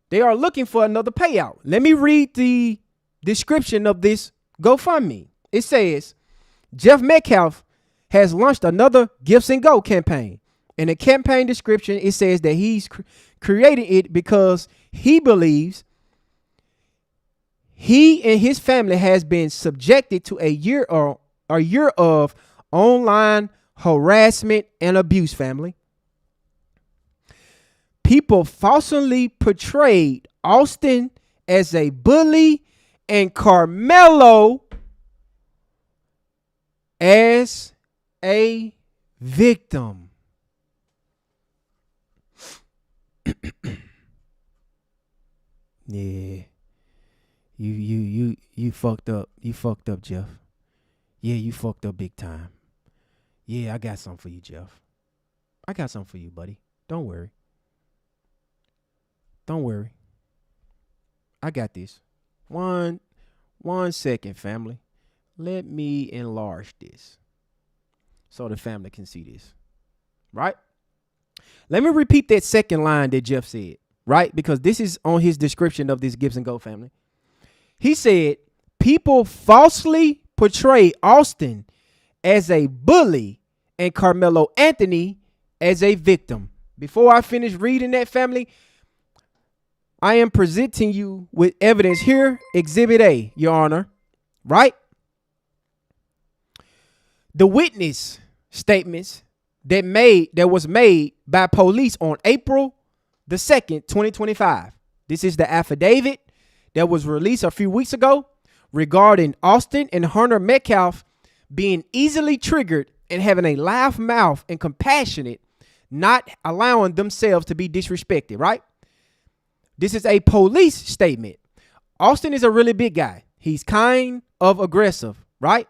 They are looking for another payout. Let me read the description of this GoFundMe. It says, Jeff Metcalf has launched another Gifts and Go campaign. In the campaign description, it says that he's created it because he believes he and his family has been subjected to a year of online harassment and abuse, family. People falsely portrayed Austin as a bully and Carmelo as a victim. Yeah. You fucked up. You fucked up, Jeff. Yeah, you fucked up big time. Yeah, I got something for you, Jeff. I got something for you, buddy. Don't worry. Don't worry. I got this. One second, family. Let me enlarge this so the family can see this. Right? Let me repeat that second line that Jeff said, right? Because this is on his description of this Gifts and Go family. He said, people falsely portray Austin as a bully and Carmelo Anthony as a victim. Before I finish reading that, family, I am presenting you with evidence here. Exhibit A, Your Honor. Right? The witness statements that was made by police on April the 2nd, 2025. This is the affidavit that was released a few weeks ago regarding Austin and Hunter Metcalf being easily triggered and having a loud mouth and compassionate, not allowing themselves to be disrespected, right? This is a police statement. Austin is a really big guy. He's kind of aggressive, right?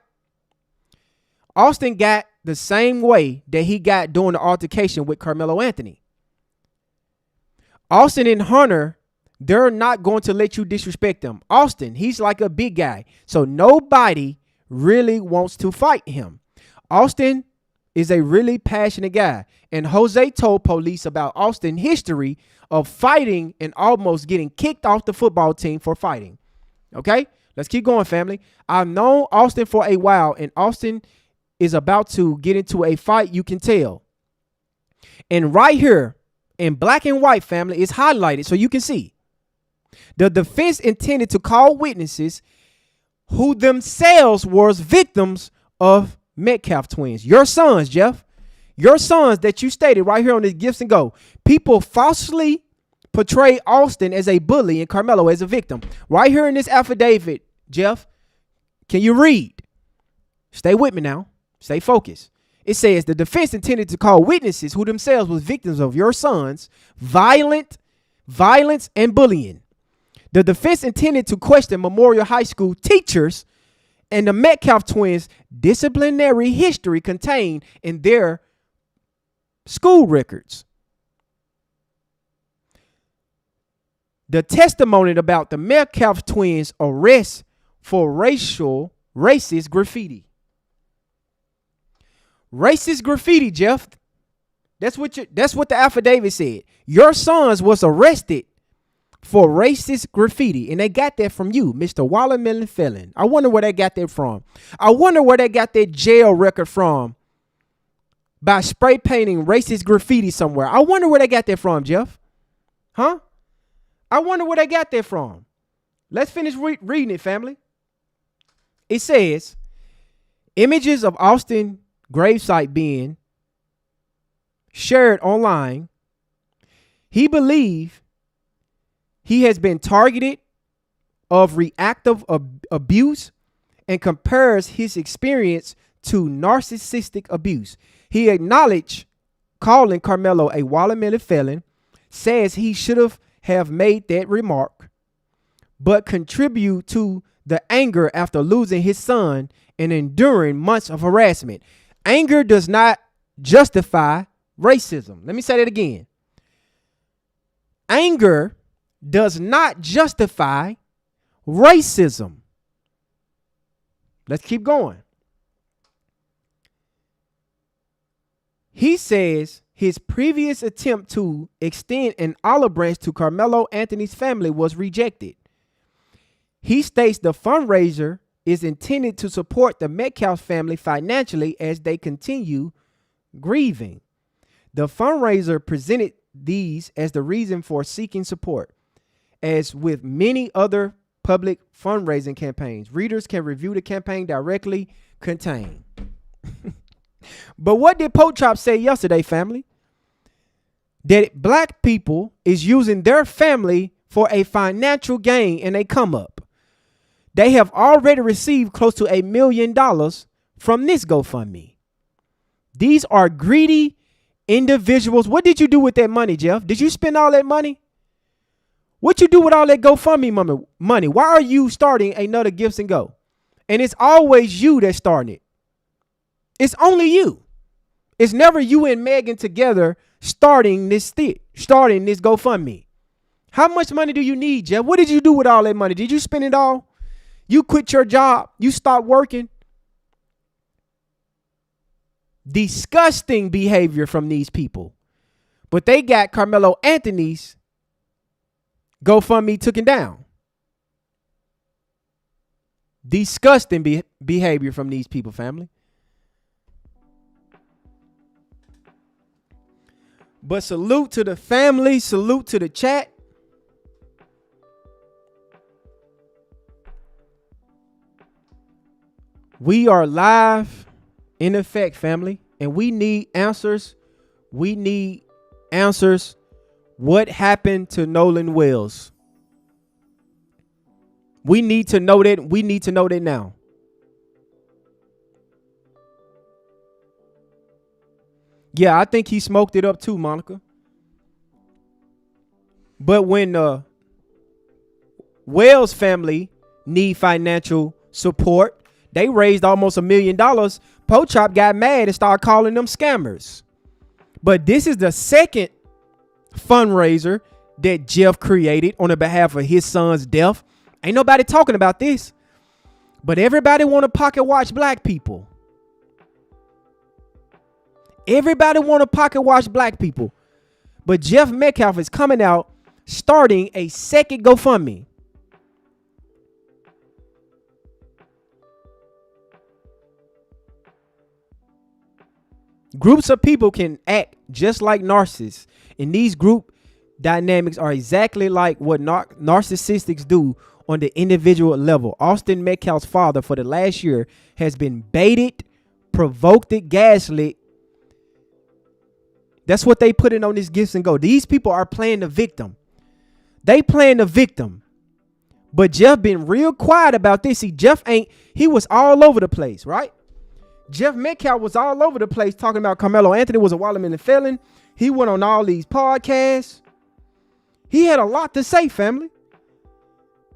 Austin got the same way that he got during the altercation with Carmelo Anthony. Austin and Hunter, they're not going to let you disrespect them. Austin, he's like a big guy, so nobody really wants to fight him. Austin is a really passionate guy, and Jose told police about Austin's history of fighting and almost getting kicked off the football team for fighting. Okay, let's keep going, family. I've known Austin for a while, and Austin is about to get into a fight, you can tell. And right here in black and white, family, is highlighted so you can see. The defense intended to call witnesses who themselves were victims of Metcalf twins. Your sons, Jeff. Your sons that you stated right here on this Gifts and Go. People falsely portray Austin as a bully and Carmelo as a victim. Right here in this affidavit, Jeff, can you read? Stay with me now. Stay focused. It says the defense intended to call witnesses who themselves were victims of your sons' violence, and bullying. The defense intended to question Memorial High School teachers and the Metcalf twins' disciplinary history contained in their school records. The testimony about the Metcalf twins' arrest for racist graffiti. Racist graffiti, Jeff. That's what the affidavit said. Your sons was arrested for racist graffiti, and they got that from you, Mr. Watermelon Felon. I wonder where they got that from. I wonder where they got that jail record from by spray painting racist graffiti somewhere. I wonder where they got that from, Jeff. Huh? I wonder where they got that from. Let's finish reading it, family. It says, images of Austin gravesite being shared online. He believed he has been targeted of reactive abuse and compares his experience to narcissistic abuse. He acknowledged calling Carmelo a watermelon felon, says he should have made that remark, but contribute to the anger after losing his son and enduring months of harassment. Anger does not justify racism. Let me say that again. Anger does not justify racism. Let's keep going. He says his previous attempt to extend an olive branch to Carmelo Anthony's family was rejected. He states the fundraiser is intended to support the Metcalf family financially as they continue grieving. The fundraiser presented these as the reason for seeking support. As with many other public fundraising campaigns, readers can review the campaign directly contained. But what did Pope Chop say yesterday, family? That black people is using their family for a financial gain and a come up. They have already received close to $1 million from this GoFundMe. These are greedy individuals. What did you do with that money, Jeff? Did you spend all that money? What you do with all that GoFundMe money? Why are you starting another Gifts and Go? And it's always you that's starting it. It's only you. It's never you and Megan together starting this GoFundMe. How much money do you need, Jeff? What did you do with all that money? Did you spend it all? You quit your job. You stopped working. Disgusting behavior from these people. But they got Carmelo Anthony's GoFundMe taken down. Disgusting behavior from these people, family. But salute to the family. Salute to the chat. We are live in effect, family. And we need answers. We need answers. What happened to Nolan Wells? We need to know that. We need to know that now. Yeah, I think he smoked it up too, Monica. But when Wells family need financial support, they raised almost $1 million. Pochop got mad and started calling them scammers. But this is the second fundraiser that Jeff created on the behalf of his son's death. Ain't nobody talking about this. But everybody want to pocket watch black people. Everybody want to pocket watch black people. But Jeff Metcalf is coming out starting a second GoFundMe. Groups of people can act just like narcissists. And these group dynamics are exactly like what narcissists do on the individual level. Austin Metcalf's father for the last year has been baited, provoked, gaslit. That's what they put in on this Gifts and Go. These people are playing the victim. They playing the victim. But Jeff been real quiet about this. See, he was all over the place, right? Jeff Metcalf was all over the place talking about Carmelo Anthony was a Watermelon felon. He went on all these podcasts. He had a lot to say, family.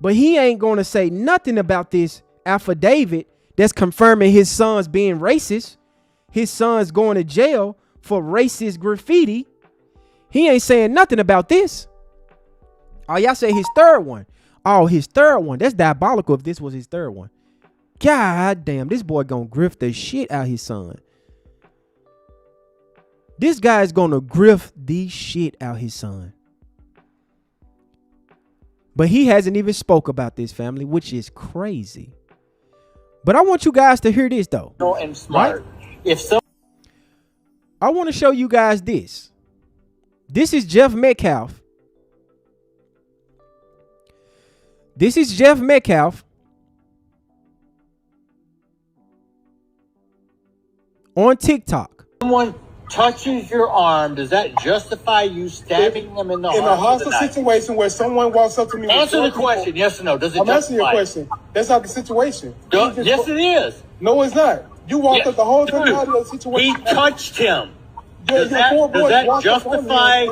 But he ain't going to say nothing about this affidavit that's confirming his son's being racist. His son's going to jail for racist graffiti. He ain't saying nothing about this. Oh, y'all say his third one. Oh, his third one. That's diabolical if this was his third one. God damn, this boy gonna grift the shit out his son. This guy's gonna grift the shit out his son. But he hasn't even spoke about this, family, which is crazy. But I want you guys to hear this though. And smart. Right? I want to show you guys this. This is Jeff Metcalf. This is Jeff Metcalf on TikTok. Someone touches your arm, does that justify you stabbing them in the heart? In a hostile situation where someone walks up to me. Answer the question, yes or no. Does it I'm justify? answering your question. That's not the situation. Yes, it is. No, it's not. You walked up the whole time out of the situation. He touched him. Does that justify?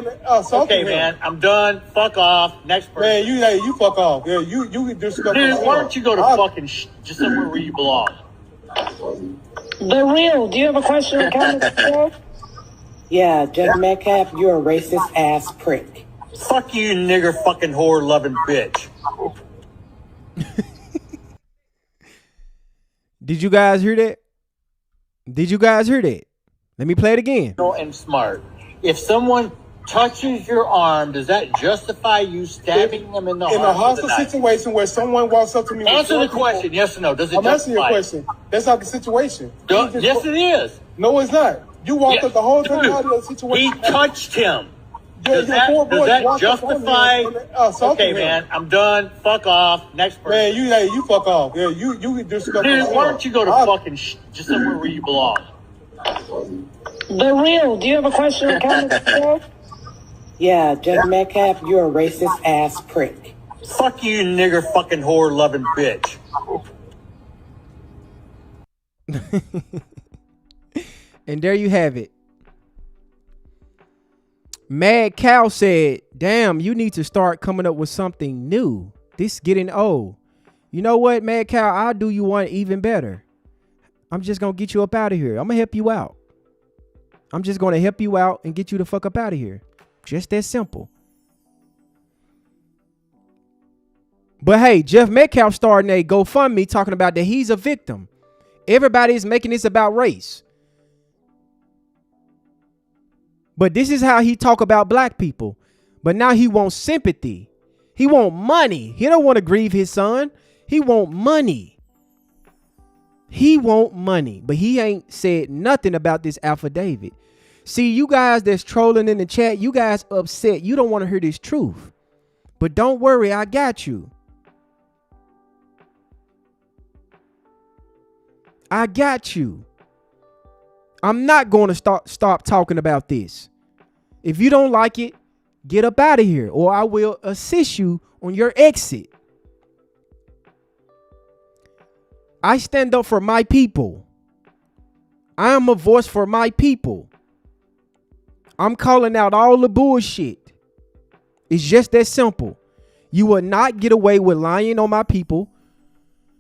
Okay, man, I'm done. Fuck off. Next person. Man, you fuck off. Yeah, you can do stuff. Dude, why don't you go to fucking just somewhere where you belong? The Real, do you have a question or comment? Yeah, Jeff Metcalf, you're a racist ass prick. Fuck you, nigger fucking whore loving bitch. Did you guys hear that? Did you guys hear that? Let me play it again. And smart. If someone touches your arm, does that justify you stabbing them in the heart? In a hostile situation where someone walks up to me. Answer the question, yes or no. Does it I'm justify? answering your question. That's not the situation. Yes, it is. No, it's not. You walked up the whole time out of the situation. He touched him. Does that justify? Okay, man, I'm done. Fuck off. Next person. Man, you fuck off. Yeah, you can do stuff. Dude, why don't you go to fucking just somewhere where you belong? The Real, do you have a question or comment? Yeah, Jeff Metcalf, you're a racist ass prick. Fuck you, nigger fucking whore loving bitch. And there you have it. Mad Cow said, damn, you need to start coming up with something new. This getting old. You know what, Mad Cow? I'll do you one even better. I'm just going to get you up out of here. I'm going to help you out. I'm just going to help you out and get you the fuck up out of here. Just that simple. But hey, Jeff Metcalf starting a GoFundMe talking about that he's a victim. Everybody is making this about race. But this is how he talk about black people. But now he wants sympathy. He want money. He don't want to grieve his son. He want money. He want money, but he ain't said nothing about this affidavit. See, you guys that's trolling in the chat, you guys upset. You don't want to hear this truth. But don't worry, I got you. I got you. I'm not going to stop talking about this. If you don't like it, get up out of here, or I will assist you on your exit. I stand up for my people. I am a voice for my people. I'm calling out all the bullshit. It's just that simple. You will not get away with lying on my people,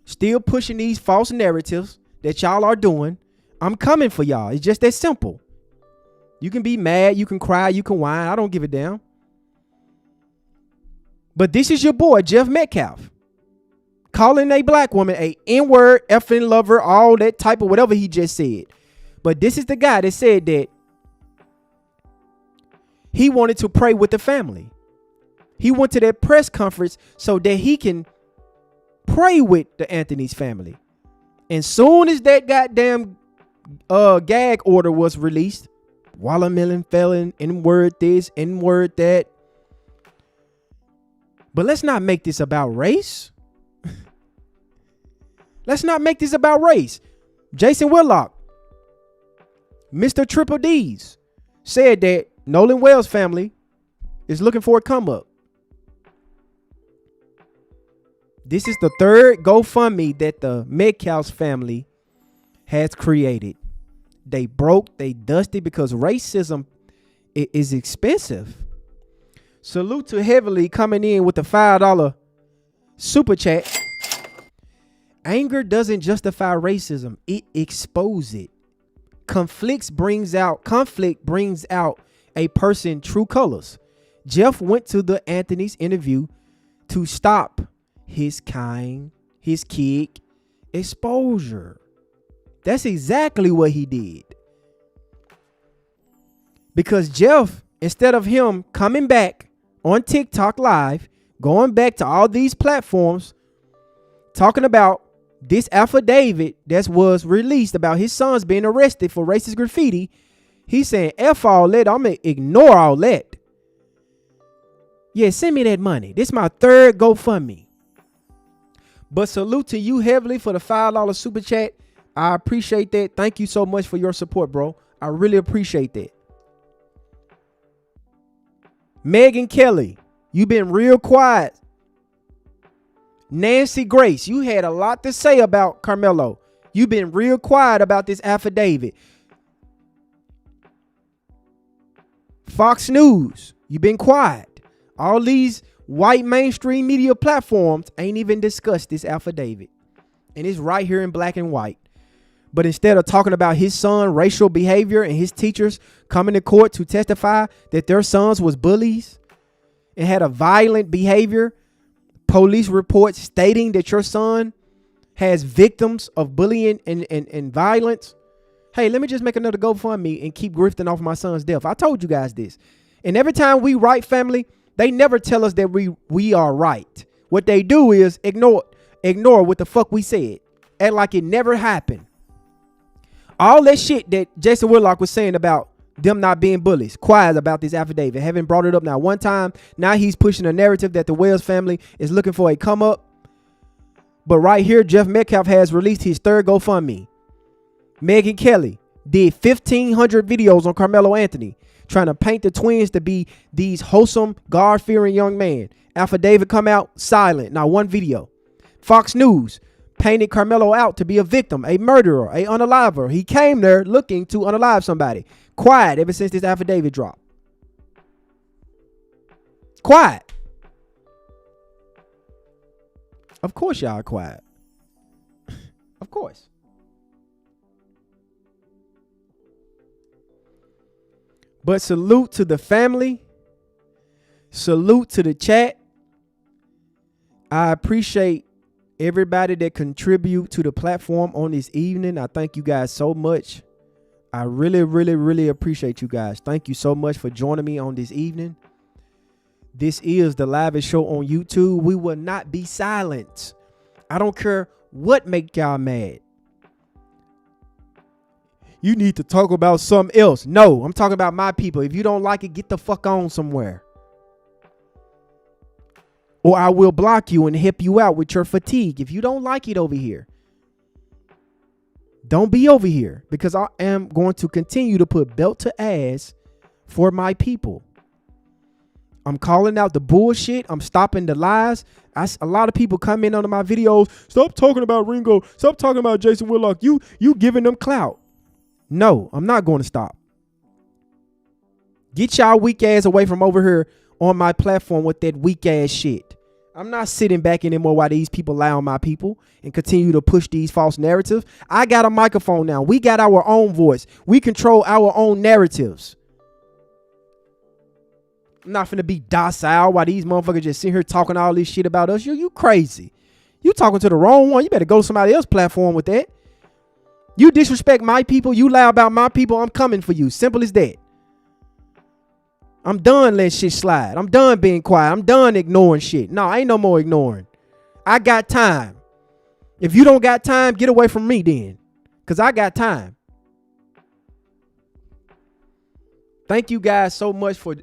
still pushing these false narratives that y'all are doing. I'm coming for y'all. It's just that simple. You can be mad, you can cry, you can whine. I don't give a damn. But this is your boy, Jeff Metcalf, calling a black woman a N-word, effing lover, all that type of whatever he just said. But this is the guy that said that he wanted to pray with the family. He went to that press conference so that he can pray with the Anthony's family. And soon as that goddamn gag order was released, watermelon felon, N-word this, N-word that. But let's not make this about race. Let's not make this about race. Jason Whitlock, Mr. Triple D's, said that Nolan Wells' family is looking for a come up. This is the third GoFundMe that the Metcalf's family has created. They broke, they dusted because racism is expensive. Salute to Heavily coming in with the $5 super chat. Anger doesn't justify racism. It exposes it. Conflict brings out a person's true colors. Jeff went to the Anthony's interview to stop his kick exposure. That's exactly what he did. Because Jeff, instead of him coming back on TikTok Live, going back to all these platforms, talking about this affidavit that was released about his sons being arrested for racist graffiti, he's saying, F all that, I'm going to ignore all that. Yeah, send me that money. This is my third GoFundMe. But salute to you Heavily for the $5 super chat. I appreciate that. Thank you so much for your support, bro. I really appreciate that. Megan Kelly, you've been real quiet. Nancy Grace, you had a lot to say about Carmelo. You've been real quiet about this affidavit. Fox News, you've been quiet. All these white mainstream media platforms ain't even discussed this affidavit. And it's right here in black and white. But instead of talking about his son racial behavior and his teachers coming to court to testify that their sons was bullies and had a violent behavior, police reports stating that your son has victims of bullying and violence. Hey, let me just make another GoFundMe and keep grifting off my son's death. I told you guys this. And every time we write, family, they never tell us that we are right. What they do is ignore what the fuck we said. Act like it never happened. All that shit that Jason Whitlock was saying about them not being bullies, quiet about this affidavit, haven't brought it up now one time. Now he's pushing a narrative that the Wells family is looking for a come up. But right here, Jeff Metcalf has released his third GoFundMe. Megan Kelly did 1,500 videos on Carmelo Anthony, trying to paint the twins to be these wholesome, God-fearing young men. Affidavit come out silent, not one video. Fox News painted Carmelo out to be a victim, a murderer, a unaliver. He came there looking to unalive somebody. Quiet ever since this affidavit dropped. Quiet. Of course y'all are quiet. Of course. But salute to the family. Salute to the chat. I appreciate everybody that contribute to the platform on this evening. I thank you guys so much. I really, really, really appreciate you guys. Thank you so much for joining me on this evening. This is the Lavish Show on YouTube. We will not be silent. I don't care what make y'all mad. You need to talk about something else. No, I'm talking about my people. If you don't like it, get the fuck on somewhere. Or I will block you and help you out with your fatigue. If you don't like it over here, don't be over here, because I am going to continue to put belt to ass for my people. I'm calling out the bullshit. I'm stopping the lies. A lot of people come in on my videos. Stop talking about Ringo. Stop talking about Jason Whitlock. You giving them clout. No, I'm not going to stop. Get y'all weak ass away from over here on my platform with that weak ass shit. I'm not sitting back anymore while these people lie on my people and continue to push these false narratives. I got a microphone now. We got our own voice. We control our own narratives. I'm not finna be docile while these motherfuckers just sit here talking all this shit about us. You crazy. You talking to the wrong one. You better go to somebody else's platform with that. You disrespect my people. You lie about my people. I'm coming for you. Simple as that. I'm done letting shit slide. I'm done being quiet. I'm done ignoring shit. No, ain't no more ignoring. I got time. If you don't got time, get away from me then. Because I got time. Thank you guys so much for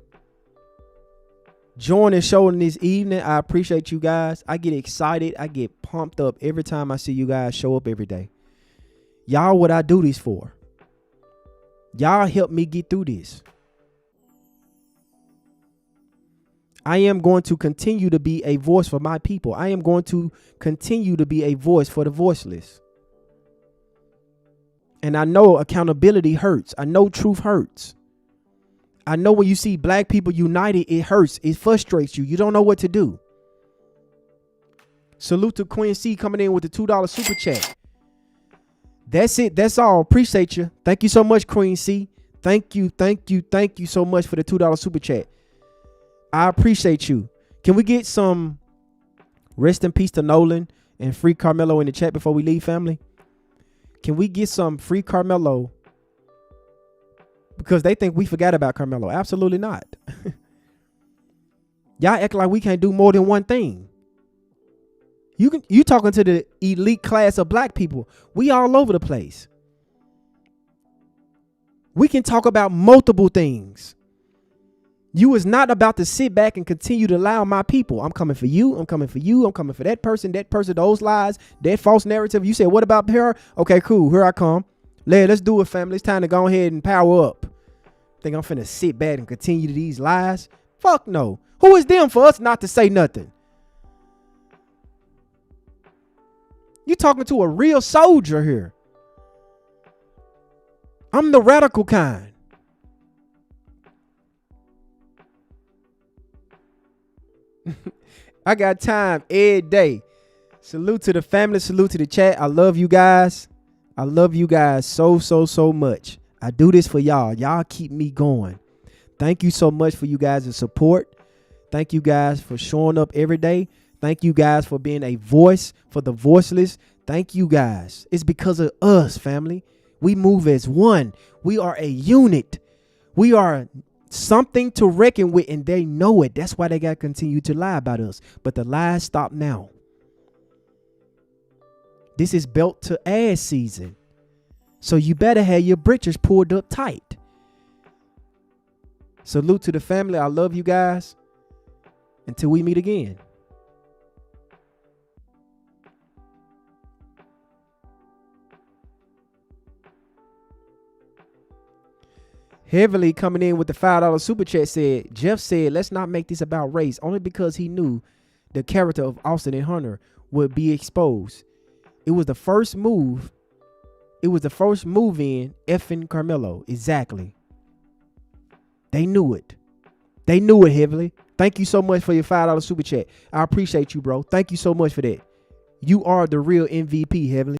joining the show this evening. I appreciate you guys. I get excited. I get pumped up every time I see you guys show up every day. Y'all what I do this for. Y'all help me get through this. I am going to continue to be a voice for my people. I am going to continue to be a voice for the voiceless. And I know accountability hurts. I know truth hurts. I know when you see black people united, it hurts. It frustrates you. You don't know what to do. Salute to Queen C coming in with the $2 super chat. That's it. That's all. Appreciate you. Thank you so much, Queen C. Thank you. Thank you. Thank you so much for the $2 super chat. I appreciate you. Can we get some rest in peace to Nolan and free Carmelo in the chat before we leave, family? Can we get some free Carmelo? Because they think we forgot about Carmelo. Absolutely not. Y'all act like we can't do more than one thing. You talking to the elite class of black people. We all over the place. We can talk about multiple things. You is not about to sit back and continue to lie on my people. I'm coming for you. I'm coming for you. I'm coming for that person, those lies, that false narrative. You said, what about her? Okay, cool. Here I come. Let's do it, family. It's time to go ahead and power up. Think I'm finna sit back and continue to these lies? Fuck no. Who is them for us not to say nothing? You talking to a real soldier here. I'm the radical kind. I got time every day. Salute to the family. Salute to the chat. I love you guys. I love you guys so much. I do this for y'all. Y'all keep me going. Thank you so much for you guys' support. Thank you guys for showing up every day. Thank you guys for being a voice for the voiceless. Thank you guys. It's because of us, family. We move as one. We are a unit. We are something to reckon with, and they know it. That's why they got to continue to lie about us. But the lies stop now. This is belt to ass season. So you better have your britches pulled up tight. Salute to the family. I love you guys. Until we meet again. Heavily coming in with the $5 super chat said, Jeff said, let's not make this about race, only because he knew the character of Austin and Hunter would be exposed. It was the first move. It was the first move in effing Carmelo. Exactly. They knew it. They knew it, Heavily. Thank you so much for your $5 super chat. I appreciate you, bro. Thank you so much for that. You are the real MVP, Heavily.